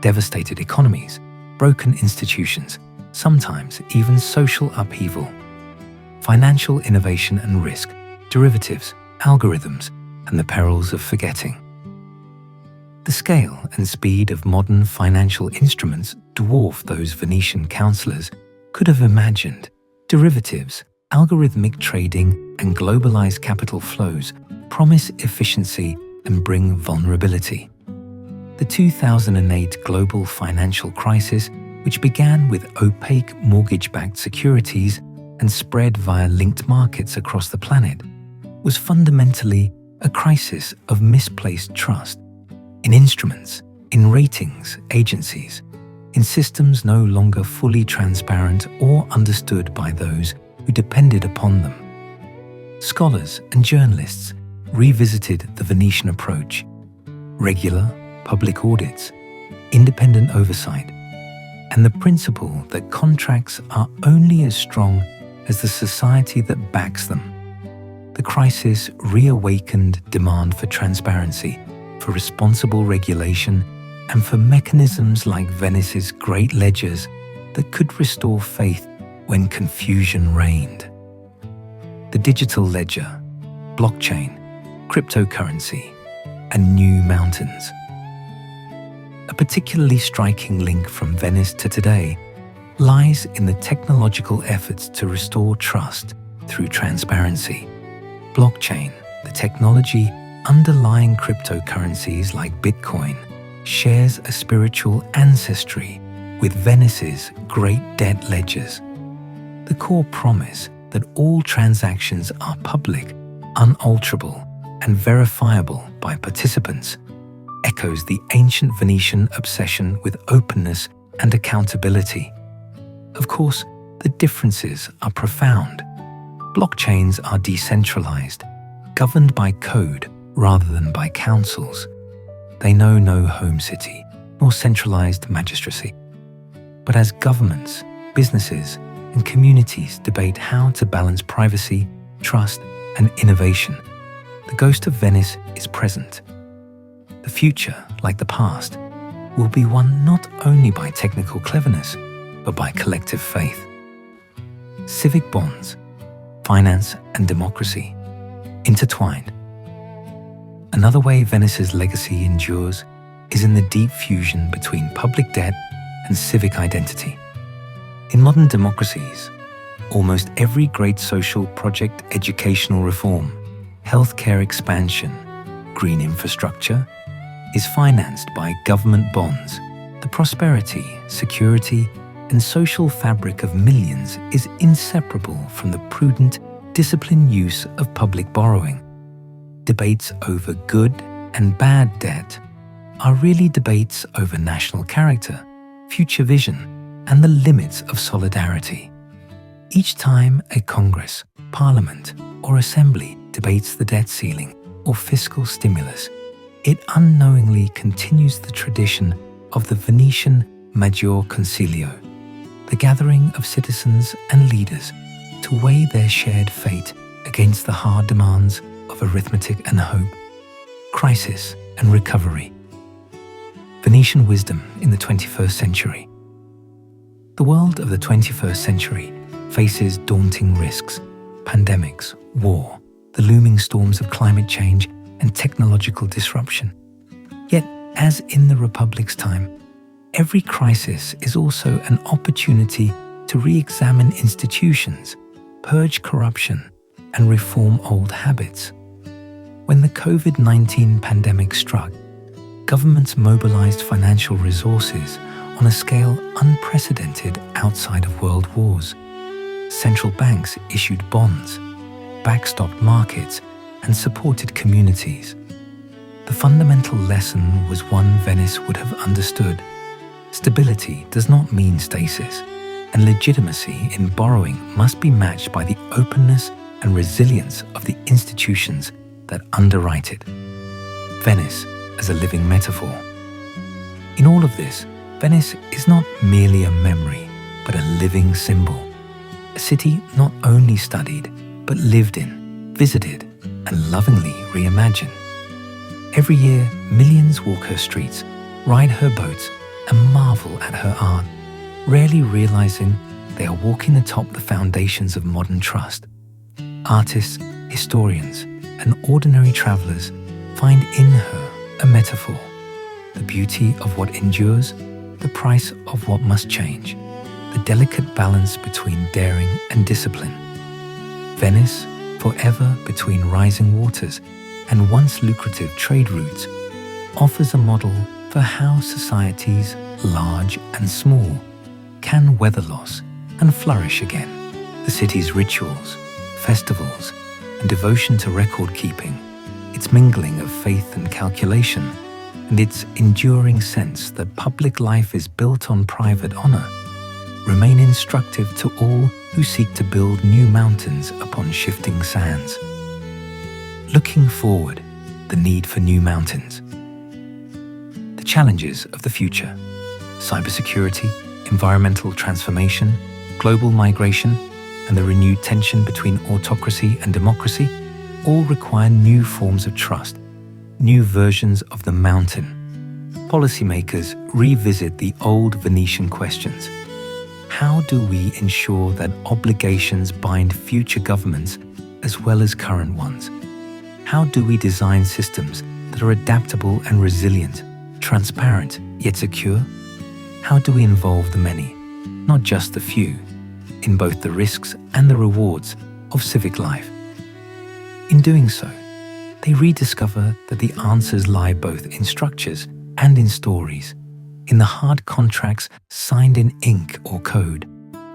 Devastated economies, broken institutions, sometimes even social upheaval. Financial innovation and risk derivatives, algorithms, and the perils of forgetting. The scale and speed of modern financial instruments dwarf those Venetian counselors could have imagined. Derivatives, algorithmic trading, and globalized capital flows promise efficiency and bring vulnerability. The 2008 global financial crisis, which began with opaque mortgage-backed securities and spread via linked markets across the planet, was fundamentally a crisis of misplaced trust in instruments, in ratings agencies, in systems no longer fully transparent or understood by those who depended upon them. Scholars and journalists revisited the Venetian approach: regular public audits, independent oversight, and the principle that contracts are only as strong as the society that backs them. The crisis reawakened demand for transparency, for responsible regulation, and for mechanisms like Venice's great ledgers that could restore faith when confusion reigned. The digital ledger, blockchain, cryptocurrency, and new mountains. A particularly striking link from Venice to today lies in the technological efforts to restore trust through transparency. Blockchain, the technology underlying cryptocurrencies like Bitcoin, shares a spiritual ancestry with Venice's great debt ledgers. The core promise that all transactions are public, unalterable, and verifiable by participants echoes the ancient Venetian obsession with openness and accountability. Of course, the differences are profound. Blockchains are decentralized, governed by code rather than by councils. They know no home city nor centralized magistracy. But as governments, businesses, and communities debate how to balance privacy, trust, and innovation, the ghost of Venice is present. The future, like the past, will be won not only by technical cleverness, but by collective faith. Civic bonds, finance, and democracy, intertwined. Another way Venice's legacy endures is in the deep fusion between public debt and civic identity. In modern democracies, almost every great social project, educational reform, healthcare expansion, green infrastructure, is financed by government bonds. The prosperity, security, and social fabric of millions is inseparable from the prudent, disciplined use of public borrowing. Debates over good and bad debt are really debates over national character, future vision, and the limits of solidarity. Each time a Congress, Parliament, or Assembly debates the debt ceiling or fiscal stimulus, it unknowingly continues the tradition of the Venetian Maggior Concilio, the gathering of citizens and leaders to weigh their shared fate against the hard demands of arithmetic and hope, crisis and recovery. Venetian wisdom in the 21st century. The world of the 21st century faces daunting risks: pandemics, war, the looming storms of climate change, and technological disruption. Yet, as in the Republic's time, every crisis is also an opportunity to re-examine institutions, purge corruption, and reform old habits. When the COVID-19 pandemic struck, governments mobilized financial resources on a scale unprecedented outside of world wars. Central banks issued bonds, backstopped markets, and supported communities. The fundamental lesson was one Venice would have understood. Stability does not mean stasis, and legitimacy in borrowing must be matched by the openness and resilience of the institutions that underwrite it. Venice as a living metaphor. In all of this, Venice is not merely a memory, but a living symbol. A city not only studied, but lived in, visited, and lovingly reimagined. Every year, millions walk her streets, ride her boats, and marvel at her art, rarely realizing they are walking atop the foundations of modern trust. Artists, historians, and ordinary travelers find in her a metaphor, the beauty of what endures, the price of what must change, the delicate balance between daring and discipline. Venice, forever between rising waters and once lucrative trade routes, offers a model for how societies, large and small, can weather loss and flourish again. The city's rituals, festivals, and devotion to record-keeping, its mingling of faith and calculation, and its enduring sense that public life is built on private honor, remain instructive to all who seek to build new mountains upon shifting sands. Looking forward, the need for new mountains. The challenges of the future: cybersecurity, environmental transformation, global migration, and the renewed tension between autocracy and democracy all require new forms of trust, new versions of the mountain. Policymakers revisit the old Venetian questions. How do we ensure that obligations bind future governments as well as current ones? How do we design systems that are adaptable and resilient, transparent yet secure? How do we involve the many, not just the few, in both the risks and the rewards of civic life? In doing so, they rediscover that the answers lie both in structures and in stories, in the hard contracts signed in ink or code,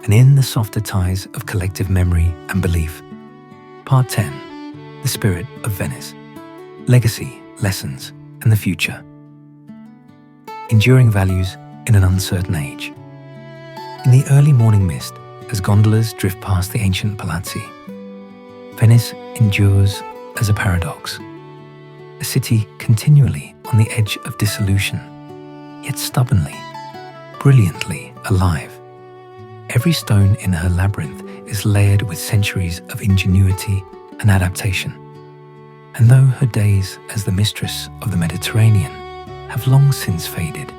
and in the softer ties of collective memory and belief. Part 10. The Spirit of Venice. Legacy, Lessons, and the Future. Enduring Values in an Uncertain Age. In the early morning mist, as gondolas drift past the ancient palazzi, Venice endures as a paradox, a city continually on the edge of dissolution, yet stubbornly, brilliantly alive. Every stone in her labyrinth is layered with centuries of ingenuity and adaptation. And though her days as the mistress of the Mediterranean have long since faded,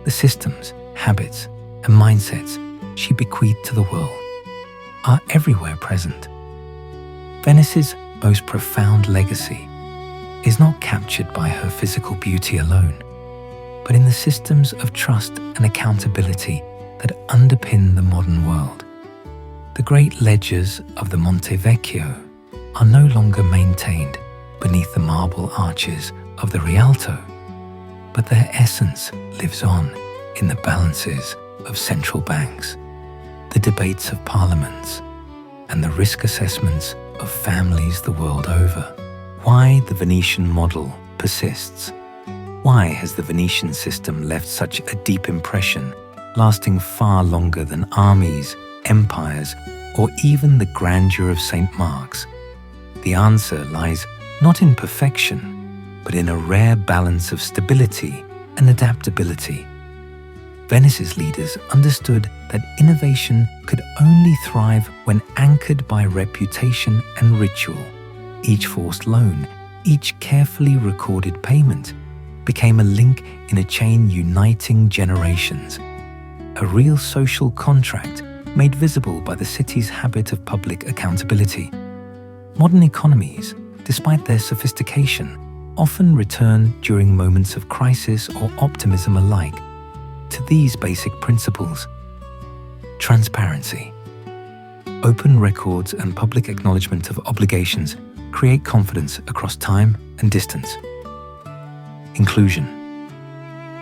the systems, habits, and mindsets she bequeathed to the world are everywhere present. Venice's most profound legacy is not captured by her physical beauty alone, but in the systems of trust and accountability that underpin the modern world. The great ledgers of the Monte Vecchio are no longer maintained beneath the marble arches of the Rialto, but their essence lives on in the balances of central banks, the debates of parliaments, and the risk assessments of families the world over. Why the Venetian model persists. Why has the Venetian system left such a deep impression, lasting far longer than armies, empires, or even the grandeur of St. Mark's? The answer lies not in perfection, but in a rare balance of stability and adaptability. Venice's leaders understood that innovation could only thrive when anchored by reputation and ritual. Each forced loan, each carefully recorded payment, became a link in a chain uniting generations. A real social contract made visible by the city's habit of public accountability. Modern economies, despite their sophistication, often return during moments of crisis or optimism alike to these basic principles. Transparency. Open records and public acknowledgement of obligations create confidence across time and distance. Inclusion.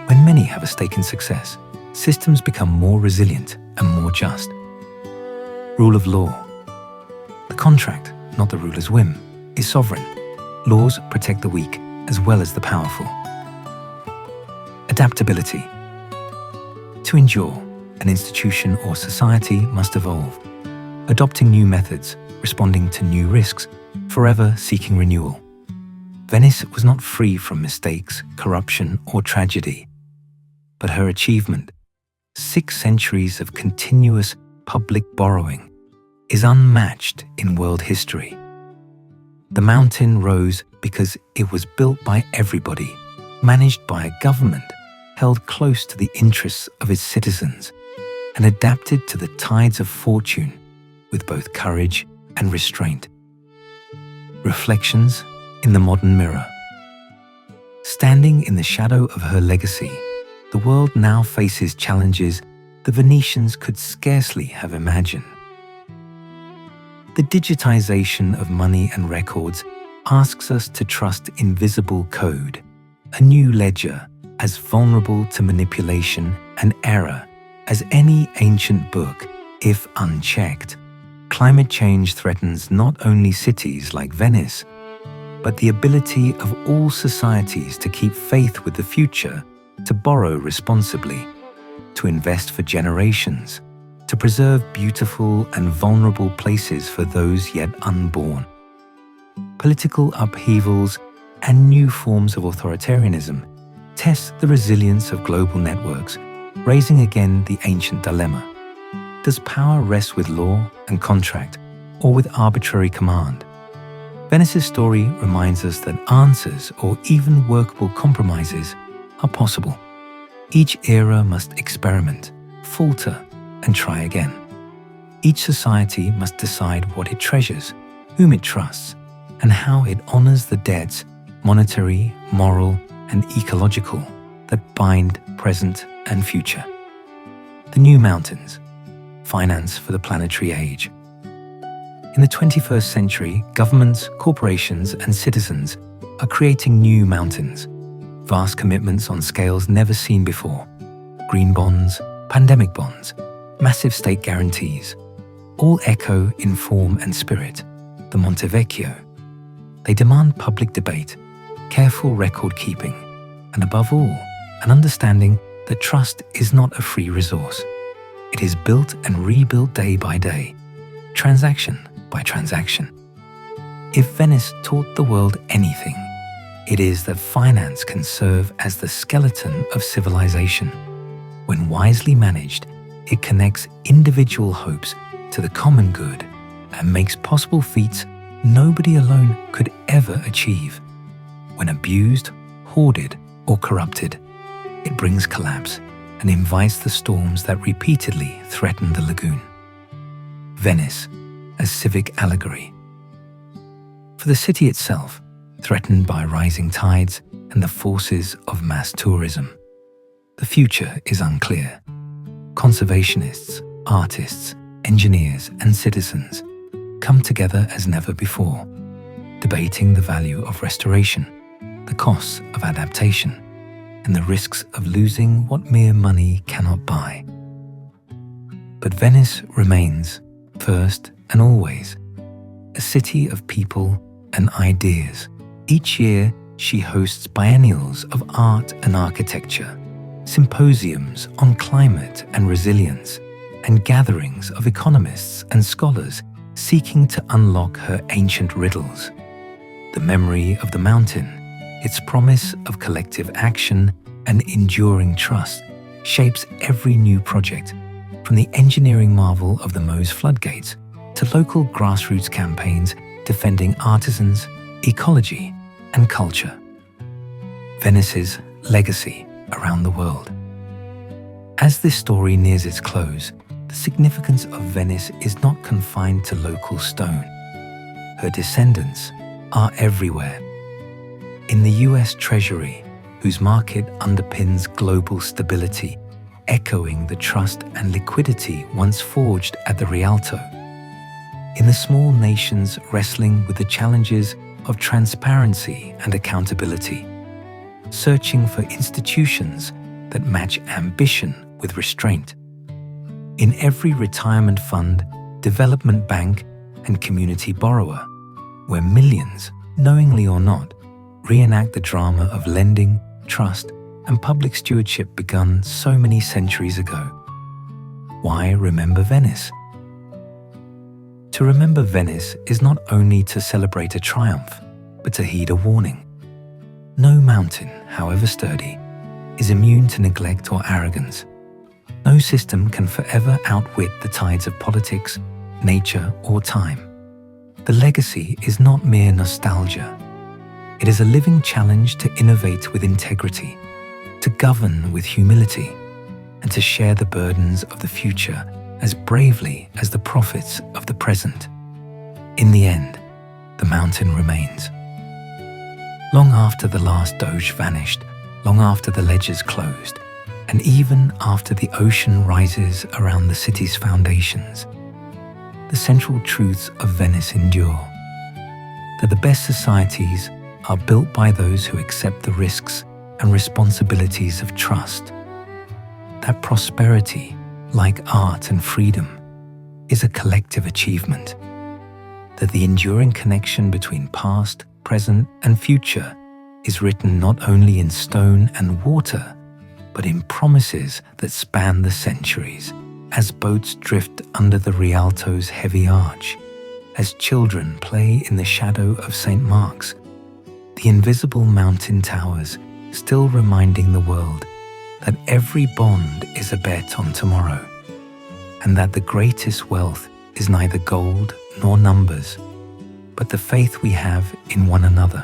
When many have a stake in success, systems become more resilient and more just. Rule of law. The contract, not the ruler's whim, is sovereign. Laws protect the weak as well as the powerful. Adaptability. To endure, an institution or society must evolve, adopting new methods, responding to new risks, forever seeking renewal. Venice was not free from mistakes, corruption, or tragedy, but her achievement, 6 centuries of continuous public borrowing, is unmatched in world history. The mountain rose because it was built by everybody, managed by a government, held close to the interests of its citizens, and adapted to the tides of fortune with both courage and restraint. Reflections in the Modern Mirror. Standing in the shadow of her legacy, the world now faces challenges the Venetians could scarcely have imagined. The digitization of money and records asks us to trust invisible code, a new ledger as vulnerable to manipulation and error as any ancient book, if unchecked. Climate change threatens not only cities like Venice, but the ability of all societies to keep faith with the future, to borrow responsibly, to invest for generations, to preserve beautiful and vulnerable places for those yet unborn. Political upheavals and new forms of authoritarianism test the resilience of global networks, raising again the ancient dilemma. Does power rest with law and contract, or with arbitrary command? Venice's story reminds us that answers, or even workable compromises, are possible. Each era must experiment, falter, and try again. Each society must decide what it treasures, whom it trusts, and how it honors the debts, monetary, moral, and ecological, that bind present and future. The new mountains. Finance for the planetary age. In the 21st century, governments, corporations, and citizens are creating new mountains, vast commitments on scales never seen before. Green bonds, pandemic bonds, massive state guarantees, all echo in form and spirit the Monte Vecchio. They demand public debate, careful record keeping, and above all, an understanding that trust is not a free resource. It is built and rebuilt day by day, transaction by transaction. If Venice taught the world anything, it is that finance can serve as the skeleton of civilization. When wisely managed, it connects individual hopes to the common good and makes possible feats nobody alone could ever achieve. When abused, hoarded, or corrupted, it brings collapse and invites the storms that repeatedly threaten the lagoon. Venice, a civic allegory. For the city itself, threatened by rising tides and the forces of mass tourism, the future is unclear. Conservationists, artists, engineers, and citizens come together as never before, debating the value of restoration, the costs of adaptation, and the risks of losing what mere money cannot buy. But Venice remains, first and always, a city of people and ideas. Each year, she hosts biennials of art and architecture, symposiums on climate and resilience, and gatherings of economists and scholars seeking to unlock her ancient riddles. The memory of the mountain, its promise of collective action and enduring trust, shapes every new project, from the engineering marvel of the Meuse floodgates to local grassroots campaigns defending artisans, ecology, and culture. Venice's legacy around the world. As this story nears its close, the significance of Venice is not confined to local stone. Her descendants are everywhere. In the US Treasury, whose market underpins global stability, echoing the trust and liquidity once forged at the Rialto. In the small nations wrestling with the challenges of transparency and accountability, searching for institutions that match ambition with restraint. In every retirement fund, development bank, and community borrower, where millions, knowingly or not, reenact the drama of lending, trust, and public stewardship begun so many centuries ago. Why remember Venice? To remember Venice is not only to celebrate a triumph, but to heed a warning. No mountain, however sturdy, is immune to neglect or arrogance. No system can forever outwit the tides of politics, nature, or time. The legacy is not mere nostalgia. It is a living challenge to innovate with integrity, to govern with humility, and to share the burdens of the future as bravely as the profits of the present. In the end, the mountain remains. Long after the last Doge vanished, long after the ledgers closed, and even after the ocean rises around the city's foundations, the central truths of Venice endure. That the best societies are built by those who accept the risks and responsibilities of trust. That prosperity, like art and freedom, is a collective achievement. That the enduring connection between past, present, and future is written not only in stone and water, but in promises that span the centuries, as boats drift under the Rialto's heavy arch, as children play in the shadow of St. Mark's, the invisible mountain towers still reminding the world that every bond is a bet on tomorrow, and that the greatest wealth is neither gold nor numbers, but the faith we have in one another.